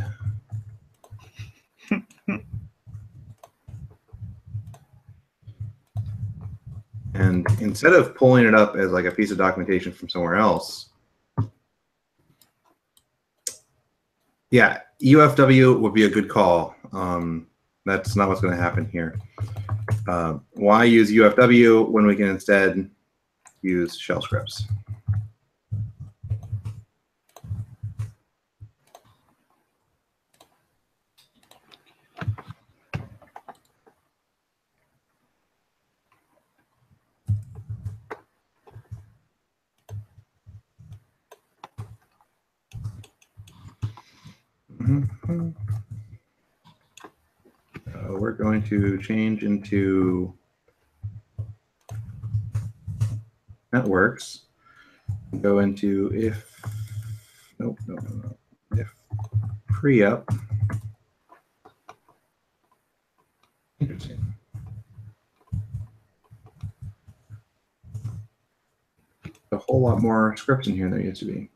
And instead of pulling it up as like a piece of documentation from somewhere else, yeah, UFW would be a good call. That's not what's going to happen here. Why use UFW when we can instead use shell scripts? We're going to change into networks. Go into if, nope, if pre-up. Interesting. A whole lot more scripts in here than there used to be.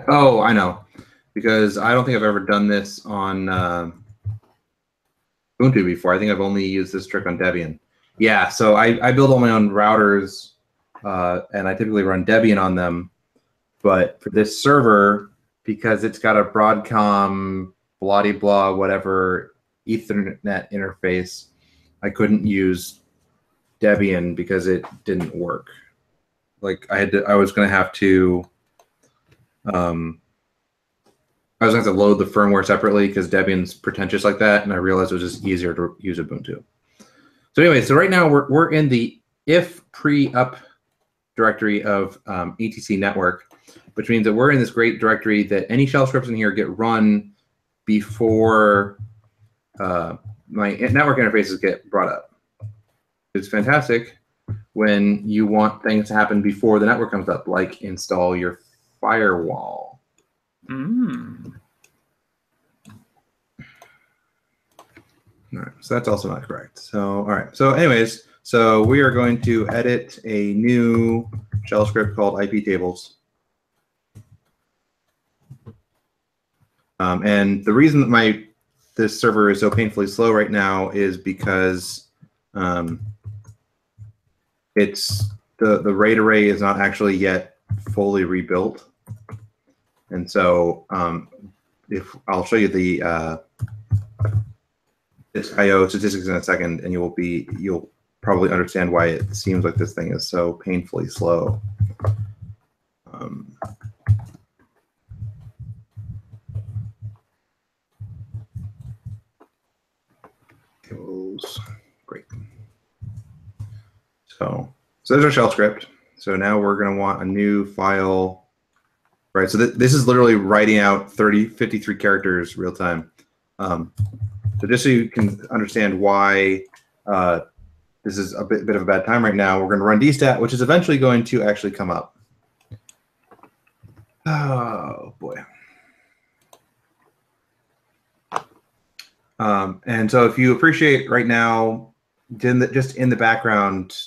Oh, I know, because I don't think I've ever done this on Ubuntu before. I think I've only used this trick on Debian. Yeah, so I build all my own routers, and I typically run Debian on them. But for this server, because it's got a Broadcom, blah-de-blah, whatever, Ethernet interface, I couldn't use Debian because it didn't work. Like I was going to have to load the firmware separately because Debian's pretentious like that, and I realized it was just easier to use Ubuntu. So anyway, so right now we're in the if pre-up directory of etc network, which means that we're in this great directory that any shell scripts in here get run before my network interfaces get brought up. It's fantastic when you want things to happen before the network comes up, like install your firewall. All right, so that's also not correct. So, all right. So anyways, so we are going to edit a new shell script called iptables. And the reason that this server is so painfully slow right now is because it's the RAID array is not actually yet fully rebuilt. And so if I'll show you the disk I/O statistics in a second, and you'll probably understand why it seems like this thing is so painfully slow. Tables, great. So there's our shell script. So now we're going to want a new file, right? So this is literally writing out 53 characters real time. So just so you can understand why this is a bit of a bad time right now, we're going to run dstat, which is eventually going to actually come up. Oh boy. And so if you appreciate right now, just in the background,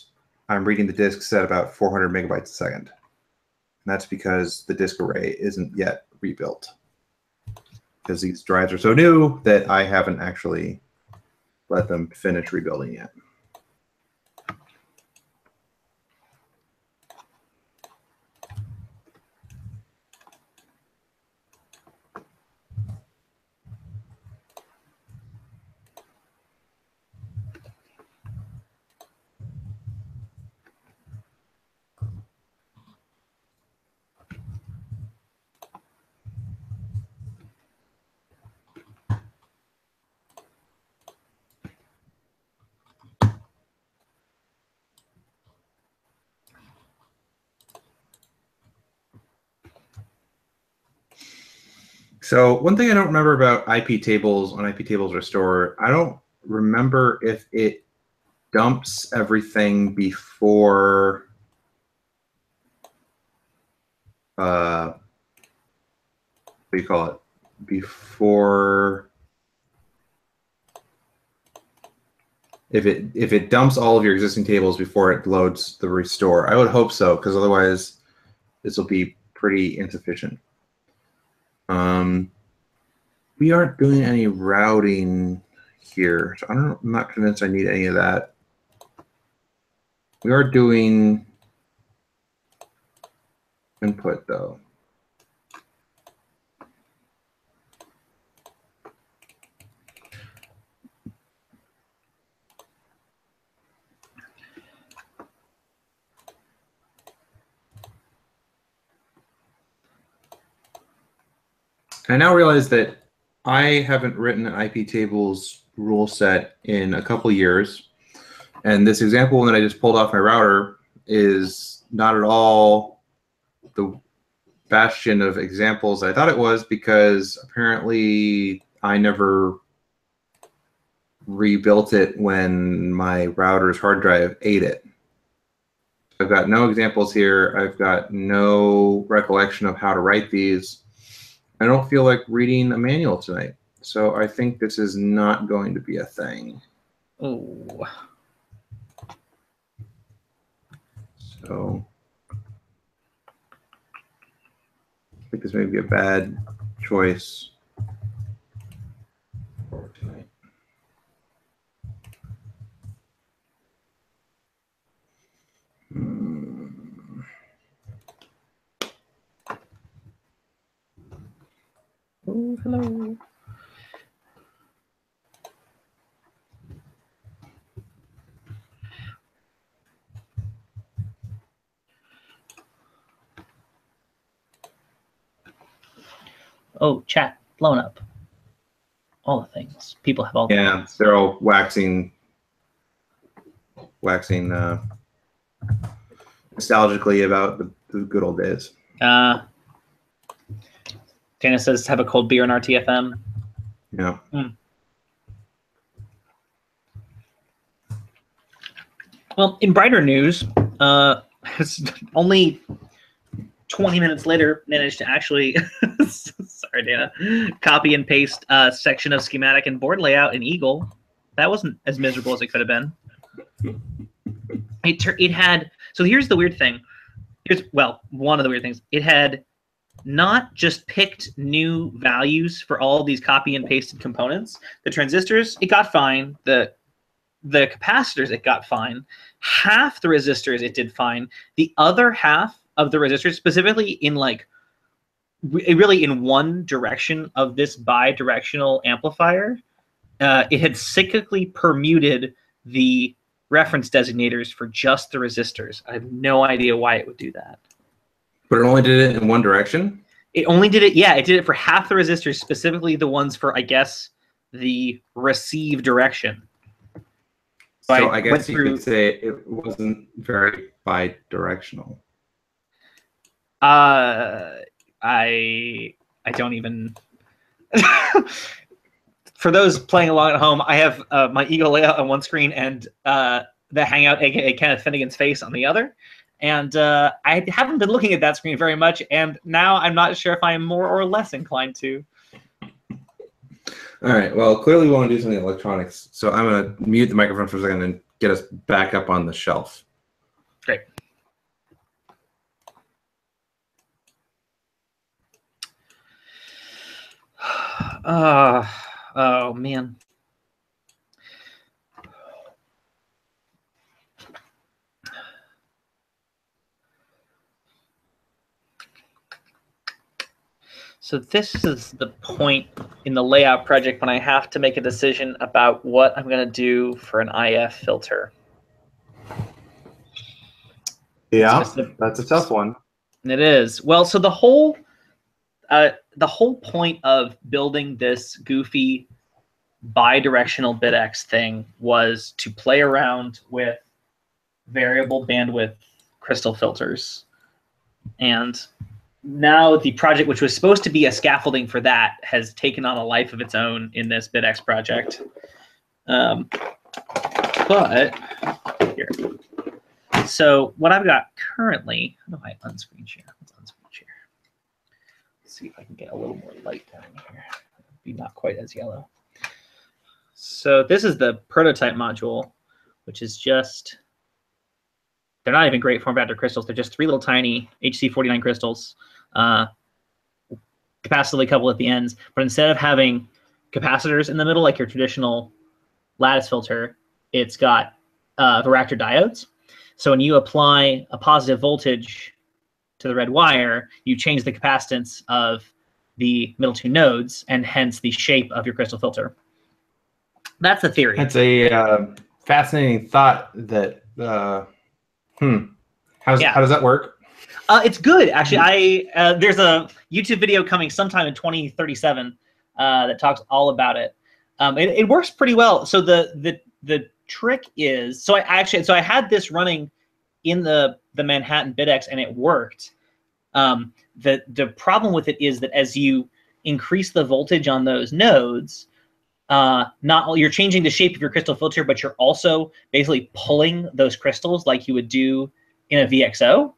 I'm reading the disks at about 400 megabytes a second. And that's because the disk array isn't yet rebuilt, because these drives are so new that I haven't actually let them finish rebuilding yet. So one thing I don't remember about iptables on iptables restore, I don't remember if it dumps everything before what do you call it? Before, if it dumps all of your existing tables before it loads the restore. I would hope so, because otherwise this will be pretty insufficient. We aren't doing any routing here, so I'm not convinced I need any of that. We are doing input though. I now realize that I haven't written an iptables rule set in a couple years, and this example that I just pulled off my router is not at all the bastion of examples I thought it was, because apparently I never rebuilt it when my router's hard drive ate it. I've got no examples here. I've got no recollection of how to write these. I don't feel like reading a manual tonight, so I think this is not going to be a thing. Oh. So I think this may be a bad choice for tonight. Oh, hello. Oh, chat blown up. All the things. People have all the things. They're all waxing nostalgically about the good old days. Dana says, have a cold beer in RTFM. Yeah. Well, in brighter news, only 20 minutes later, managed to actually, sorry, Dana, copy and paste a section of schematic and board layout in Eagle. That wasn't as miserable as it could have been. It had, so here's the weird thing. Well, one of the weird things. It had not just picked new values for all of these copy and pasted components. The transistors, it got fine. The capacitors, it got fine. Half the resistors, it did fine. The other half of the resistors, specifically in like really in one direction of this bi-directional amplifier. It had cyclically permuted the reference designators for just the resistors. I have no idea why it would do that. But it only did it in one direction? It only did it, yeah, it did it for half the resistors, specifically the ones for, I guess, the receive direction. So I guess you could say it wasn't very bi-directional. I don't even... For those playing along at home, I have my Eagle layout on one screen and the Hangout, aka Kenneth Finnegan's face, on the other. And I haven't been looking at that screen very much, and now I'm not sure if I am more or less inclined to. All right. Well, clearly we want to do something electronics, so I'm going to mute the microphone for a second and get us back up on the shelf. Great. Oh, man. So this is the point in the layout project when I have to make a decision about what I'm going to do for an IF filter. Yeah, that's a tough one. It is. Well, so the whole point of building this goofy bi-directional BitX thing was to play around with variable bandwidth crystal filters. And now the project, which was supposed to be a scaffolding for that, has taken on a life of its own in this BitX project. But here. So what I've got currently, how do I unscreen share? Let's unscreen share. Let's see if I can get a little more light down here. Be not quite as yellow. So this is the prototype module, which is just, they're not even great form factor crystals. They're just 3 little tiny HC49 crystals, capacitively coupled at the ends. But instead of having capacitors in the middle, like your traditional lattice filter, it's got varactor diodes. So when you apply a positive voltage to the red wire, you change the capacitance of the middle 2 nodes, and hence the shape of your crystal filter. That's the theory. That's a fascinating thought. That how does that work? It's good, actually. There's a YouTube video coming sometime in 2037 that talks all about it. It works pretty well. So the trick is, so I had this running in the Manhattan BitX, and it worked. The problem with it is that as you increase the voltage on those nodes, you're changing the shape of your crystal filter, but you're also basically pulling those crystals like you would do in a VXO.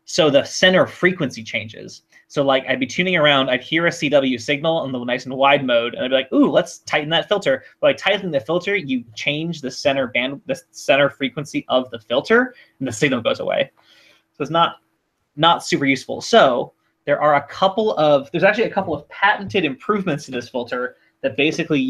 So the center frequency changes. So like I'd be tuning around, I'd hear a CW signal on the nice and wide mode, and I'd be like, ooh, let's tighten that filter. By tightening the filter, you change the center frequency of the filter, and the signal goes away. So it's not super useful. So there's actually a couple of patented improvements to this filter that basically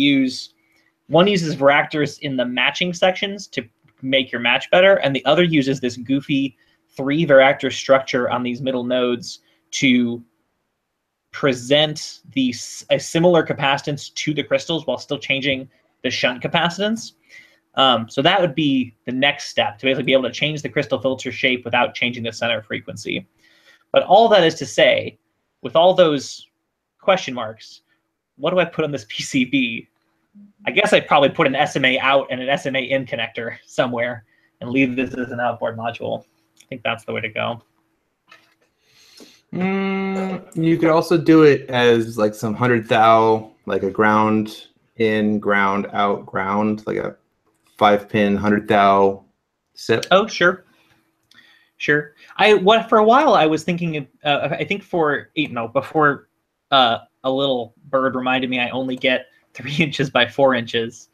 one uses varactors in the matching sections to make your match better, and the other uses this goofy 3 varactor structure on these middle nodes to present a similar capacitance to the crystals while still changing the shunt capacitance. So that would be the next step, to basically be able to change the crystal filter shape without changing the center frequency. But all that is to say, with all those question marks, what do I put on this PCB? I guess I'd probably put an SMA out and an SMA in connector somewhere and leave this as an outboard module. I think that's the way to go. You could also do it as like some 100 thou, like a ground in, ground out, ground, like a 5-pin 100 thou SIP. Oh, sure. Sure. For a while I was thinking, I think before a little bird reminded me I only get 3 inches by 4 inches.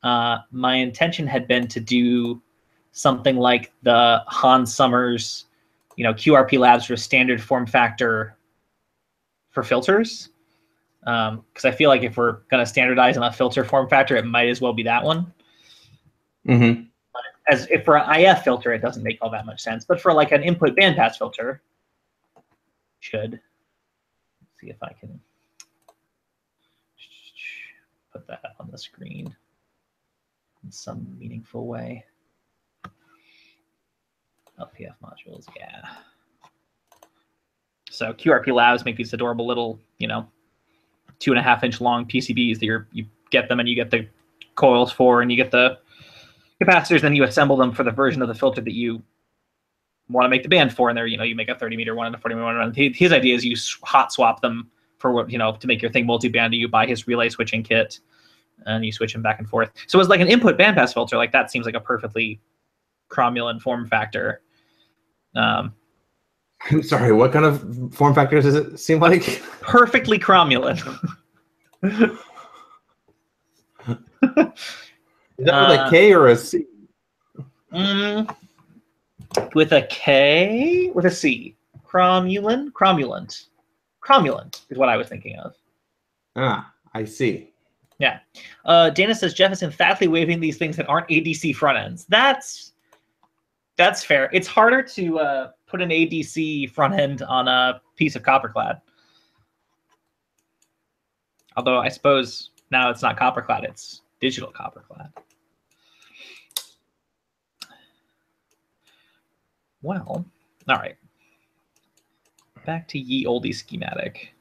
My intention had been to do something like the Hans Summers, QRP Labs for standard form factor for filters. Because I feel like if we're going to standardize on a filter form factor, it might as well be that one. Mm-hmm. As if for an IF filter, it doesn't make all that much sense. But for like an input bandpass filter, should. see if I can put that up on the screen in some meaningful way. LPF modules, yeah. So QRP Labs make these adorable little, 2.5-inch long PCBs that you get them and you get the coils for, and you get the capacitors, then you assemble them for the version of the filter that you want to make the band for. And there, you make a 30-meter one and a 40-meter one. His idea is you hot swap them for what, to make your thing multi-band. You buy his relay switching kit and you switch them back and forth. So it's like an input bandpass filter. Like that seems like a perfectly cromulent form factor. I'm sorry, what kind of form factors does it seem like? Perfectly cromulent. Is that with a K or a C? With a K, with a C. Cromulent. Cromulent is what I was thinking of. Ah, I see. Yeah. Dana says Jeff is emphatically waving these things that aren't ADC front ends. That's fair. It's harder to put an ADC front end on a piece of copperclad. Although I suppose now it's not copperclad, it's digital copperclad. Well, all right. Back to ye olde schematic.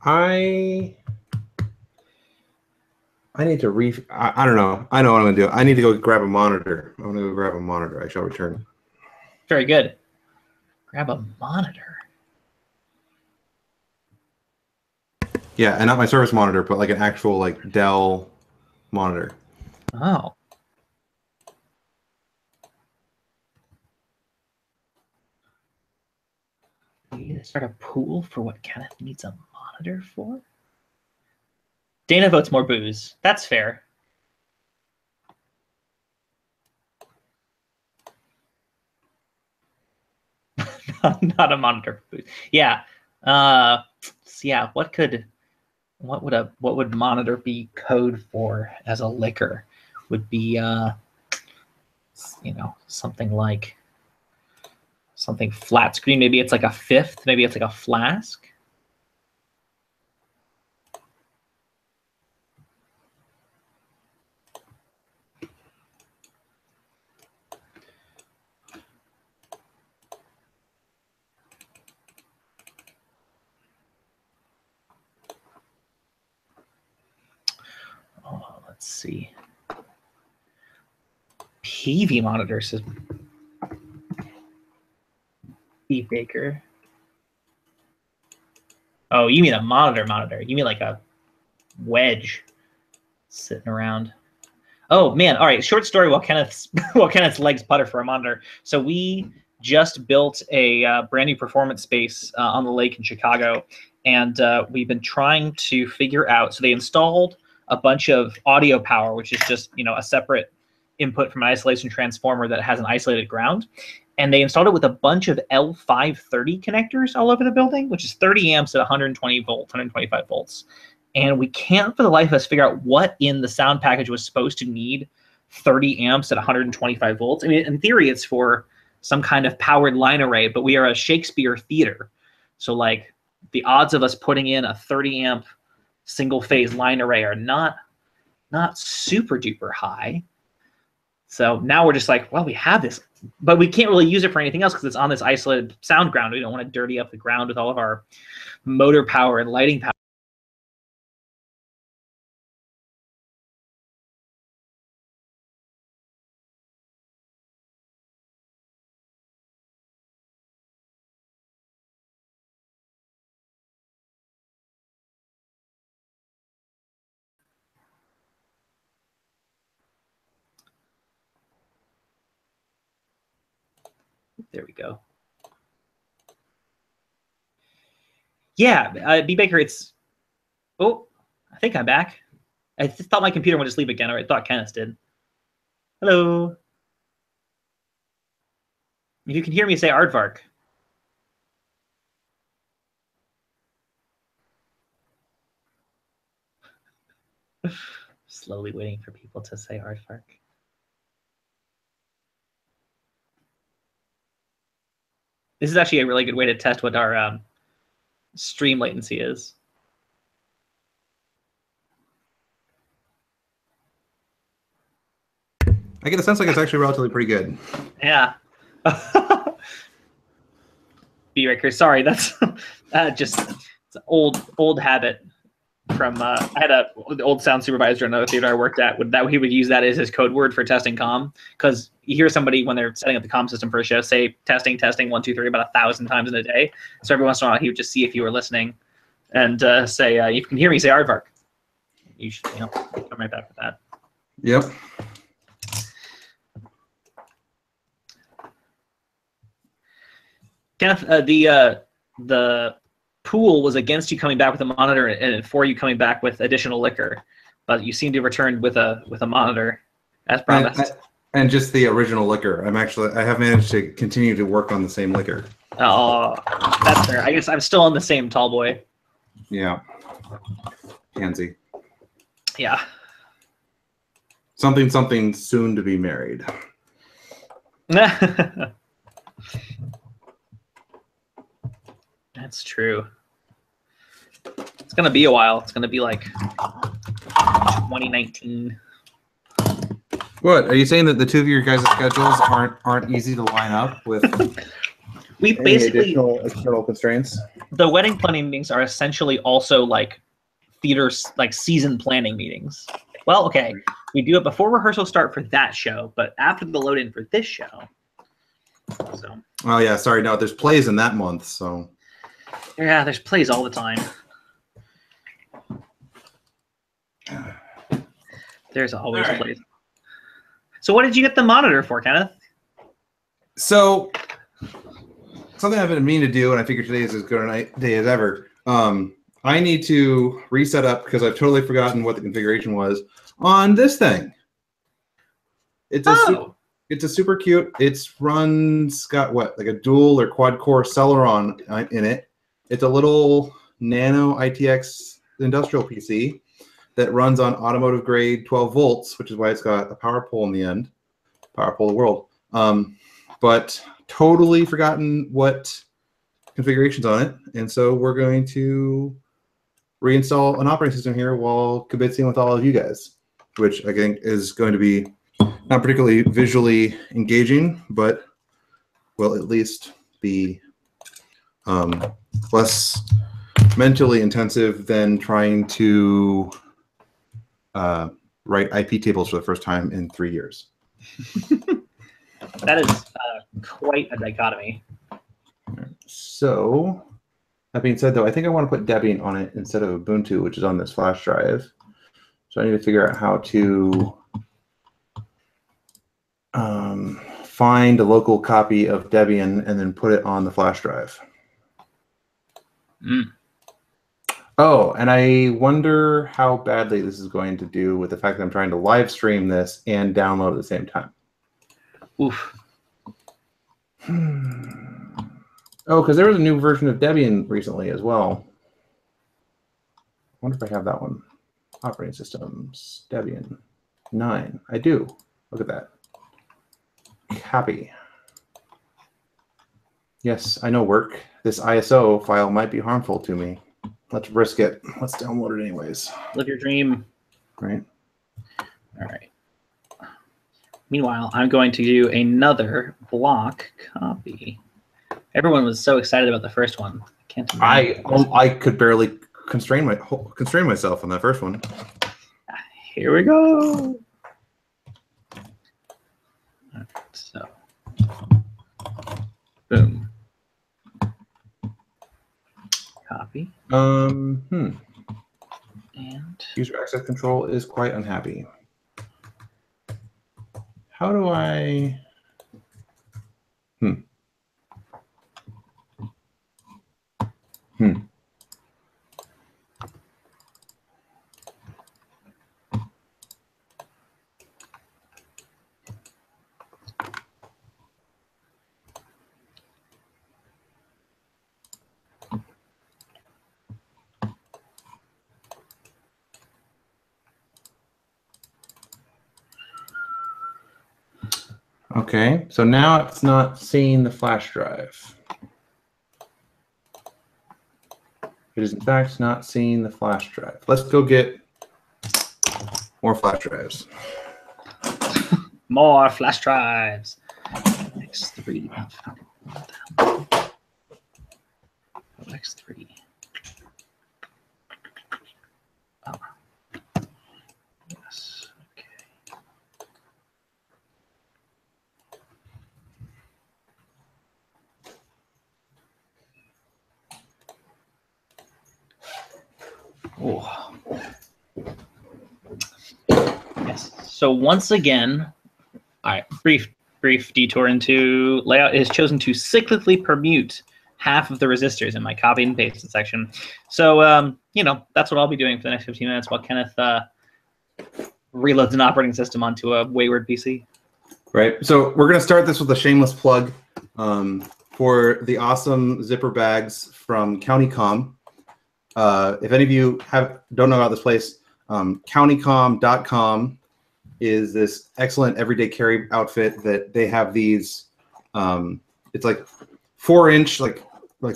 I need to I don't know. I know what I'm gonna do. I need to go grab a monitor. I'm gonna go grab a monitor. I shall return. Very good. Grab a monitor. Yeah, and not my service monitor, but like an actual like Dell monitor. Oh. You need to start a pool for what Kenneth needs a monitor for? Dana votes more booze. That's fair. Not a monitor for booze. Yeah. So yeah, what would monitor be code for as a liquor? Would be something flat screen. Maybe it's like a fifth. Maybe it's like a flask. Oh, let's see. PV monitor says B Baker. Oh, you mean a monitor. You mean like a wedge sitting around. Oh man, all right, short story while Kenneth's legs putter for a monitor. So we just built a brand new performance space on the lake in Chicago, and we've been trying to figure out, so they installed a bunch of audio power, which is just a separate input from an isolation transformer that has an isolated ground. And they installed it with a bunch of L530 connectors all over the building, which is 30 amps at 120 volts, 125 volts. And we can't for the life of us figure out what in the sound package was supposed to need 30 amps at 125 volts. I mean, in theory, it's for some kind of powered line array, but we are a Shakespeare theater. So like the odds of us putting in a 30 amp single phase line array are not super duper high. So now we're just like, well, we have this, but we can't really use it for anything else because it's on this isolated sound ground. We don't want to dirty up the ground with all of our motor power and lighting power. There we go. Yeah, B Baker, it's, oh, I think I'm back. I thought my computer would just leave again, or I thought Kenneth did. Hello. If you can hear me, say aardvark. Slowly waiting for people to say aardvark. This is actually a really good way to test what our stream latency is. I get a sense like it's actually relatively pretty good. Yeah. Be right here. Sorry, that's just it's an old habit from I had an old sound supervisor in another theater I worked at. That he would use that as his code word for testing comm, because you hear somebody when they're setting up the comm system for a show say testing 1 2 3 about 1,000 times in a day. So every once in a while he would just see if you were listening and say, "You can hear me, say aardvark." You should, come right back with that. Yep. Kenneth, the pool was against you coming back with a monitor and for you coming back with additional liquor, but you seem to have returned with a monitor as promised. And just the original liquor. I have managed to continue to work on the same liquor. Oh, that's fair. I guess I'm still on the same tall boy. Yeah. Pansy. Yeah. Something soon to be married. That's true. It's going to be a while. It's going to be like 2019. What? Are you saying that the two of your guys' schedules aren't easy to line up with we basically additional external constraints? The wedding planning meetings are essentially also like theaters, like season planning meetings. Well, okay, we do it before rehearsals start for that show, but after the load in for this show. So. Oh yeah, sorry. No, there's plays in that month, so. Yeah, there's plays all the time. There's always plays. So what did you get the monitor for, Kenneth? So something I've been meaning to do, and I figure today is as good a day as ever. I need to reset up because I've totally forgotten what the configuration was on this thing. It's a super cute. Got what, like a dual or quad core Celeron in it. It's a little nano ITX industrial PC that runs on automotive grade 12 volts, which is why it's got a power pole in the end. Power pole of the world. But totally forgotten what configuration's on it. And so we're going to reinstall an operating system here while kibitzing with all of you guys, which I think is going to be not particularly visually engaging, but will at least be less mentally intensive than trying to write IP tables for the first time in 3 years. That is quite a dichotomy. So, that being said, though, I think I want to put Debian on it instead of Ubuntu, which is on this flash drive. So I need to figure out how to find a local copy of Debian and then put it on the flash drive. Oh, and I wonder how badly this is going to do with the fact that I'm trying to live stream this and download at the same time. Oof. Oh, because there was a new version of Debian recently as well. I wonder if I have that one. Operating systems, Debian 9. I do. Look at that. Copy. Yes, I know work. This ISO file might be harmful to me. Let's risk it. Let's download it anyways. Live your dream. Right. All right. Meanwhile, I'm going to do another block copy. Everyone was so excited about the first one. I could barely constrain myself on that first one. Here we go. All right, so, boom. Copy. And user access control is quite unhappy. How do I? Okay, so now it's not seeing the flash drive. It is in fact not seeing the flash drive. Let's go get more flash drives. More flash drives. X3. X3. Oh. Yes. Okay. Oh. Yes. So once again, all right, brief detour into layout. It has chosen to cyclically permute half of the resistors in my copy and paste section. So, you know, that's what I'll be doing for the next 15 minutes while Kenneth reloads an operating system onto a wayward PC. Right. So we're going to start this with a shameless plug for the awesome zipper bags from CountyCom. If any of you don't know about this place, countycom.com is this excellent everyday carry outfit that they have these. It's like 4-inch like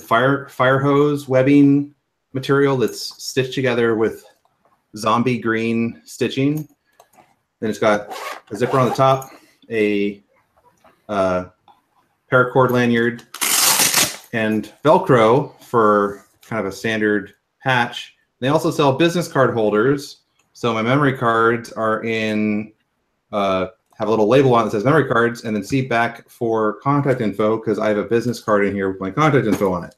fire hose webbing material that's stitched together with zombie green stitching. Then it's got a zipper on the top, a paracord lanyard, and Velcro for kind of a standard patch. They also sell business card holders. So my memory cards are in, have a little label on it that says memory cards, and then see back for contact info because I have a business card in here with my contact info on it.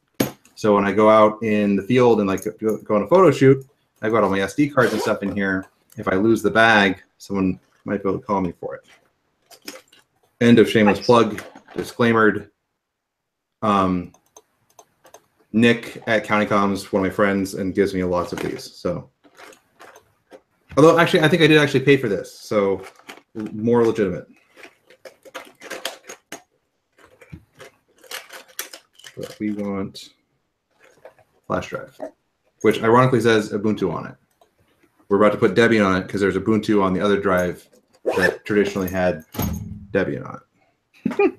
So when I go out in the field and like go on a photo shoot, I've got all my SD cards and stuff in here. If I lose the bag, someone might be able to call me for it. End of shameless plug. Disclaimered. Nick at CountyCom is one of my friends and gives me lots of these. So, although actually, I think I did actually pay for this, so more legitimate. But we want flash drive, which ironically says Ubuntu on it. We're about to put Debian on it because there's Ubuntu on the other drive that traditionally had Debian on it.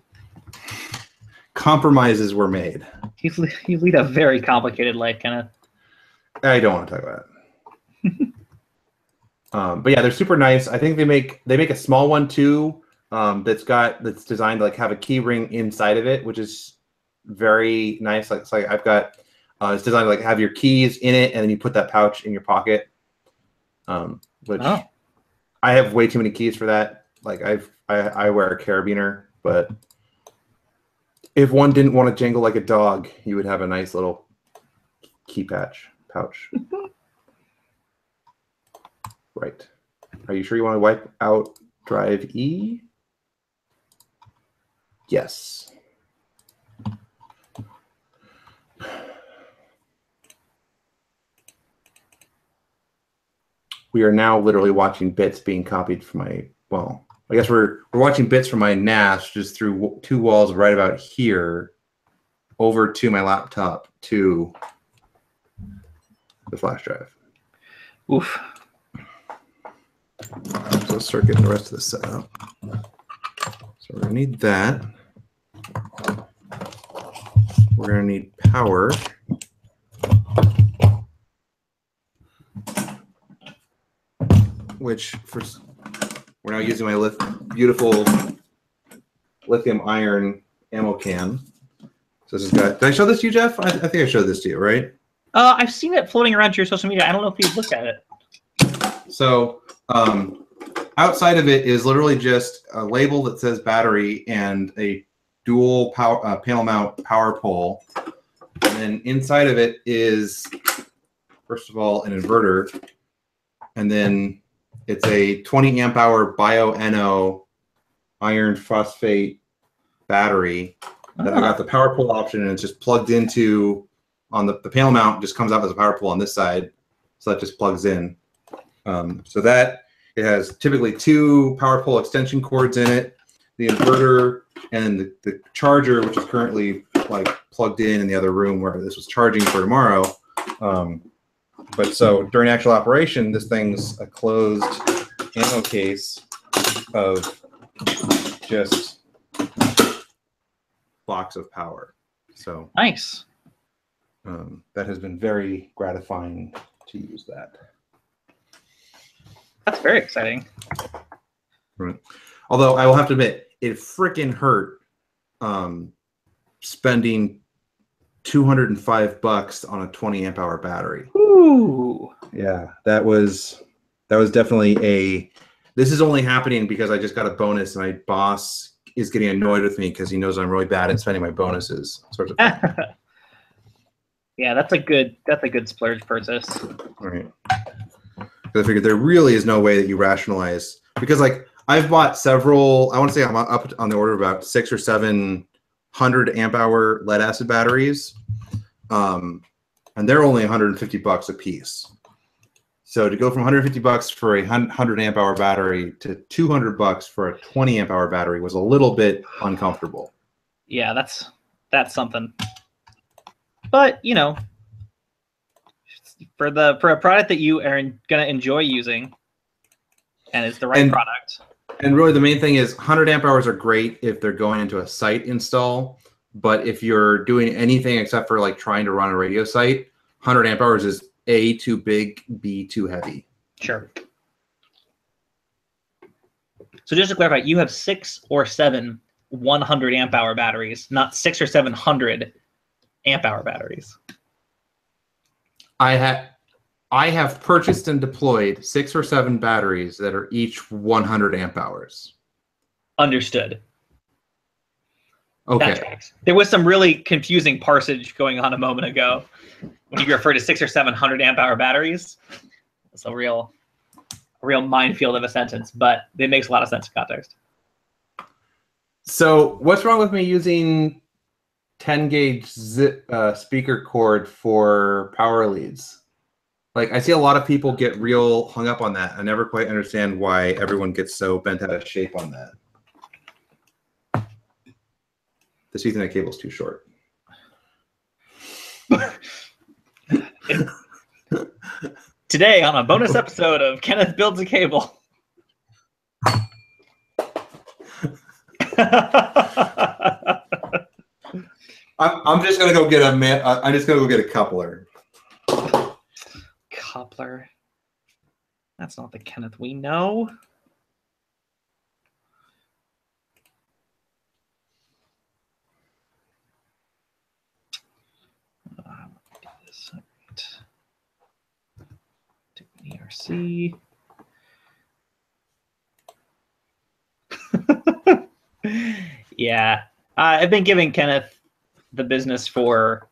Compromises were made. You lead a very complicated life, Kenneth. I don't want to talk about it. But yeah, they're super nice. I think they make a small one too. That's designed to like have a key ring inside of it, which is very nice. Like it's like I've got it's designed to like have your keys in it, and then you put that pouch in your pocket. Which I have way too many keys for that. Like I wear a carabiner, but if one didn't want to jangle like a dog, you would have a nice little key pouch. Right. Are you sure you want to wipe out drive E? Yes. We are now literally watching bits being copied from my, well, I guess we're watching bits from my NAS just through 2 walls right about here over to my laptop to the flash drive. Oof. So let's start getting the rest of this set up. So we're going to need that. We're going to need power. Which we're now using my beautiful lithium iron ammo can. So this has got. Did I show this to you, Jeff? I think I showed this to you, right? I've seen it floating around your social media. I don't know if you've looked at it. So outside of it is literally just a label that says battery and a dual power panel mount power pole. And then inside of it is, first of all, an inverter, and then it's a 20 amp hour bio-NO iron phosphate battery that I got the power pole option, and it's just plugged into on the panel mount, just comes out as a power pole on this side. So that just plugs in. So that it has typically 2 power pole extension cords in it, the inverter and the charger, which is currently like plugged in the other room where this was charging for tomorrow. But so during actual operation, this thing's a closed ammo case of just blocks of power. So nice. that has been very gratifying to use that. That's very exciting. Right. Although I will have to admit, it freaking hurt spending $205 on a 20 amp hour battery. Ooh. Yeah, that was definitely a. This is only happening because I just got a bonus, and my boss is getting annoyed with me because he knows I'm really bad at spending my bonuses. Sort of thing. Yeah, that's a good splurge purchase. All right. Because I figured there really is no way that you rationalize, because like I've bought several. I want to say I'm up on the order of about 600 or 700 amp hour lead acid batteries, and they're only $150 a piece. So to go from $150 for a 100 amp hour battery to $200 for a 20 amp hour battery was a little bit uncomfortable. Yeah, that's something. But you know, for a product that you are gonna enjoy using, and it's the right product. And really, the main thing is 100 amp hours are great if they're going into a site install. But if you're doing anything except for like trying to run a radio site, 100 amp hours is A, too big, B, too heavy. Sure. So just to clarify, you have 6 or 7 100 amp hour batteries, not 600 or 700 amp hour batteries. I have purchased and deployed 6 or 7 batteries that are each 100 amp hours. Understood. Okay. There was some really confusing parsage going on a moment ago when you refer to 600 or 700 amp hour batteries. It's a real minefield of a sentence, but it makes a lot of sense in context. So what's wrong with me using 10 gauge speaker cord for power leads? Like, I see a lot of people get real hung up on that. I never quite understand why everyone gets so bent out of shape on that. This Ethernet cable's too short. Today on a bonus episode of Kenneth Builds a Cable. I'm just gonna go get I'm just gonna go get a coupler. Coupler. That's not the Kenneth we know. Do this. Right. Do ERC. Yeah, I've been giving Kenneth the business for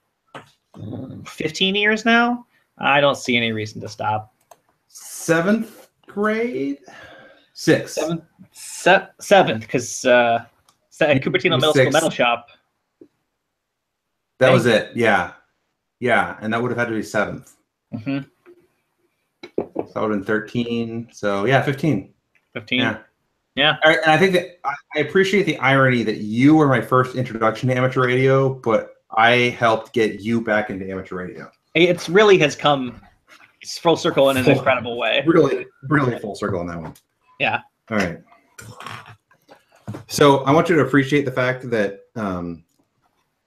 15 years now. I don't see any reason to stop. 7th grade? 6th. Seventh, because Cupertino Middle School Metal Shop. That was it. Yeah. Yeah, and that would have had to be 7th. Mm-hmm. So that would have been 13. So yeah, 15. 15. Yeah. Yeah. All right, and I think that I appreciate the irony that you were my first introduction to amateur radio, but I helped get you back into amateur radio. It's really has come full circle in an incredible way. Really, really full circle on that one. Yeah. All right. So I want you to appreciate the fact that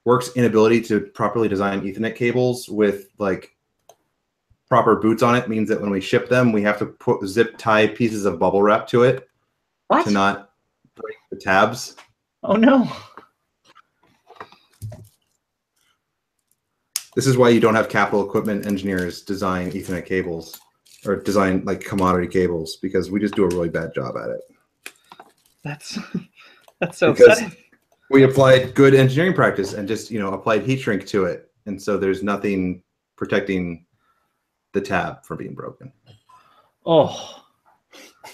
Work's inability to properly design Ethernet cables with like proper boots on it means that when we ship them, we have to put zip tie pieces of bubble wrap to it. What? To not break the tabs. Oh no. This is why you don't have capital equipment engineers design Ethernet cables or design like commodity cables, because we just do a really bad job at it. That's so upsetting. We applied good engineering practice and just, applied heat shrink to it. And so there's nothing protecting the tab from being broken. Oh,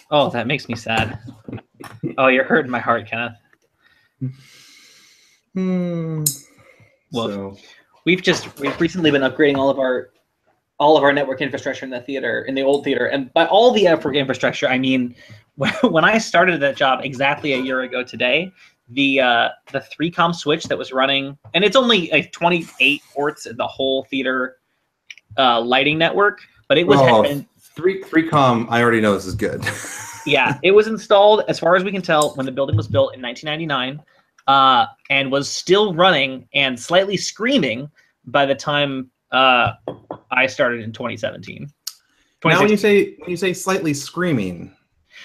that makes me sad. Oh, you're hurting my heart, Kenneth. Well, we've recently been upgrading all of our network infrastructure in the old theater, and by all the network infrastructure, I mean when I started that job exactly a year ago today, the 3-com switch that was running, and it's only like 28 ports in the whole theater lighting network, but it was 3-com. I already know this is good. Yeah, it was installed, as far as we can tell, when the building was built in 1999, and was still running and slightly screaming by the time I started in 2017. Now, when you say slightly screaming,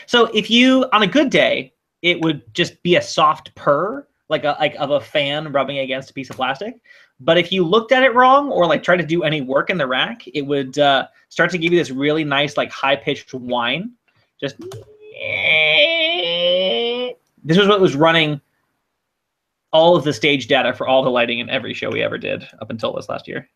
so if you on a good day, it would just be a soft purr, like of a fan rubbing against a piece of plastic. But if you looked at it wrong or like tried to do any work in the rack, it would start to give you this really nice like high pitched whine. Just this was what was running all of the stage data for all the lighting in every show we ever did up until this last year.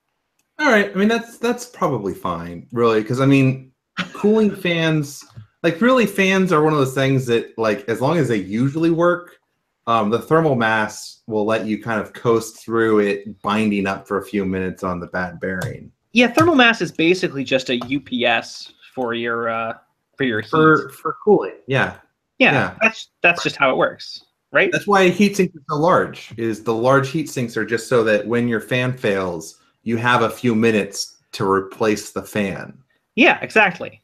All right, I mean that's probably fine, really, because I mean, cooling fans, like really, fans are one of those things that, like, as long as they usually work, the thermal mass will let you kind of coast through it, binding up for a few minutes on the bad bearing. Yeah, thermal mass is basically just a UPS for your heat. For cooling. Yeah. Yeah. That's just how it works, right? That's why heat sinks are so large. Is the large heat sinks are just so that when your fan fails, you have a few minutes to replace the fan. Yeah, exactly.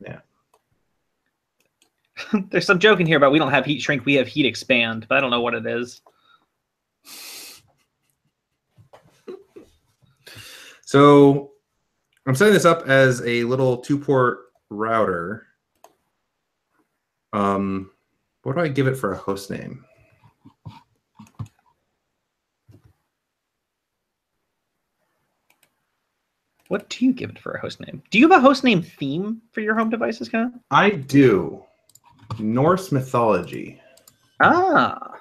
Yeah. There's some joke in here about we don't have heat shrink, we have heat expand, but I don't know what it is. So I'm setting this up as a little 2-port router. What do I give it for a host name? What do you give it for a host name? Do you have a host name theme for your home devices, kind of? I do. Norse mythology. Ah.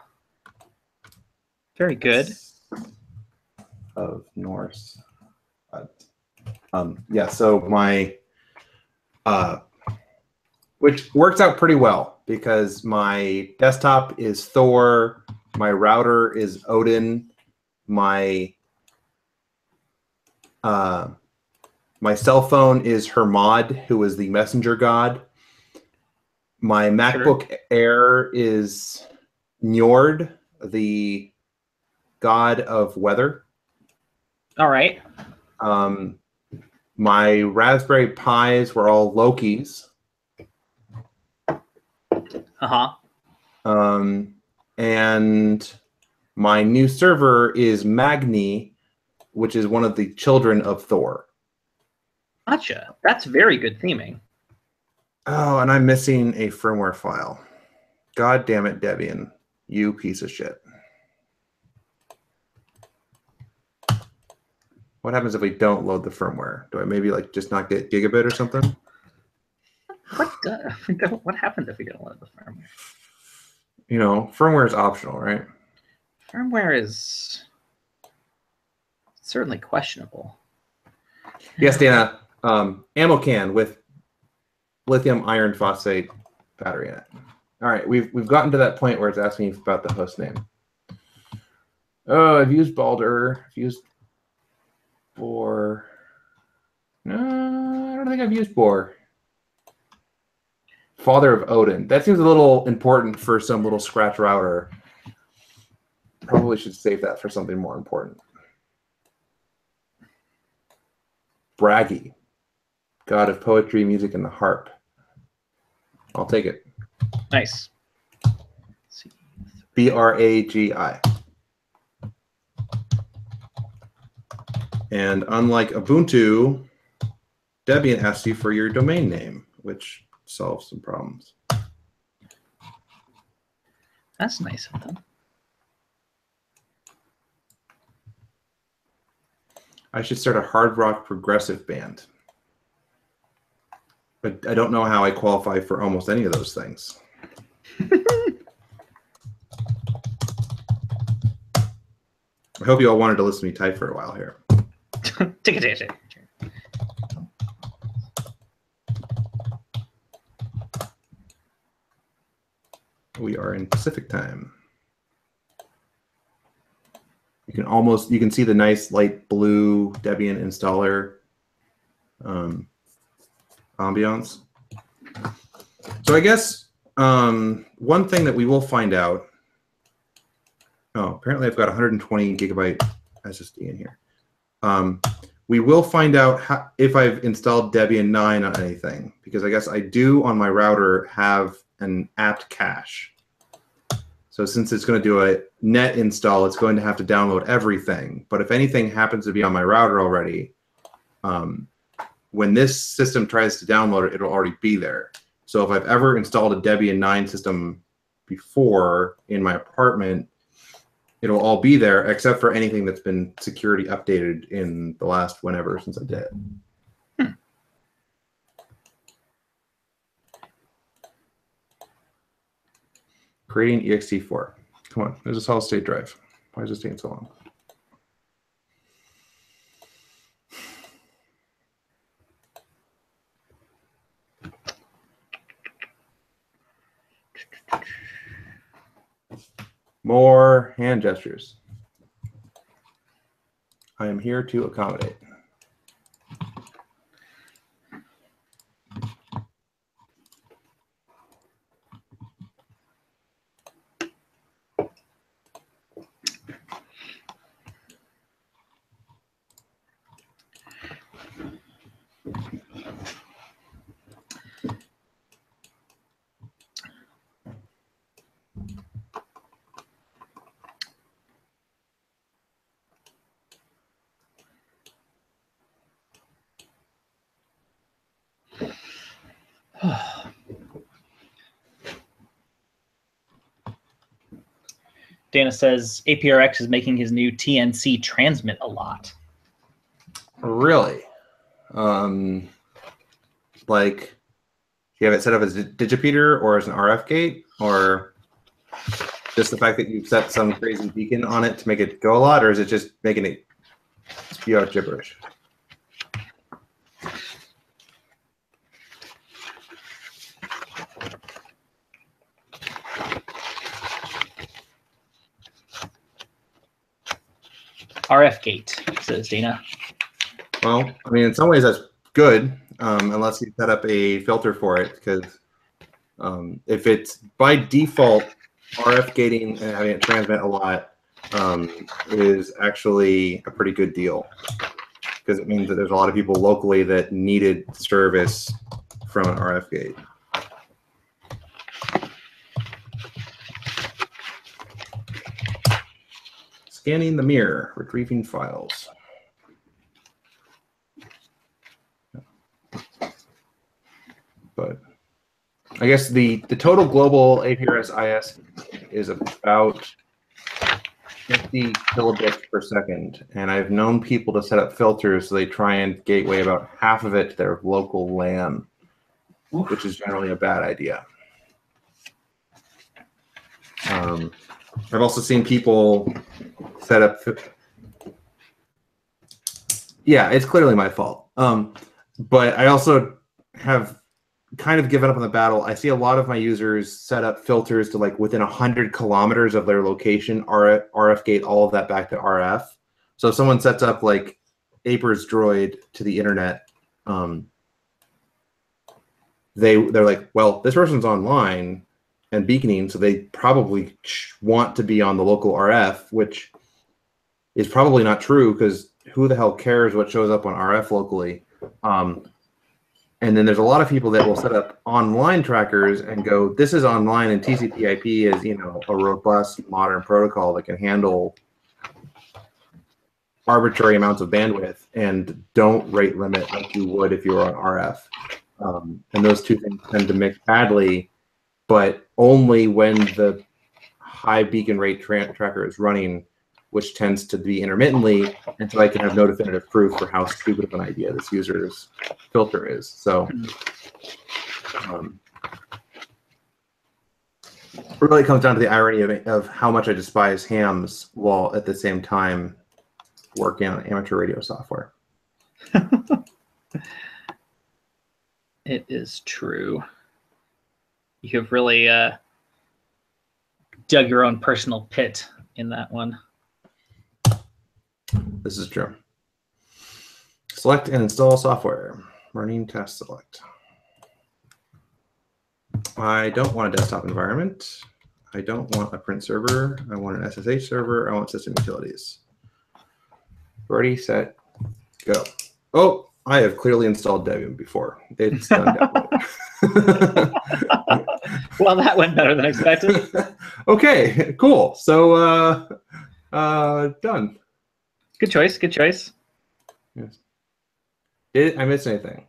Very good. Of Norse. Yeah, so my which works out pretty well because my desktop is Thor, my router is Odin, my cell phone is Hermod, who is the messenger god. My MacBook Air is Njord, the god of weather. All right. My Raspberry Pis were all Lokis. And my new server is Magni, which is one of the children of Thor. Gotcha. That's very good theming. Oh, and I'm missing a firmware file. God damn it, Debian. You piece of shit. What happens if we don't load the firmware? Do I maybe like just not get gigabit or something? What happens if we don't load the firmware? You know, firmware is optional, right? Firmware is certainly questionable. Yes, Dana. Ammo can with lithium iron phosphate battery in it. All right, we've gotten to that point where it's asking about the host name. Oh, I've used Baldur. I've used Boar. No, I don't think I've used Boar. Father of Odin. That seems a little important for some little scratch router. Probably should save that for something more important. Bragi. God of poetry, music, and the harp. I'll take it. Nice. B-R-A-G-I. And unlike Ubuntu, Debian asks you for your domain name, which solves some problems. That's nice of them. I should start a hard rock progressive band. But I don't know how I qualify for almost any of those things. I hope you all wanted to listen to me type for a while here. Take it. We are in Pacific time. You can see the nice light blue Debian installer ambiance. So I guess one thing that we will find out. Oh, apparently I've got 120 gigabyte SSD in here. We will find out if I've installed Debian 9 on anything, because I guess I do on my router have an apt cache. So since it's going to do a net install, it's going to have to download everything. But if anything happens to be on my router already, when this system tries to download it, it'll already be there. So if I've ever installed a Debian 9 system before in my apartment, it'll all be there except for anything that's been security updated in the last whenever since I did. Creating ext4. Come on, there's a solid state drive. Why is this taking so long? More hand gestures. I am here to accommodate. Dana says APRX is making his new TNC transmit a lot. Really? Like, do you have it set up as a digipeater or as an RF gate, or just the fact that you've set some crazy beacon on it to make it go a lot, or is it just making it spew out gibberish? RF gate, says Dana. Well, I mean, in some ways that's good, unless you set up a filter for it, because if it's by default, RF gating and having it transmit a lot is actually a pretty good deal, because it means that there's a lot of people locally that needed service from an RF gate. Scanning the mirror, retrieving files. But I guess the total global APRS IS is about 50 kilobits per second, and I've known people to set up filters so they try and gateway about half of it to their local LAN, which is generally a bad idea. I've also seen people set up. Yeah, it's clearly my fault. But I also have kind of given up on the battle. I see a lot of my users set up filters to like within 100 kilometers of their location, RF gate all of that back to RF. So if someone sets up like APRS Droid to the internet, they're like, well, this person's online and beaconing, so they probably want to be on the local RF, which is probably not true, because who the hell cares what shows up on RF locally? And then there's a lot of people that will set up online trackers and go, this is online, and TCP/IP is, you know, a robust modern protocol that can handle arbitrary amounts of bandwidth, and don't rate limit like you would if you were on RF. And those two things tend to mix badly, but only when the high beacon rate tracker is running, which tends to be intermittently, and so I can have no definitive proof for how stupid of an idea this user's filter is. So it really comes down to the irony of how much I despise hams while at the same time working on amateur radio software. It is true. You have really dug your own personal pit in that one. This is true. Select and install software. Running test select. I don't want a desktop environment. I don't want a print server. I want an SSH server. I want system utilities. Ready, set, go. Oh, I have clearly installed Debian before. It's done download. Well, that went better than expected. Okay, cool. So done. Good choice. Good choice. Yes. Did I miss anything?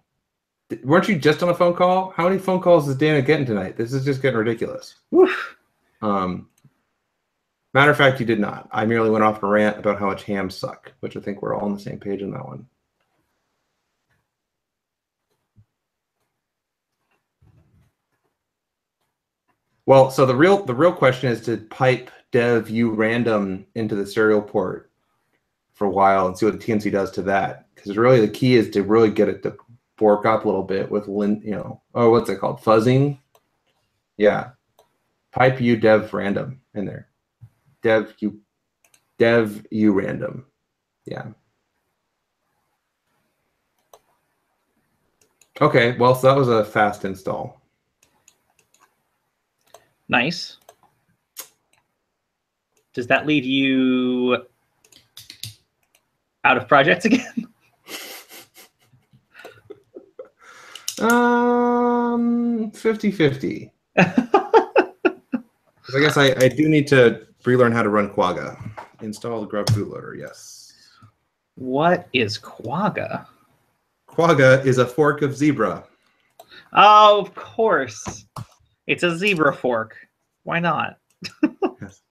Weren't you just on a phone call? How many phone calls is Dana getting tonight? This is just getting ridiculous. Woof. Matter of fact, you did not. I merely went off a rant about how much hams suck, which I think we're all on the same page on that one. Well, so the real question is to pipe dev u random into the serial port for a while and see what the TNC does to that. Because really the key is to really get it to fork up a little bit with what's it called? Fuzzing? Yeah. Pipe u dev random in there. Dev u random. Yeah. Okay, well, so that was a fast install. Nice. Does that leave you out of projects again? 50-50. I guess I do need to relearn how to run Quagga. Install the grub bootloader, yes. What is Quagga? Quagga is a fork of Zebra. Oh, of course. It's a zebra fork. Why not? Yes.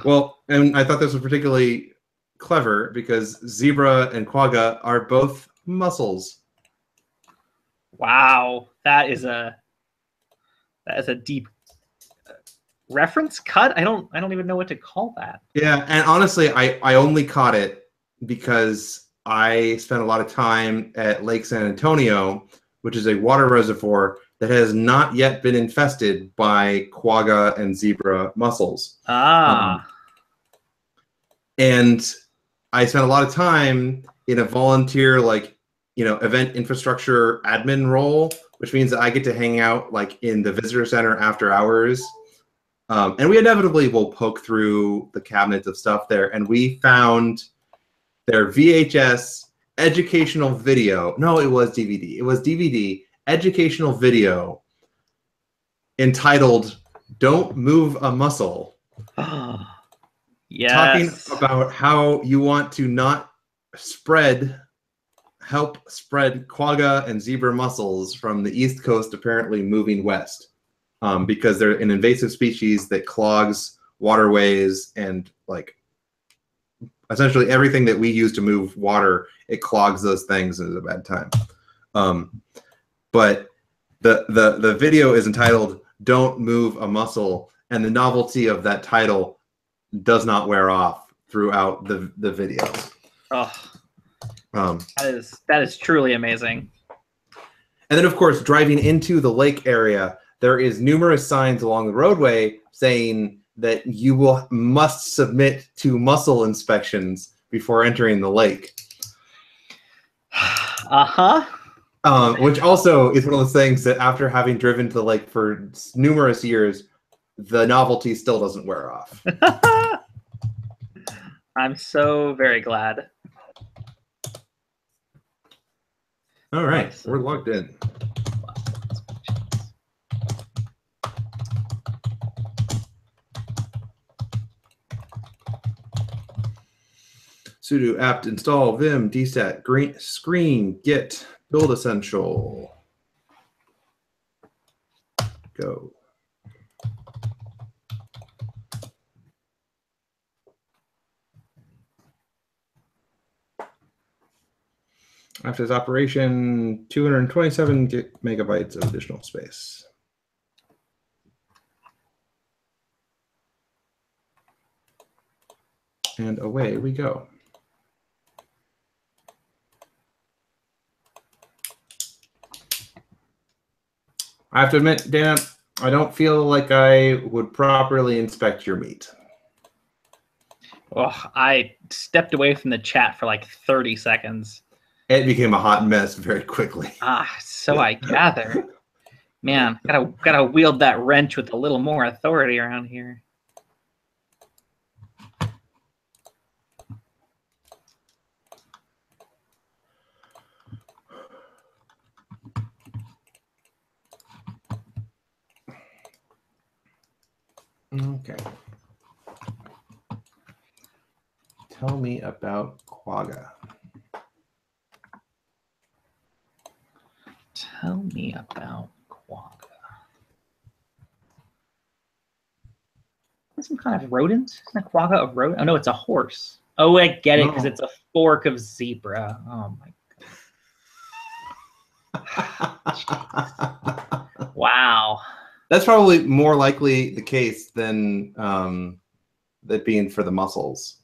Well, and I thought this was particularly clever because Zebra and Quagga are both mussels. Wow, that is a deep reference cut. I don't even know what to call that. Yeah, and honestly, I only caught it because I spent a lot of time at Lake San Antonio, which is a water reservoir that has not yet been infested by Quagga and Zebra mussels. Ah. And I spent a lot of time in a volunteer, event infrastructure admin role, which means that I get to hang out in the visitor center after hours. And we inevitably will poke through the cabinets of stuff there. And we found their VHS educational video. No, it was DVD. It was DVD educational video entitled "Don't Move a Muscle." Yes. Talking about how you want to not help spread Quagga and zebra mussels from the East Coast, apparently moving west, because they're an invasive species that clogs waterways and essentially everything that we use to move water, it clogs those things and is a bad time. But the video is entitled "Don't Move a Mussel," and the novelty of that title does not wear off throughout the video. Oh, that is truly amazing. And then, of course, driving into the lake area, there is numerous signs along the roadway saying that you must submit to mussel inspections before entering the lake. Which also is one of those things that after having driven to the lake for numerous years, the novelty still doesn't wear off. I'm so very glad. All right, we're logged in. Sudo apt install vim dstat screen git build essential. Go. After this operation, 227 megabytes of additional space. And away we go. I have to admit, Dana, I don't feel like I would properly inspect your meat. Oh, I stepped away from the chat for like 30 seconds. It became a hot mess very quickly. So I gather. Man, gotta wield that wrench with a little more authority around here. Okay. Tell me about quagga. Tell me about quagga. Some kind of rodent? Isn't a quagga a rodent? Oh no, it's a horse. Oh, I get it because it's a fork of zebra. Oh my god. Wow. That's probably more likely the case than that being for the mussels.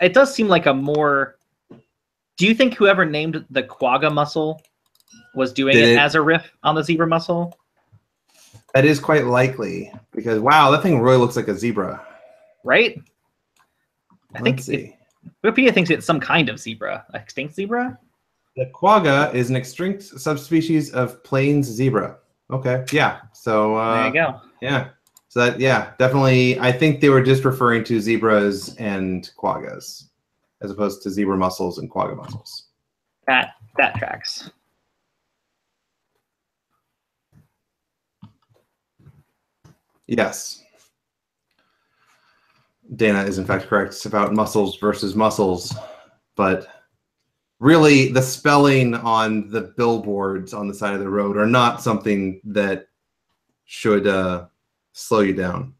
It does seem like a more. Do you think whoever named the quagga mussel was doing it as a riff on the zebra mussel? That is quite likely because wow, that thing really looks like a zebra. Right? I think Wikipedia thinks it's some kind of zebra, extinct zebra. The quagga is an extinct subspecies of plains zebra. Okay, yeah. So there you go. Yeah. So that definitely. I think they were just referring to zebras and quaggas, as opposed to zebra mussels and quagga mussels. That tracks. Yes. Dana is in fact correct. It's about mussels versus mussels, but really the spelling on the billboards on the side of the road are not something that should slow you down.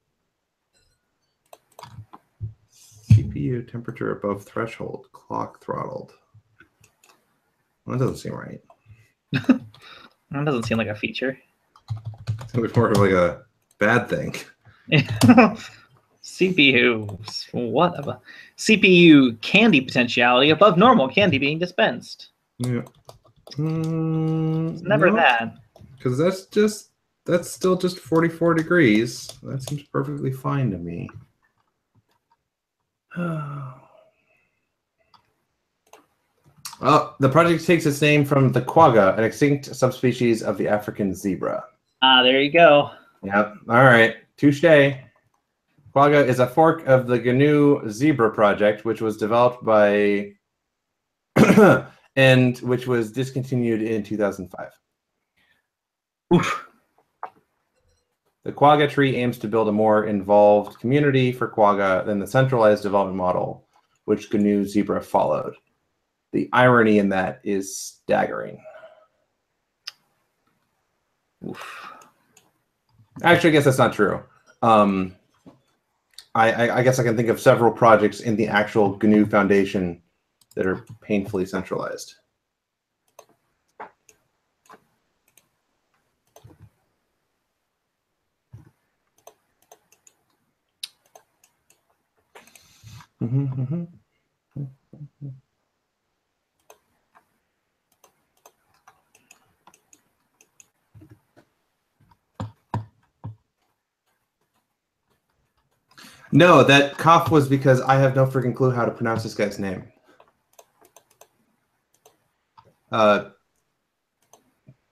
CPU temperature above threshold, clock throttled. Well, that doesn't seem right. That doesn't seem like a feature. It's more of like a bad thing. CPU, what of a CPU candy potentiality above normal candy being dispensed. Yeah. It's never that. Because that's still just 44 degrees. That seems perfectly fine to me. The project takes its name from the quagga, an extinct subspecies of the African zebra. Ah, there you go. Yep. All right. Touche. Quagga is a fork of the GNU Zebra project, which was developed by and which was discontinued in 2005. Oof. The quagga tree aims to build a more involved community for quagga than the centralized development model, which GNU Zebra followed. The irony in that is staggering. Oof. Actually, I guess that's not true. I guess I can think of several projects in the actual GNU Foundation that are painfully centralized. No, that cough was because I have no freaking clue how to pronounce this guy's name.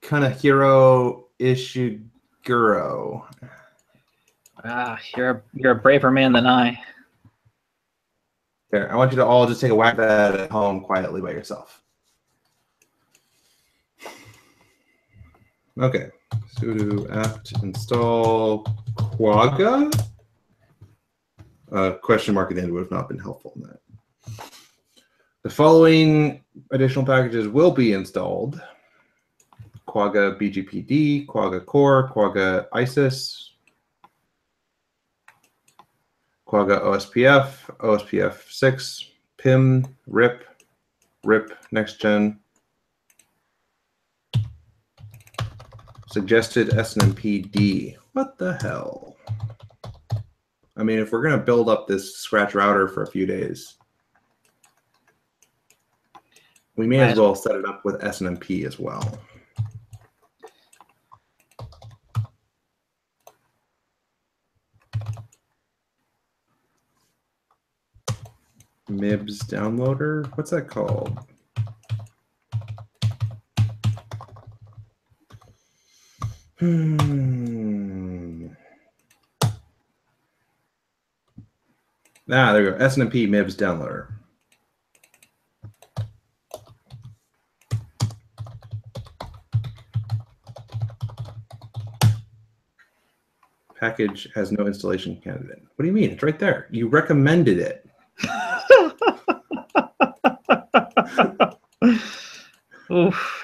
Kanahiro Ishiguro. Ah, you're a braver man than I. There, I want you to all just take a whack at that at home quietly by yourself. Okay, sudo apt install quagga. Question mark at the end would have not been helpful in that. The following additional packages will be installed: quagga BGPD, quagga core, quagga ISIS, quagga OSPF, OSPF 6, PIM, RIP, RIP next gen, suggested SNMPD. What the hell? I mean, if we're going to build up this scratch router for a few days, we may as well set it up with SNMP as well. MIBS downloader? What's that called? Ah, there we go. SNMP MIBS downloader. package has no installation candidate. What do you mean? It's right there. You recommended it. Oof.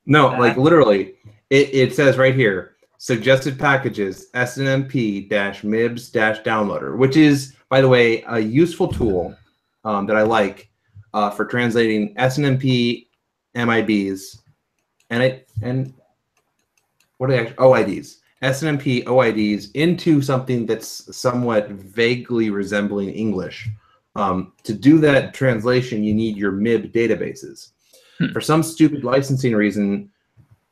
No, like literally, it says right here, suggested packages, snmp-mibs-downloader, which is, by the way, a useful tool that I like for translating snmp MIBs and what are they actually? OIDs. snmp OIDs into something that's somewhat vaguely resembling English. To do that translation, you need your MIB databases. For some stupid licensing reason,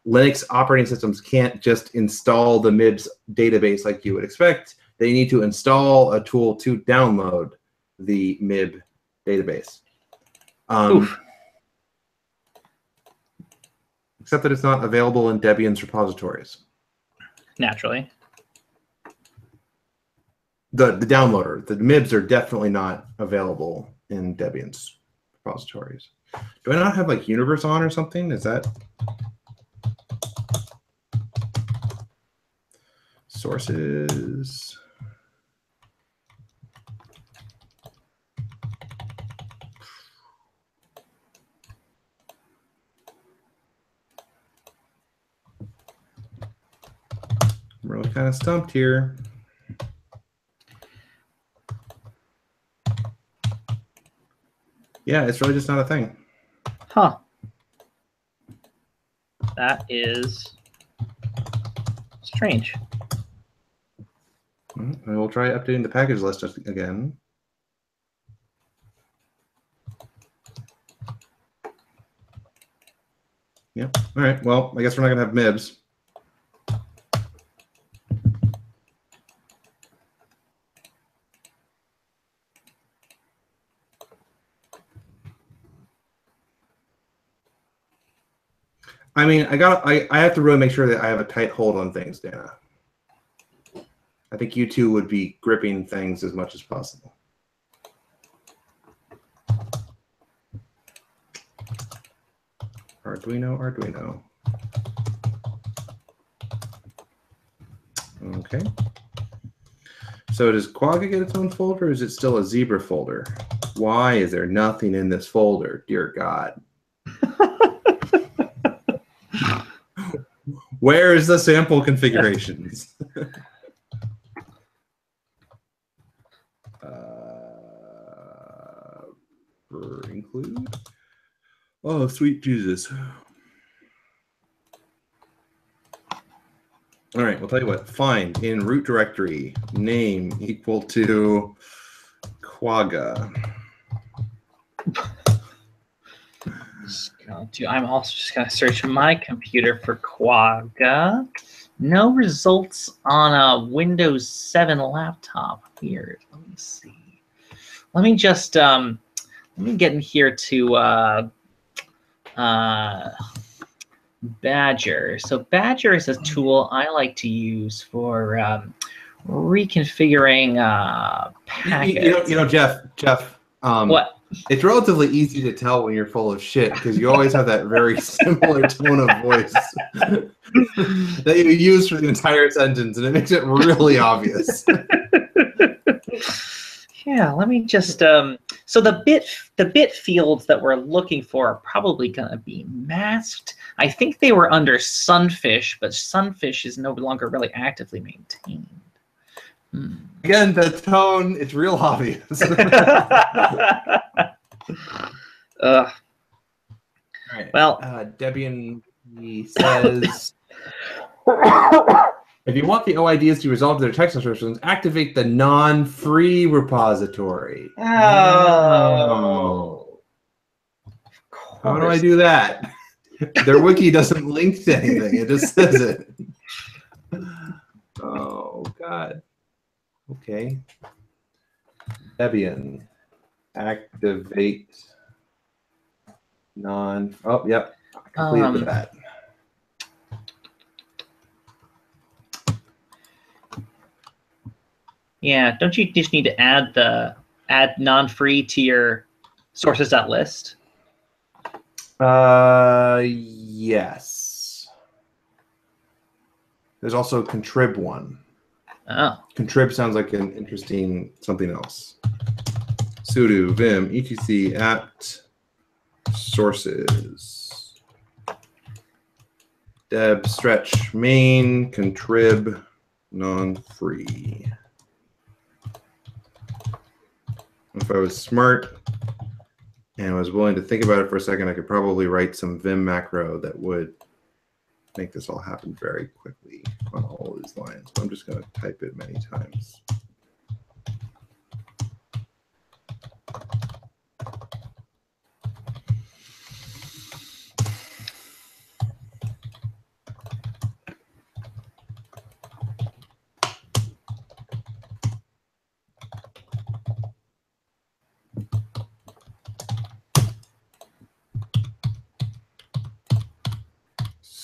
Linux operating systems can't just install the MIBs database like you would expect. They need to install a tool to download the MIB database. Except that it's not available in Debian's repositories. Naturally. The downloader, the MIBs are definitely not available in Debian's repositories. Do I not have like Universe on or something? Is that sources? I'm really kind of stumped here. Yeah, it's really just not a thing. Huh. That is strange. We'll try updating the package list again. Yep. All right. Well, I guess we're not going to have MIBs. I mean, I have to really make sure that I have a tight hold on things, Dana. I think you two would be gripping things as much as possible. Arduino. Okay. So does Quagga get its own folder, or is it still a Zebra folder? Why is there nothing in this folder? Dear God. Where is the sample configurations? Include. Oh, sweet Jesus. All right, we'll tell you what. Find in root directory name equal to Quagga. I'm also just going to search my computer for Quagga. No results on a Windows 7 laptop. Weird. Let me see. Let me just let me get in here to Badger. So Badger is a tool I like to use for reconfiguring packets. You know, Jeff. What? It's relatively easy to tell when you're full of shit because you always have that very similar tone of voice that you use for the entire sentence, and it makes it really obvious. Yeah, let me just so the bit fields that we're looking for are probably going to be masked. I think they were under Sunfish, but Sunfish is no longer really actively maintained. Again, the tone, it's real obvious. All right. Well, Debian says, if you want the OIDs to resolve their text instructions, activate the non-free repository. Oh. How do I do that? Their wiki doesn't link to anything. It just says it. Oh, God. Okay. Debian. Activate non. Oh, yep. I completed that. Yeah, don't you just need to add non-free to your sources.list? Yes. There's also contrib one. Oh. Contrib sounds like an interesting something else. Sudo vim etc apt sources deb stretch main contrib non-free. If I was smart and was willing to think about it for a second, I could probably write some vim macro that would make this all happen very quickly on all these lines. I'm just going to type it many times.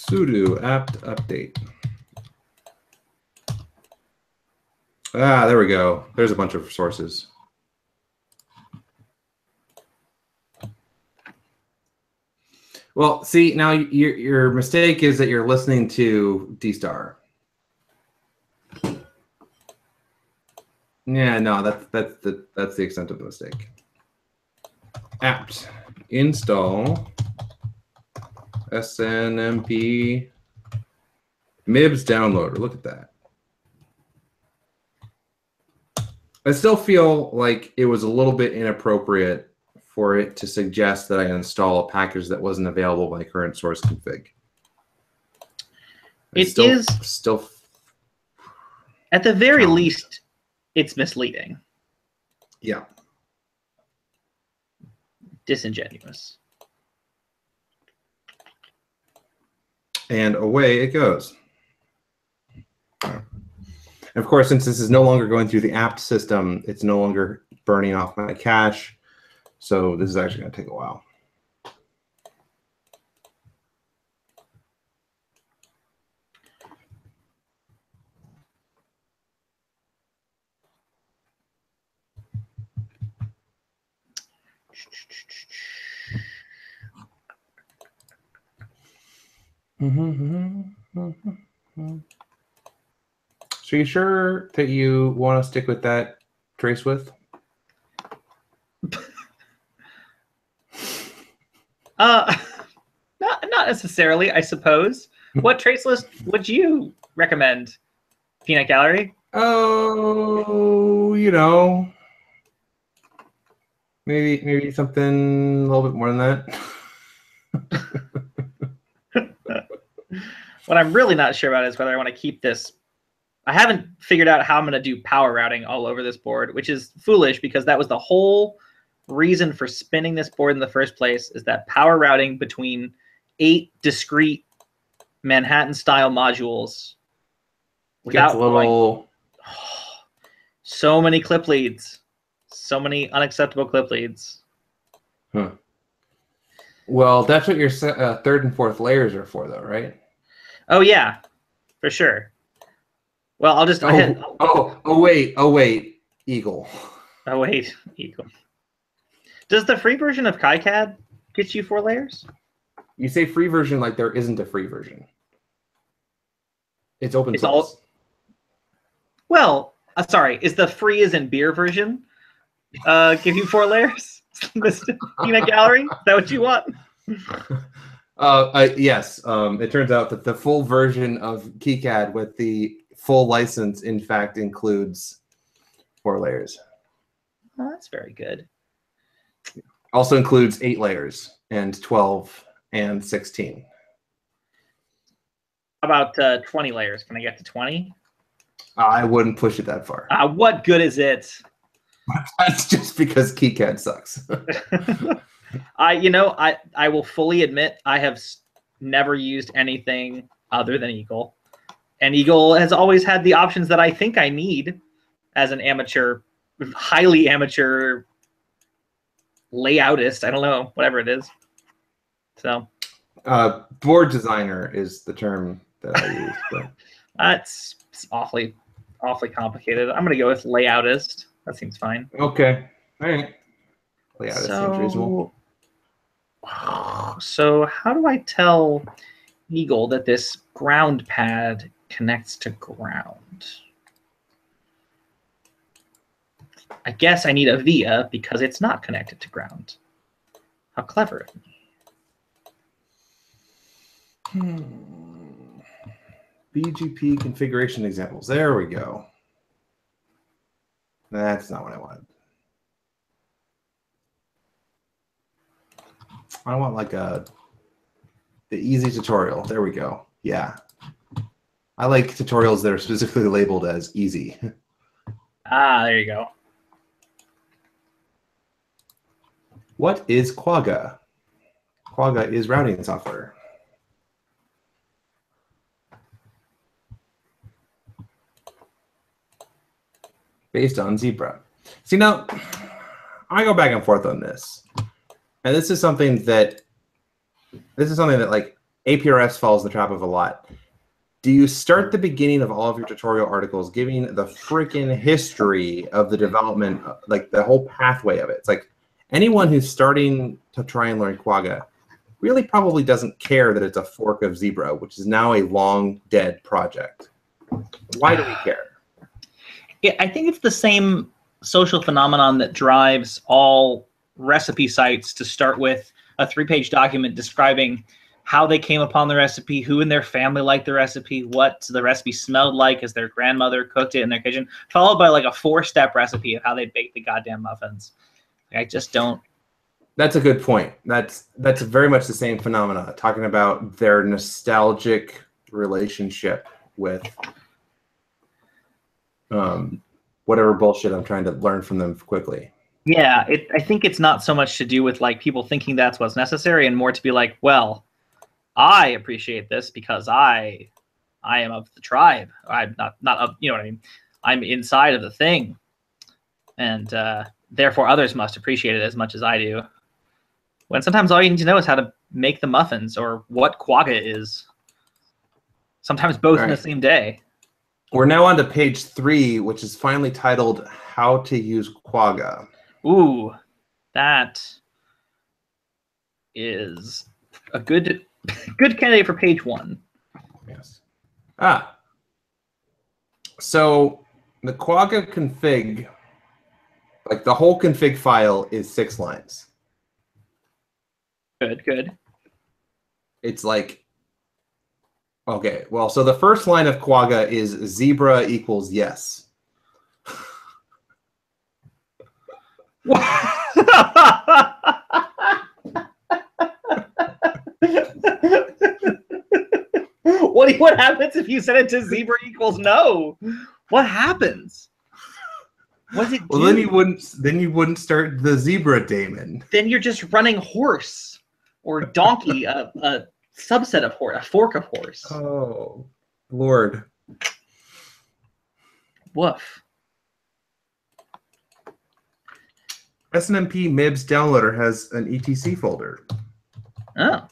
Sudo apt update. Ah, there we go. There's a bunch of sources. Well, see, now your mistake is that you're listening to D-star. Yeah, no, that's the extent of the mistake. Apt install snmp mibs downloader. Look at that. I still feel like it was a little bit inappropriate for it to suggest that I install a package that wasn't available by current source config. It is still, at the very least, it's misleading. Yeah. Disingenuous. And away it goes. And of course, since this is no longer going through the apt system, it's no longer burning off my cache. So this is actually going to take a while. So you sure that you want to stick with that trace width? Not necessarily, I suppose. What trace list would you recommend, Peanut Gallery? Oh, you know, maybe something a little bit more than that. What I'm really not sure about is whether I want to keep this. I haven't figured out how I'm going to do power routing all over this board, which is foolish because that was the whole reason for spinning this board in the first place, is that power routing between 8 discrete Manhattan-style modules Gets a little... so many clip leads. So many unacceptable clip leads. Huh. Well, that's what your third and fourth layers are for, though, right? Oh, yeah, for sure. Well, I'll just... Oh, wait, Eagle. Oh, wait, Eagle. Does the free version of KiCad get you 4 layers? You say free version like there isn't a free version. It's open source. Well, sorry, is the free as in beer version give you 4 layers? Peanut Gallery? Is that what you want? Yes. It turns out that the full version of KiCad with the full license, in fact, includes 4 layers. Oh, that's very good. Also includes 8 layers and 12 and 16. How about 20 layers? Can I get to 20? I wouldn't push it that far. What good is it? That's just because KiCad sucks. I will fully admit I have never used anything other than Eagle. And Eagle has always had the options that I think I need as an amateur, highly amateur layoutist. I don't know, whatever it is. So, board designer is the term that I use. But it's awfully complicated. I'm going to go with layoutist. That seems fine. Okay. All right. Layoutist seems reasonable. So how do I tell Eagle that this ground pad connects to ground. I guess I need a via because it's not connected to ground. How clever of me. BGP configuration examples. There we go. That's not what I wanted. I want like the easy tutorial. There we go. Yeah. I like tutorials that are specifically labeled as easy. Ah, there you go. What is Quagga? Quagga is routing software. Based on Zebra. See, now, I go back and forth on this. And this is something that like APRS falls in the trap of a lot. Do you start the beginning of all of your tutorial articles giving the freaking history of the development, like the whole pathway of it? It's like anyone who's starting to try and learn Quagga really probably doesn't care that it's a fork of Zebra, which is now a long dead project. Why do we care? Yeah, I think it's the same social phenomenon that drives all recipe sites to start with a 3-page document describing how they came upon the recipe, who in their family liked the recipe, what the recipe smelled like as their grandmother cooked it in their kitchen, followed by like a 4-step recipe of how they baked the goddamn muffins. I just don't. That's a good point. That's very much the same phenomena, talking about their nostalgic relationship with whatever bullshit I'm trying to learn from them quickly. Yeah, I think it's not so much to do with like people thinking that's what's necessary, and more to be like, well, I appreciate this because I am of the tribe. I'm not of, you know what I mean? I'm inside of the thing, and therefore others must appreciate it as much as I do. When sometimes all you need to know is how to make the muffins or what Quagga is. Sometimes both in the same day. We're now on to page 3, which is finally titled "How to Use Quagga." Ooh, that is a good candidate for page 1. Yes. So the Quagga config, like the whole config file, is 6 lines. Good. It's like, okay, well, so the first line of Quagga is zebra equals yes. What happens if you set it to zebra equals no? What happens? What's it do? Well, then you wouldn't start the zebra daemon. Then you're just running horse or donkey, a subset of horse, a fork of horse. Oh, Lord. Woof. SNMP MIBS downloader has an etc folder. Oh.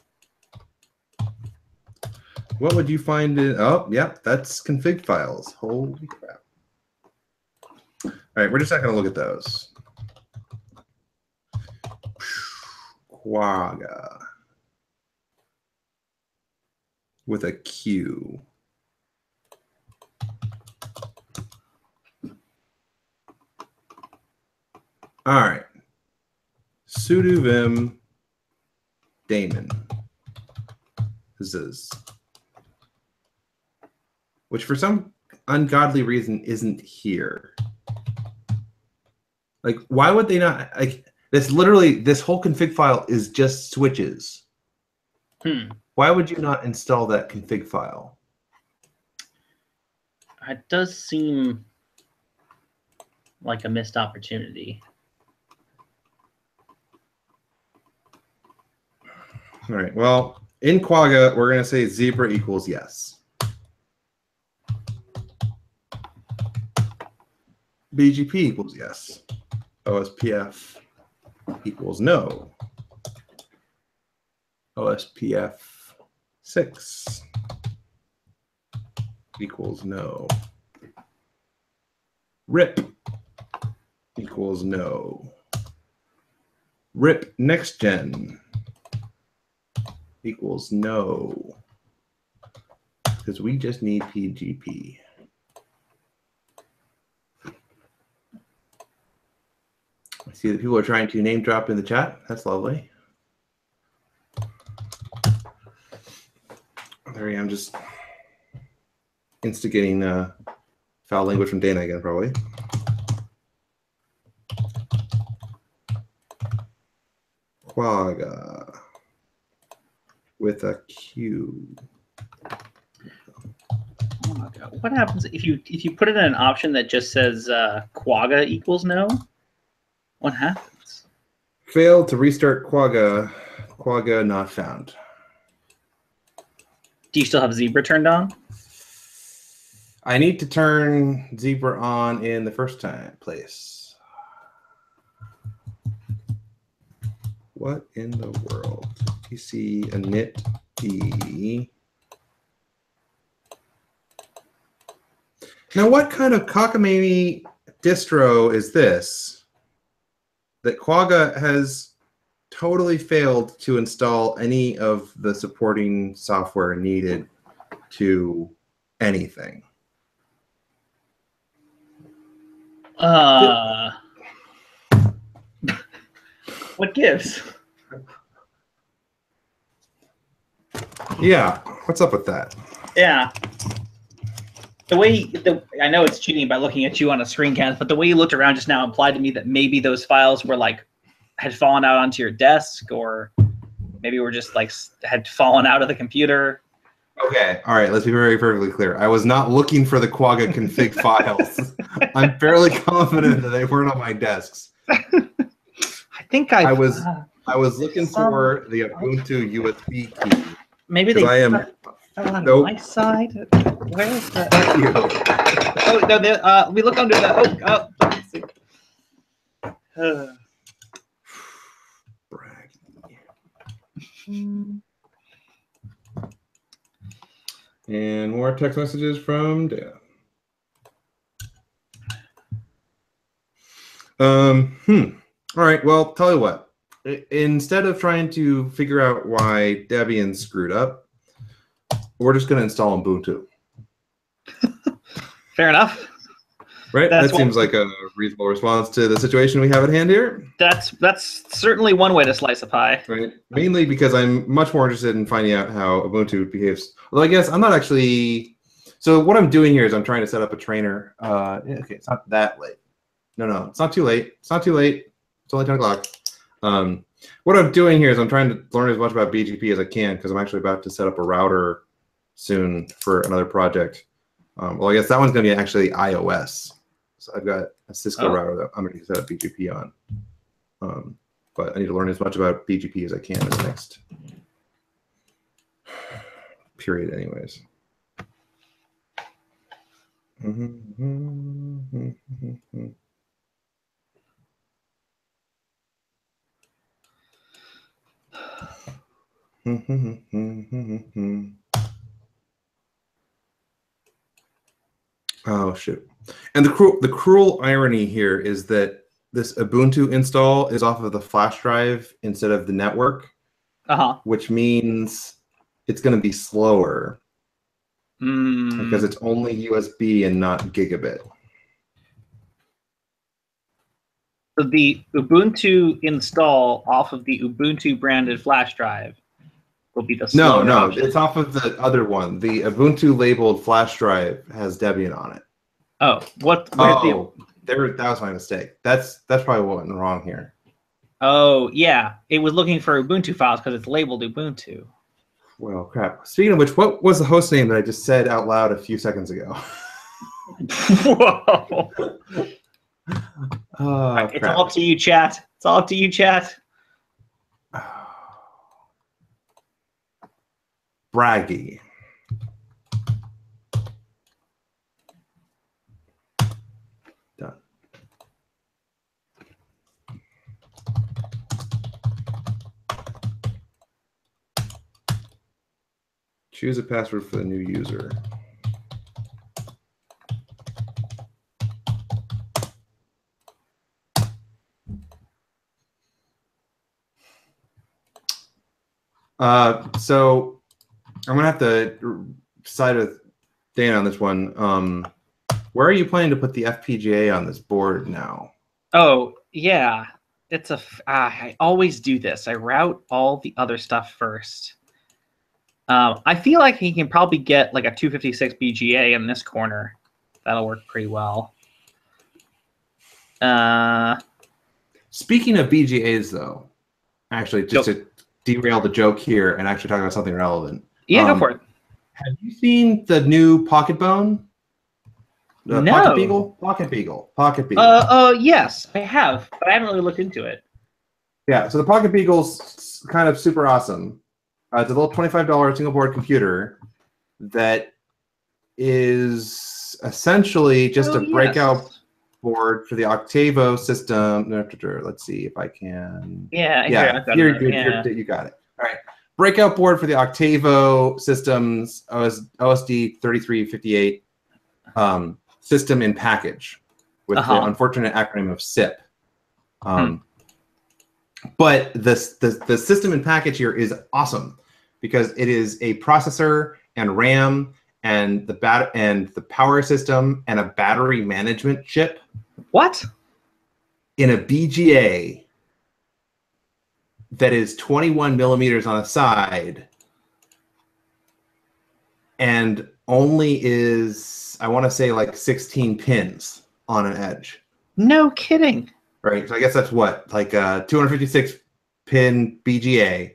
What would you find in? Oh, yep, that's config files. Holy crap. All right, we're just not going to look at those. Quagga. With a Q. All right. Sudo vim daemon. This is, which for some ungodly reason isn't here. Like, why would they not? Like, this literally, this whole config file is just switches. Why would you not install that config file? It does seem like a missed opportunity. All right, well, in Quagga, we're going to say zebra equals yes. BGP equals yes. OSPF equals no. OSPF 6 equals no. RIP equals no. RIP next gen equals no. because we just need PGP. I see that people are trying to name drop in the chat. That's lovely. There I am, just instigating foul language from Dana again, probably. Quagga with a Q. Oh my God. What happens if you put it in an option that just says Quagga equals no? What happens? Failed to restart Quagga. Quagga not found. Do you still have Zebra turned on? I need to turn Zebra on in the first place. What in the world? PC init D. Now, what kind of cockamamie distro is this that Quagga has totally failed to install any of the supporting software needed to anything? What gives? Yeah, what's up with that? Yeah. I know it's cheating by looking at you on a screencast, but the way you looked around just now implied to me that maybe those files were like had fallen out onto your desk, or maybe were just like had fallen out of the computer. Okay, all right, let's be very perfectly clear. I was not looking for the Quagga config files. I'm fairly confident that they weren't on my desks. I think I was looking for the Ubuntu USB key. Maybe they fell on my side. Where is that? Oh no, we look under the let's see. And more text messages from Dan. All right, well, tell you what. Instead of trying to figure out why Debian screwed up, we're just going to install Ubuntu. Fair enough. Right? That seems like a reasonable response to the situation we have at hand here. That's certainly one way to slice a pie. Right. Mainly because I'm much more interested in finding out how Ubuntu behaves. Although I guess I'm not actually. So what I'm doing here is I'm trying to set up a trainer. Okay, it's not that late. No, it's not too late. It's not too late. It's only 10 o'clock. What I'm doing here is I'm trying to learn as much about BGP as I can because I'm actually about to set up a router soon for another project. Well, I guess that one's going to be actually iOS. So I've got a Cisco router that I'm going to set up BGP on. But I need to learn as much about BGP as I can in the next period anyways. Oh, shoot. And the cruel irony here is that this Ubuntu install is off of the flash drive instead of the network, which means it's going to be slower because it's only USB and not gigabit. So the Ubuntu install off of the Ubuntu branded flash drive will be the slower option. It's off of the other one. The Ubuntu labeled flash drive has Debian on it. Oh, what? That was my mistake. That's probably what went wrong here. Oh, yeah. It was looking for Ubuntu files because it's labeled Ubuntu. Well, crap. Speaking of which, what was the host name that I just said out loud a few seconds ago? Whoa. It's all up to you, chat. It's all up to you, chat. Braggy. Done. Choose a password for the new user. So I'm gonna have to side of Dan on this one. Where are you planning to put the FPGA on this board now? Oh, yeah. It's I always do this. I route all the other stuff first. I feel like he can probably get like a 256 BGA in this corner. That'll work pretty well. Speaking of BGAs, though, actually, just to derail the joke here and actually talk about something relevant. Yeah, go for it. Have you seen the new Pocket Bone? The No. Pocket Beagle? Pocket Beagle. Yes, I have, but I haven't really looked into it. Yeah, so the Pocket Beagle's kind of super awesome. It's a little $25 single board computer that is essentially just a breakout board for the Octavo system. Let's see if I can. Yeah, you're good. You got it. All right. Breakout board for the Octavo systems OSD 3358 system in package with the unfortunate acronym of SIP. But the system in package here is awesome because it is a processor and RAM and the power system and a battery management chip. What? In a BGA that is 21 millimeters on the side and only is, I want to say, like 16 pins on an edge. No kidding. Right. So I guess that's what, like a 256 pin BGA,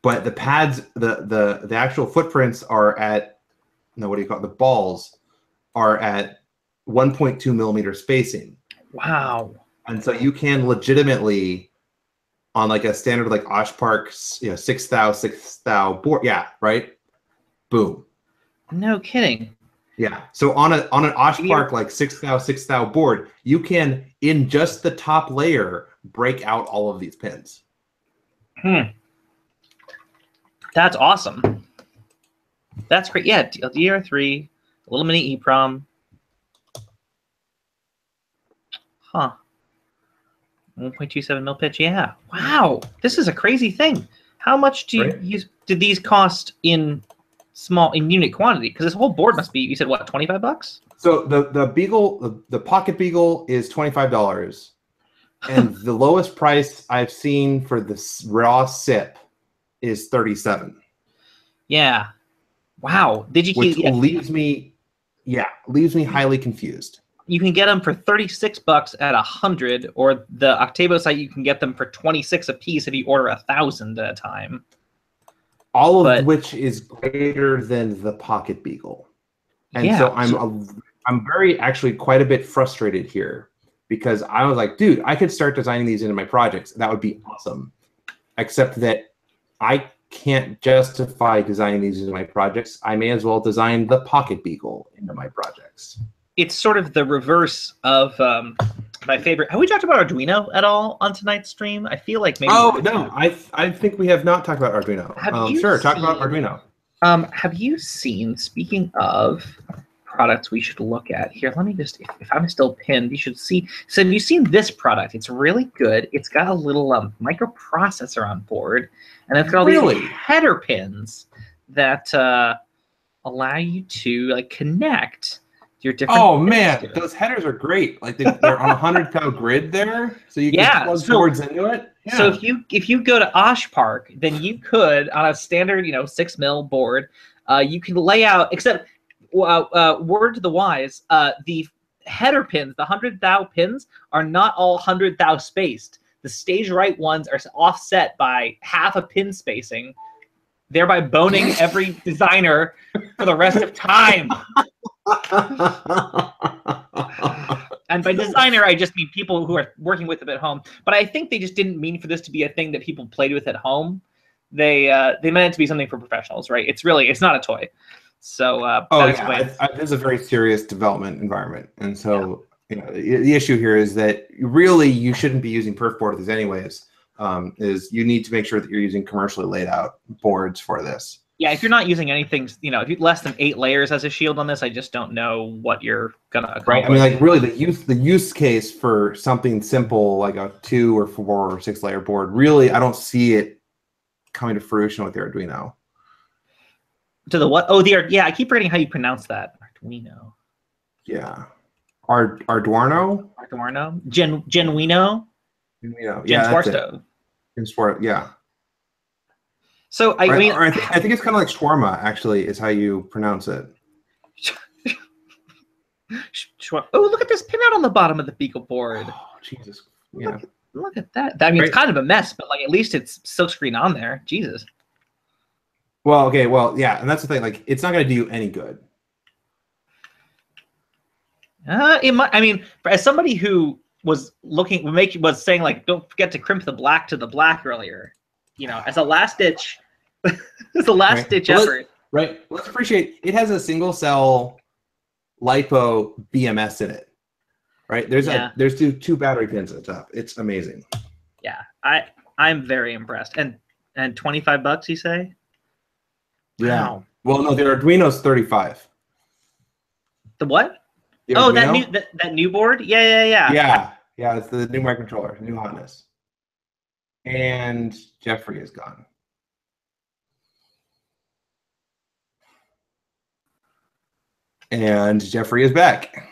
but the pads, the actual footprints are at, no, what do you call it? The balls are at 1.2 millimeter spacing. Wow. And so you can legitimately, on like a standard like OshPark's, 6 thou board, yeah, right? Boom. No kidding. Yeah. So on an OshPark like 6 thou board, you can, in just the top layer, break out all of these pins. That's awesome. That's great. Yeah, DR3, a little mini EEPROM. Huh. 1.27 mil pitch. Yeah. Wow. This is a crazy thing. How much do did these cost in unit quantity? Because this whole board must be, you said what, $25? So the Beagle, the Pocket Beagle is $25, and the lowest price I've seen for this raw SIP is $37. Yeah. Wow. Did you? Which leaves me highly confused. You can get them for $36 at 100, or the Octavo site you can get them for $26 a piece if you order 1,000 at a time. All of which is greater than the Pocket Beagle, and so I'm very actually quite a bit frustrated here because I was like, dude, I could start designing these into my projects. That would be awesome, except that I can't justify designing these into my projects. I may as well design the Pocket Beagle into my projects. It's sort of the reverse of my favorite. Have we talked about Arduino at all on tonight's stream? I feel like maybe. Oh no, I think we have not talked about Arduino. Talk about Arduino. Have you seen? Speaking of products, we should look at here. Let me just, if I'm still pinned, you should see. So have you seen this product? It's really good. It's got a little microprocessor on board, and it's got all these header pins that allow you to connect your different. Oh man, those headers are great. Like they're on a 100 thou grid there, so you can plug boards into it. Yeah. So if you go to OshPark, then you could, on a standard 6 mil board, you can lay out, except word to the wise, the header pins, the 100 thou pins, are not all 100 thou spaced. The stage right ones are offset by half a pin spacing, thereby boning every designer for the rest of time. And by designer, I just mean people who are working with them at home. But I think they just didn't mean for this to be a thing that people played with at home. They meant it to be something for professionals, right? It's not a toy. So this is a very serious development environment, and so the issue here is that really you shouldn't be using perf board with these anyways. Is you need to make sure that you're using commercially laid out boards for this. Yeah, if you're not using anything, if you less than 8 layers as a shield on this, I just don't know what you're gonna accomplish. Right. I mean, really, the use case for something simple like a 2 or 4 or 6 layer board, really, I don't see it coming to fruition with the Arduino. To the what? Oh, yeah. I keep forgetting how you pronounce that. Arduino. Yeah. Arduino. Genuino. Yeah, that's it. Gensuarsto. Yeah. So I mean, I think it's kind of like shawarma. Actually, is how you pronounce it. Oh, look at this pinout on the bottom of the beagle board. Oh, Jesus. Yeah. Look at that. I mean, it's kind of a mess, but like at least it's silkscreen on there. Jesus. Well, okay. Well, yeah, and that's the thing. Like, it's not going to do you any good. It might. I mean, as somebody who was saying like, don't forget to crimp the black to the black earlier. You know, as a last ditch, as a last ditch effort. Right. Let's appreciate it has a single cell LiPo BMS in it. Right. There's two battery pins at the top. It's amazing. Yeah, I'm very impressed. And $25, you say? Yeah. Wow. Well, no, the Arduino's 35. The what? The oh, Arduino? that new board? Yeah. Yeah, it's the new microcontroller, new hotness. And Jeffrey is gone. And Jeffrey is back.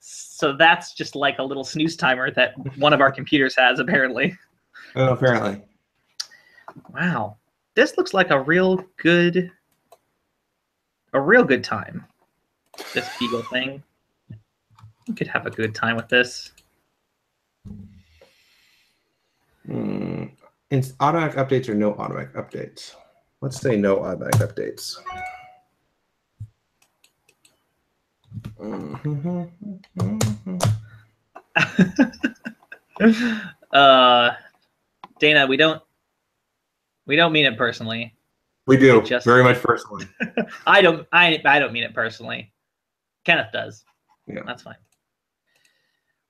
So that's just like a little snooze timer that one of our computers has, apparently. Oh, apparently. Wow. This looks like a real good time. This Beagle thing. You could have a good time with this. It's automatic updates or no automatic updates? Let's say no automatic updates. Dana, we don't mean it personally. We do, very much personally. I don't mean it personally. Kenneth does. Yeah, that's fine.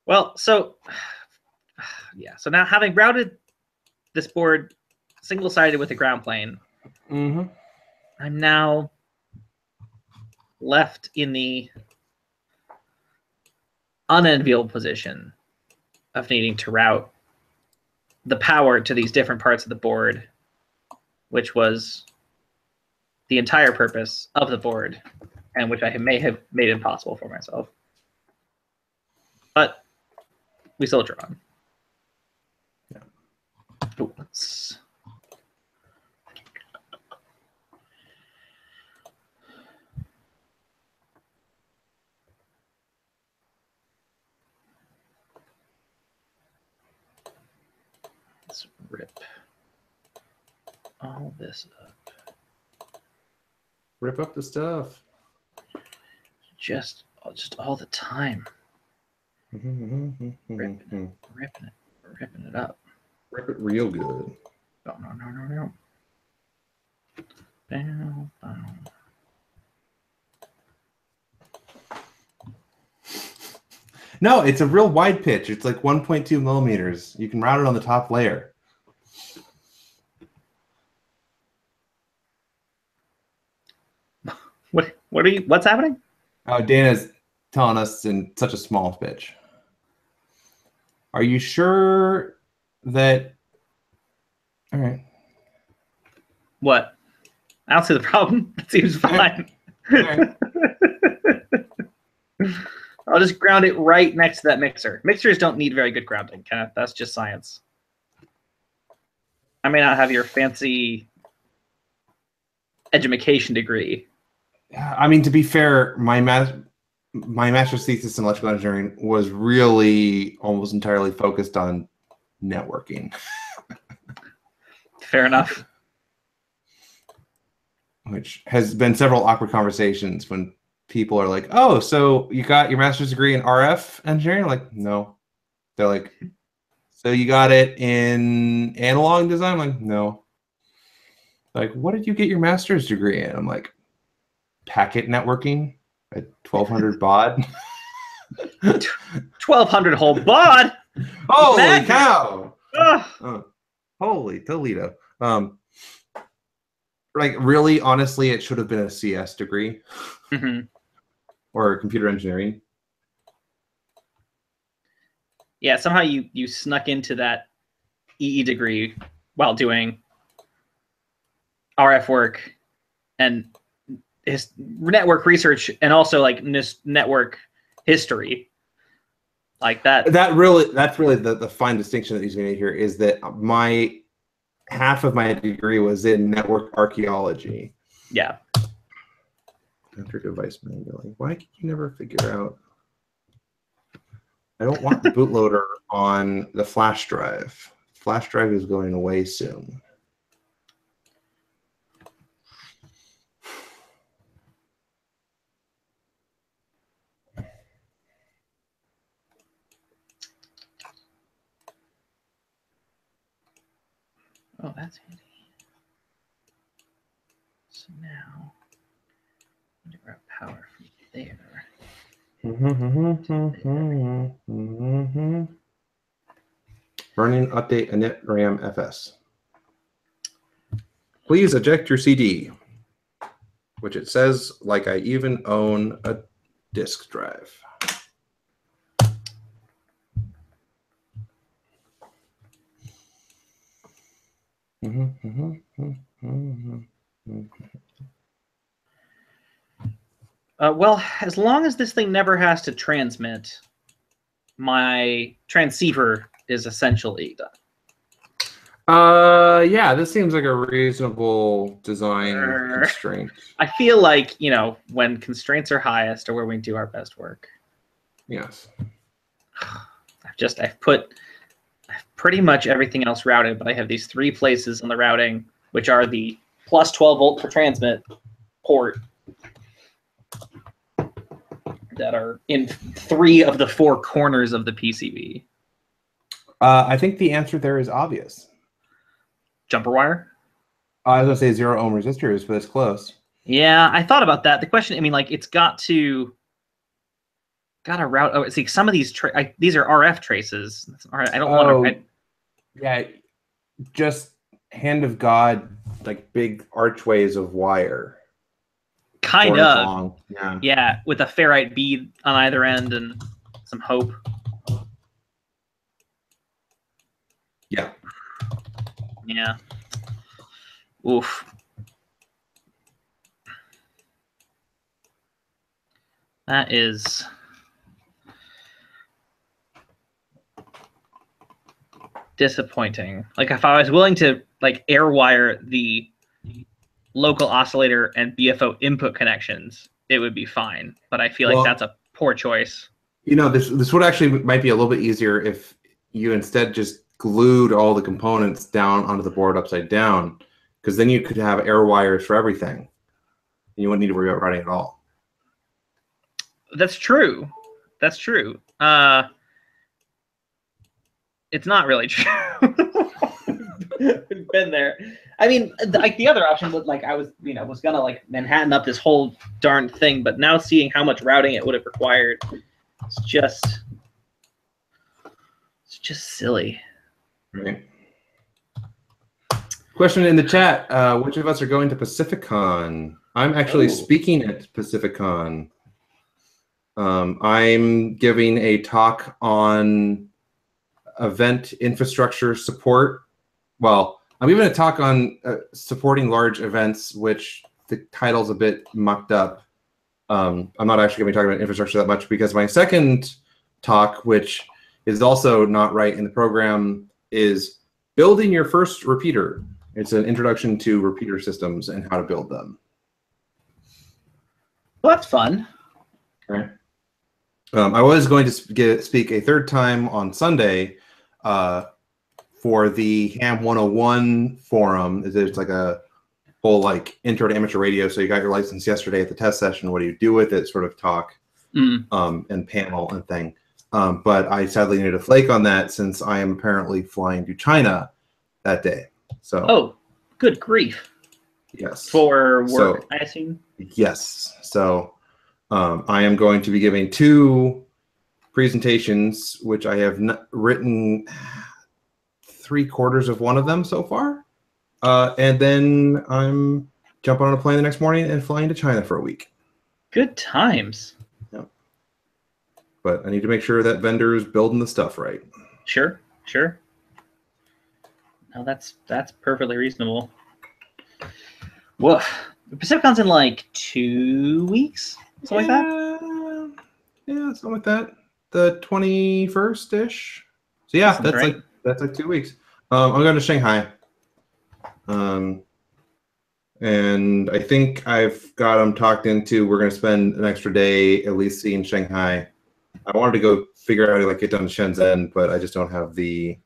Well, so yeah, so now having routed this board single-sided with a ground plane, I'm now left in the unenviable position of needing to route the power to these different parts of the board, which was the entire purpose of the board, and which I may have made impossible for myself. But we soldier on. Yeah. Ooh, let's rip all this up. Rip up the stuff. Just all the time. Ripping it up. Rip it real good. No. Bow. No, it's a real wide pitch. It's like 1.2 millimeters. You can route it on the top layer. What's happening? Oh, Dana's telling us in such a small pitch. Are you sure that? All right. What? I don't see the problem. It seems fine. All right. I'll just ground it right next to that mixer. Mixers don't need very good grounding, Kenneth. That's just science. I may not have your fancy education degree. I mean, to be fair, my master's thesis in electrical engineering was really almost entirely focused on networking. Fair enough. Which has been several awkward conversations when people are like, oh, so you got your master's degree in RF engineering? I'm like, no. They're like, so you got it in analog design? I'm like, no. Like, what did you get your master's degree in? I'm like, packet networking at 1200 baud. 1200 whole baud? Holy cow! Oh, holy Toledo. Like, really, honestly, it should have been a CS degree. Or computer engineering. Yeah, somehow you snuck into that EE degree while doing RF work and his network research, and also like network history, like that. That's really the fine distinction that he's made here, is that half of my degree was in network archaeology. Yeah. Enter device manually. Why can you never figure out? I don't want the bootloader on the flash drive. Flash drive is going away soon. Oh, that's handy. So now, I'm going to grab power from there. Running update init RAM FS. Please eject your CD, which it says like I even own a disk drive. Well, as long as this thing never has to transmit, my transceiver is essentially done. Yeah, this seems like a reasonable design constraint. I feel like, you know, when constraints are highest are where we do our best work. Yes. I've pretty much everything else routed, but I have these 3 places on the routing, which are the plus 12 volt for transmit port, that are in 3 of the 4 corners of the PCB. I think the answer there is obvious. Jumper wire? I was going to say 0 ohm resistors, but it's close. Yeah, I thought about that. The question, I mean, like, it's got to route. Oh, see, some of these these are RF traces. I don't want to. Yeah, just hand of God, like big archways of wire. Kind of. Long. Yeah, with a ferrite bead on either end and some hope. Yeah. Yeah. Oof. That is disappointing. Like, if I was willing to like air wire the local oscillator and BFO input connections, it would be fine. But I feel like that's a poor choice. You know, this would actually might be a little bit easier if you instead just glued all the components down onto the board upside down, because then you could have air wires for everything. And you wouldn't need to worry about routing at all. That's true. That's true. It's not really true. We've been there. I mean, like the other option was like I was gonna like Manhattan up this whole darn thing, but now seeing how much routing it would have required, it's just silly. Right. Question in the chat: which of us are going to PacificCon? I'm actually speaking at PacificCon. I'm giving a talk on event infrastructure support. Well, I'm giving a talk on supporting large events, which the title's a bit mucked up. I'm not actually going to be talking about infrastructure that much, because my second talk, which is also not right in the program, is building your first repeater. It's an introduction to repeater systems and how to build them. Well, that's fun. Okay. I was going to speak a third time on Sunday for the Ham 101 forum. It's like a whole like intro to amateur radio. So you got your license yesterday at the test session. What do you do with it? Sort of talk and panel and thing. But I sadly needed a flake on that since I am apparently flying to China that day. So good grief. Yes. For work, I assume. Yes. So I am going to be giving 2 presentations, which I have written 3/4 of one of them so far. And then I'm jumping on a plane the next morning and flying to China for a week. Good times. Yep. But I need to make sure that vendor's building the stuff right. Sure. No, that's perfectly reasonable. Woof. PacificCon's in like 2 weeks, something like that. Yeah, something like that. The 21st-ish. So yeah, that's like 2 weeks. I'm going to Shanghai. And I think I've got them talked into. We're going to spend an extra day at least seeing Shanghai. I wanted to go figure out how to like get down to Shenzhen, but I just don't have the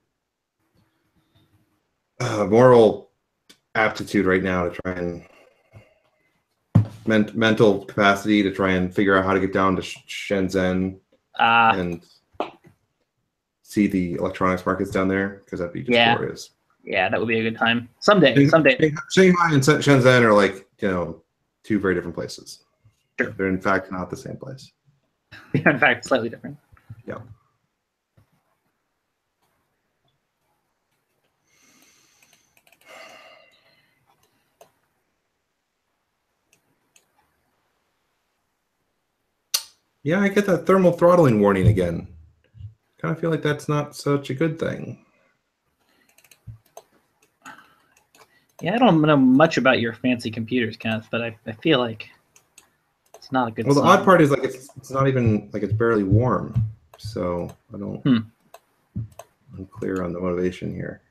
moral aptitude right now to try and mental capacity to try and figure out how to get down to Shenzhen and see the electronics markets down there, because that'd be just glorious. Yeah, that would be a good time. Someday. Shanghai and Shenzhen are like, two very different places. Sure. They're in fact not the same place. They're in fact slightly different. Yeah. Yeah, I get that thermal throttling warning again. Kind of feel like that's not such a good thing. Yeah, I don't know much about your fancy computers, Kenneth, but I feel like it's not a good sign. Well, the odd part is like it's not even like it's barely warm, so I don't. I'm clear on the motivation here.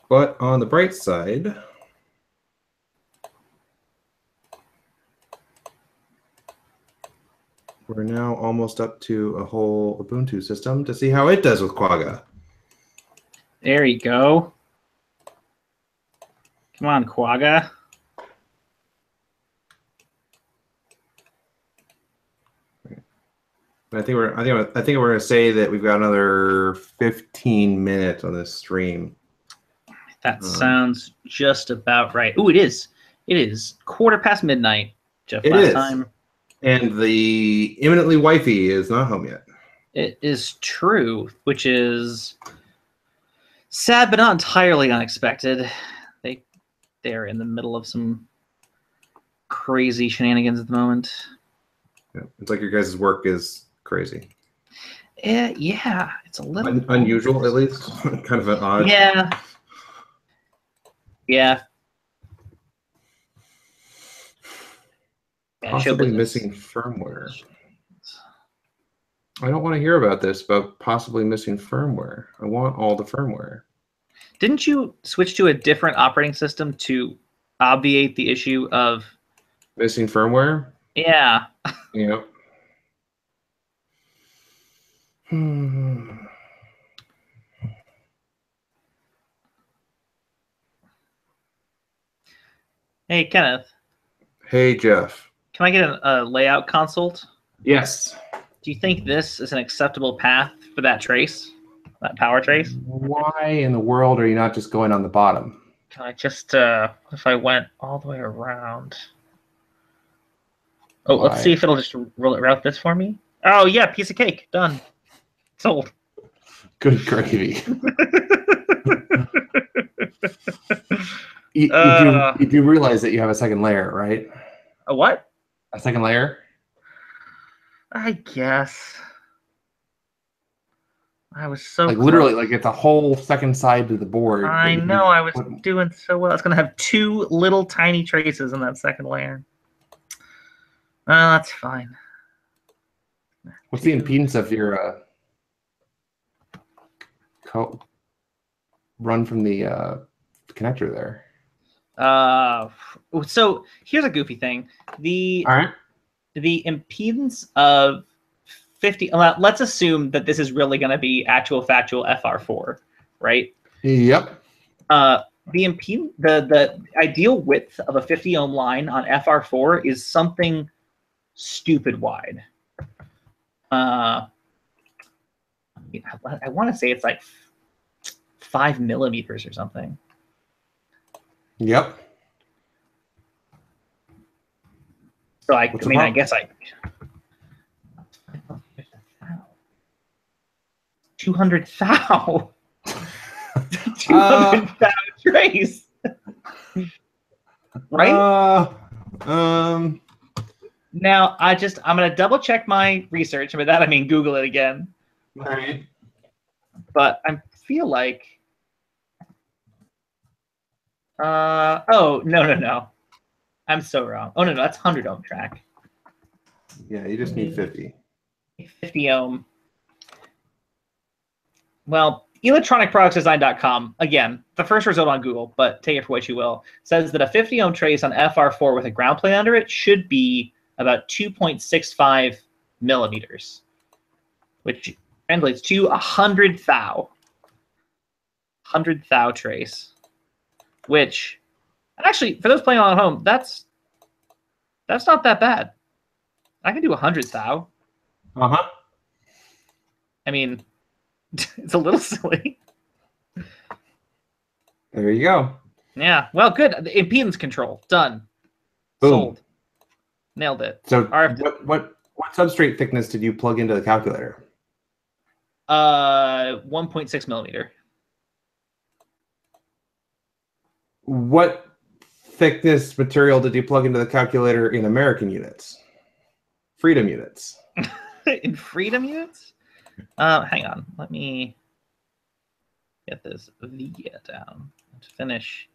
But on the bright side, we're now almost up to a whole Ubuntu system to see how it does with Quagga. There you go. Come on, Quagga. I think we're going to say that we've got another 15 minutes on this stream. That sounds just about right. Oh, it is. It is 1/4 midnight. Jeff, last time. And the imminently wifey is not home yet. It is true, which is sad but not entirely unexpected. They're in the middle of some crazy shenanigans at the moment. Yeah, it's like your guys' work is crazy. Yeah, it's a little unusual, at least. Kind of an odd. Yeah. Possibly missing firmware. I don't want to hear about this, about possibly missing firmware. I want all the firmware. Didn't you switch to a different operating system to obviate the issue of missing firmware? Yeah. Yep. Hey, Kenneth. Hey, Jeff. Can I get a layout consult? Yes. Do you think this is an acceptable path for that trace, that power trace? Why in the world are you not just going on the bottom? Can I just, if I went all the way around? Oh, let's see if it'll just route this for me. Oh, yeah, piece of cake. Done. Sold. Good gravy. You do realize that you have a second layer, right? A what? A second layer? I guess. I was so like close. Literally, like it's a whole second side to the board. I know, I was doing so well. It's going to have 2 little tiny traces in that second layer. That's fine. What's the impedance of your run from the connector there? So here's a goofy thing. The impedance of 50. Let's assume that this is really going to be actual factual FR4, right? Yep. The ideal width of a 50 ohm line on FR4 is something stupid wide. I want to say it's like 5 millimeters or something. Yep. So I guess 200 thou. 200 thou trace. Right? Now I'm gonna double check my research. By that I mean Google it again. All right. But I'm feel like. Oh, no. I'm so wrong. Oh, no, that's 100 ohm track. Yeah, you just need 50. 50 ohm. Well, electronicproductsdesign.com, again, the first result on Google, but take it for what you will, says that a 50 ohm trace on FR4 with a ground plate under it should be about 2.65 millimeters, which translates to 100 thou. 100 thou trace, which actually, for those playing along at home, that's not that bad. I can do 100 thou. Uh-huh. I mean, it's a little silly. There you go. Yeah, well, good. The impedance control, done. Boom. Sold. Nailed it. So what substrate thickness did you plug into the calculator? 1.6 millimeter. What thickness material did you plug into the calculator in American units? Freedom units. In freedom units? Hang on. Let me get this VIA down. Let's finish.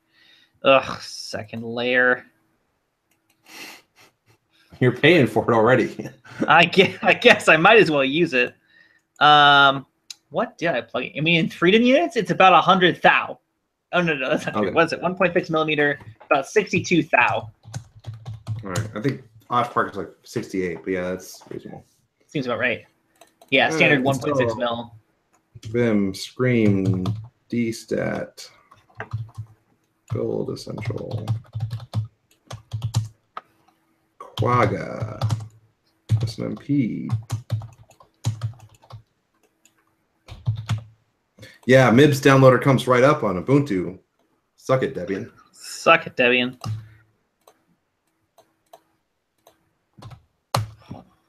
Ugh, second layer. You're paying for it already. I guess I might as well use it. What did I plug in? I mean, in freedom units, it's about 100 thou. Oh, no, that's not true. What is it? 1.6 millimeter, about 62 thou. All right. I think Osh Park is like 68, but yeah, that's reasonable. Seems about right. Yeah, standard 1.6 mil. Vim, Scream, DStat, Build Essential, Quagga, SNMP. Yeah, MIBS downloader comes right up on Ubuntu. Suck it, Debian. Suck it, Debian.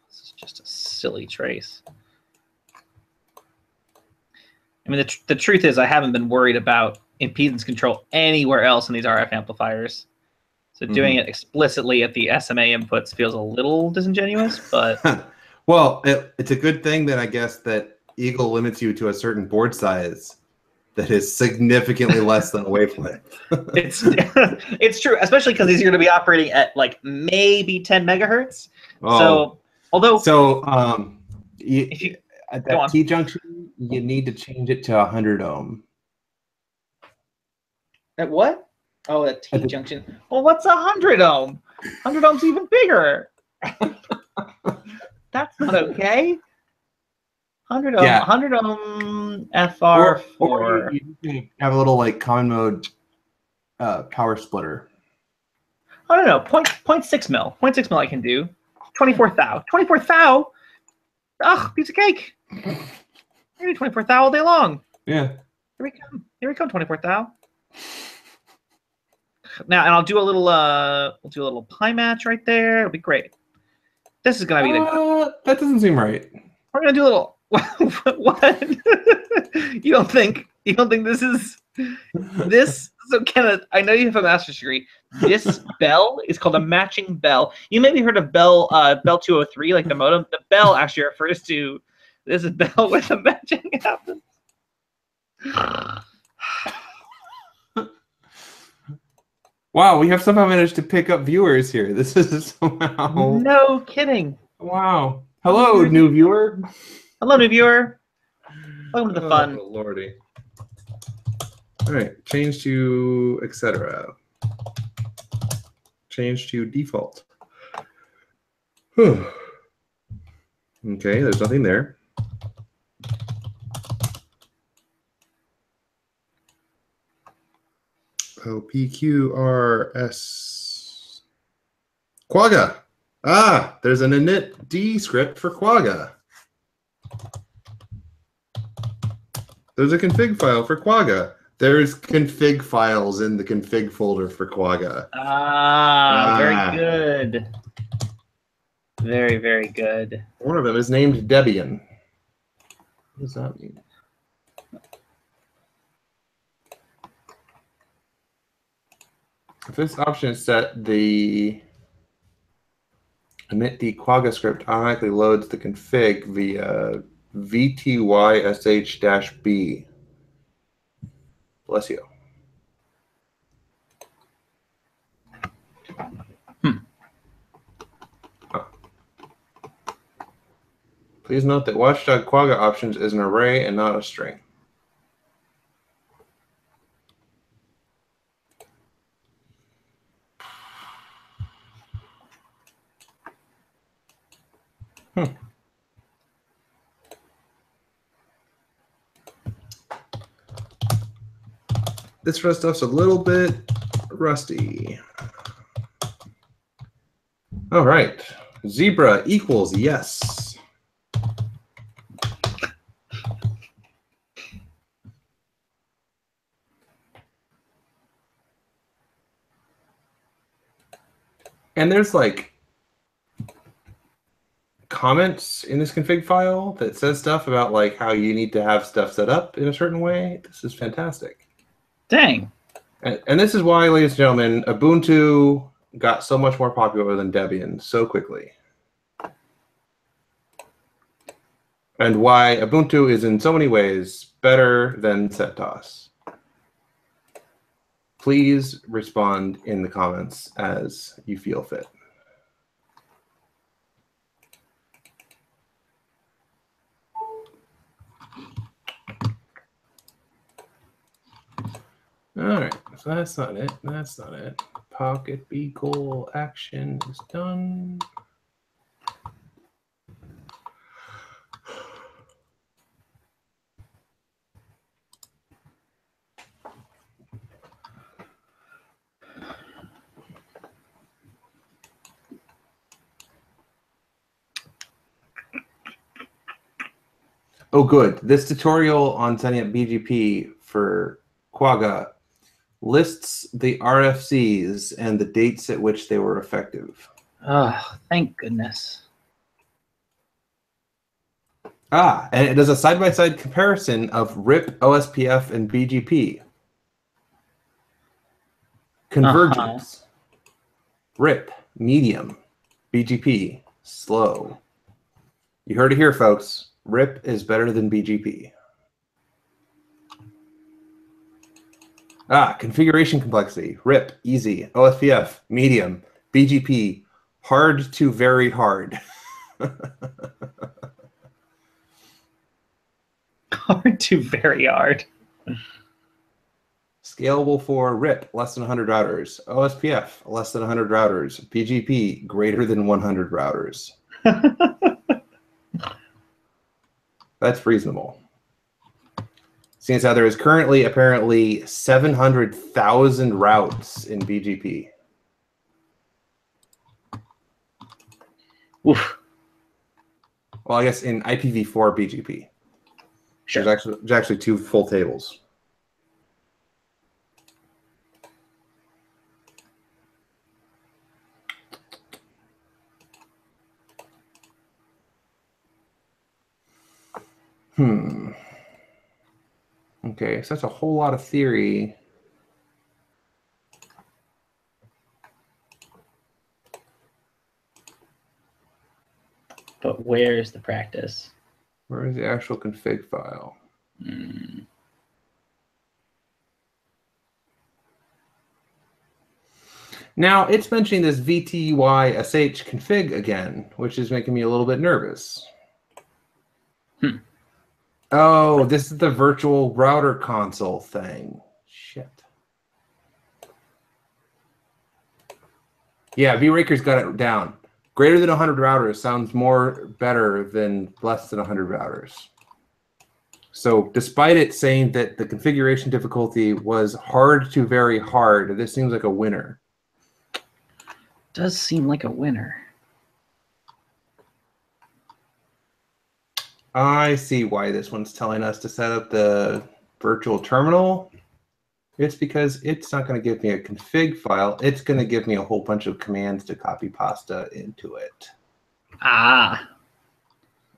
This is just a silly trace. I mean, the truth is I haven't been worried about impedance control anywhere else in these RF amplifiers. So doing it explicitly at the SMA inputs feels a little disingenuous, but... Well, it's a good thing that I guess that Eagle limits you to a certain board size that is significantly less than a wavelength. It's true, especially because these are going to be operating at like maybe 10 megahertz. Oh. So, although... So, at that T junction, you need to change it to 100 ohm. At what? Oh, that T junction. Well, what's 100 ohm? 100 ohm's even bigger. That's not okay. 100 ohm, 100 ohm FR4. Or you have a little like common mode power splitter. I don't know. 0.6 mil. 0.6 mil I can do. 24 thou. 24 thou? Ugh, piece of cake. I do 24 thou all day long. Yeah. Here we come. Here we come, 24 thou. Now, and I'll do a little we'll do a little pi match right there. It'll be great. This is gonna be the that doesn't seem right. We're gonna do a little what? You don't think this is this? So Kenneth, I know you have a master's degree. This bell is called a matching bell. You maybe heard of bell 203, like the modem. The bell actually refers to this is bell with a matching happens. Wow, we have somehow managed to pick up viewers here. This is somehow... No kidding. Wow. Hello, new viewer. Hello, new viewer. Welcome to the fun. Oh, lordy. All right, change to etc. Change to default. Whew. Okay, there's nothing there. O P Q R S Quagga. Ah, there's an init D script for Quagga. There's a config file for Quagga. There's config files in the config folder for Quagga. Very good. Very, very good. One of them is named Debian. What does that mean? If this option is set, the init D Quagga script automatically loads the config via vtysh-b. Bless you. Please note that Watchdog Quagga options is an array and not a string. This stuff's a little bit rusty. All right. Zebra equals yes. And there's like comments in this config file that says stuff about like how you need to have stuff set up in a certain way. This is fantastic. Dang. And this is why, ladies and gentlemen, Ubuntu got so much more popular than Debian so quickly. And why Ubuntu is in so many ways better than CentOS. Please respond in the comments as you feel fit. All right, so that's not it. That's not it. Pocket beagle action is done. Oh, good. This tutorial on setting up BGP for Quagga lists the RFCs and the dates at which they were effective. Oh, thank goodness. Ah, and it does a side-by-side comparison of RIP, OSPF, and BGP. Convergence. RIP, medium. BGP, slow. You heard it here, folks. RIP is better than BGP. Ah, configuration complexity. RIP, easy. OSPF, medium. BGP, hard to very hard. Hard to very hard. Scalable for RIP, less than 100 routers. OSPF, less than 100 routers. BGP, greater than 100 routers. That's reasonable. Seeing as how there is currently apparently 700,000 routes in BGP. Oof. Well, I guess in IPv4 BGP. Sure. There's actually two full tables. Okay, so that's a whole lot of theory. But where is the practice? Where is the actual config file? Now, it's mentioning this VTYSH config again, which is making me a little bit nervous. Oh, this is the virtual router console thing. Shit. Yeah, VRaker's got it down. Greater than 100 routers sounds more better than less than 100 routers. So despite it saying that the configuration difficulty was hard to very hard, this seems like a winner. Does seem like a winner. I see why this one's telling us to set up the virtual terminal. It's because it's not going to give me a config file. It's going to give me a whole bunch of commands to copy pasta into it. Ah.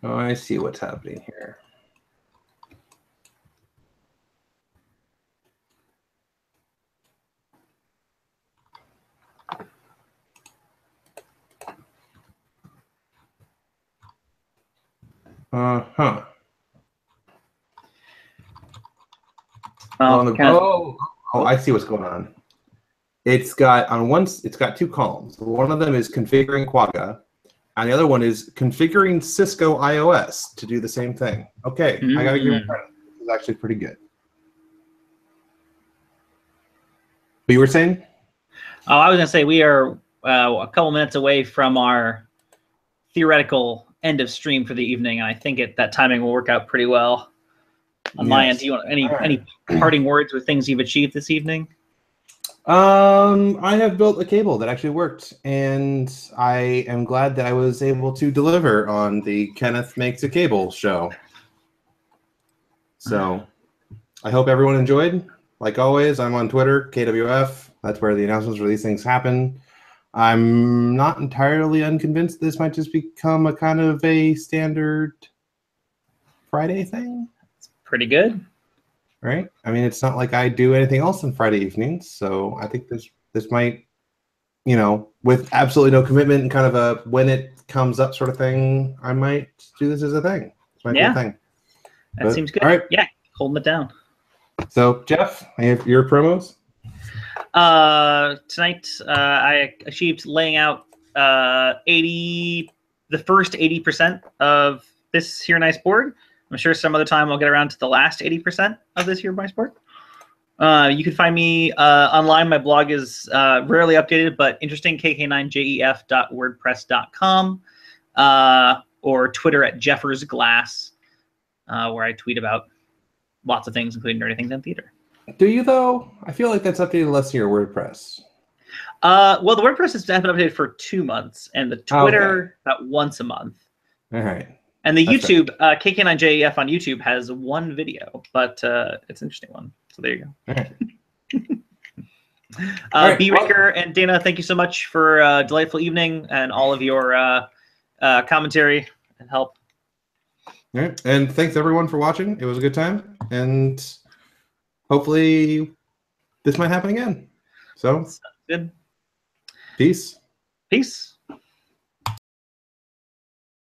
Oh, I see what's happening here. Uh-huh. Oh, I see what's going on. It's got two columns. One of them is configuring Quagga, and the other one is configuring Cisco iOS to do the same thing. Okay, I gotta give you credit. This is actually pretty good. What you were saying? Oh, I was gonna say we are a couple minutes away from our theoretical end of stream for the evening, and I think that timing will work out pretty well. On my end, do you want any parting words with things you've achieved this evening? I have built a cable that actually worked, and I am glad that I was able to deliver on the Kenneth Makes a Cable show. So I hope everyone enjoyed. Like always, I'm on Twitter, KWF. That's where the announcements for these things happen. I'm not entirely unconvinced this might just become a kind of a standard Friday thing. It's pretty good. Right? I mean, it's not like I do anything else on Friday evenings, so I think this might, you know, with absolutely no commitment and kind of a when it comes up sort of thing, I might do this as a thing. This might be a thing. That seems good. All right. Yeah, holding it down. So, Jeff, I have your promos. Tonight, I achieved laying out the first 80% of this here nice board. I'm sure some other time I'll get around to the last 80% of this here nice board. You can find me online. My blog is rarely updated, but interesting, kk9jef.wordpress.com, or Twitter at JeffersGlass, where I tweet about lots of things, including nerdy things and theater. Do you, though? I feel like that's updated less than your WordPress. Well, the WordPress has been updated for 2 months, and the Twitter about once a month. All right. And the YouTube, KK9JEF on YouTube has one video, but it's an interesting one. So there you go. All right. B-Raker and Dana, thank you so much for a delightful evening and all of your commentary and help. All right. And thanks, everyone, for watching. It was a good time. And hopefully this might happen again. So, good. Peace. Peace.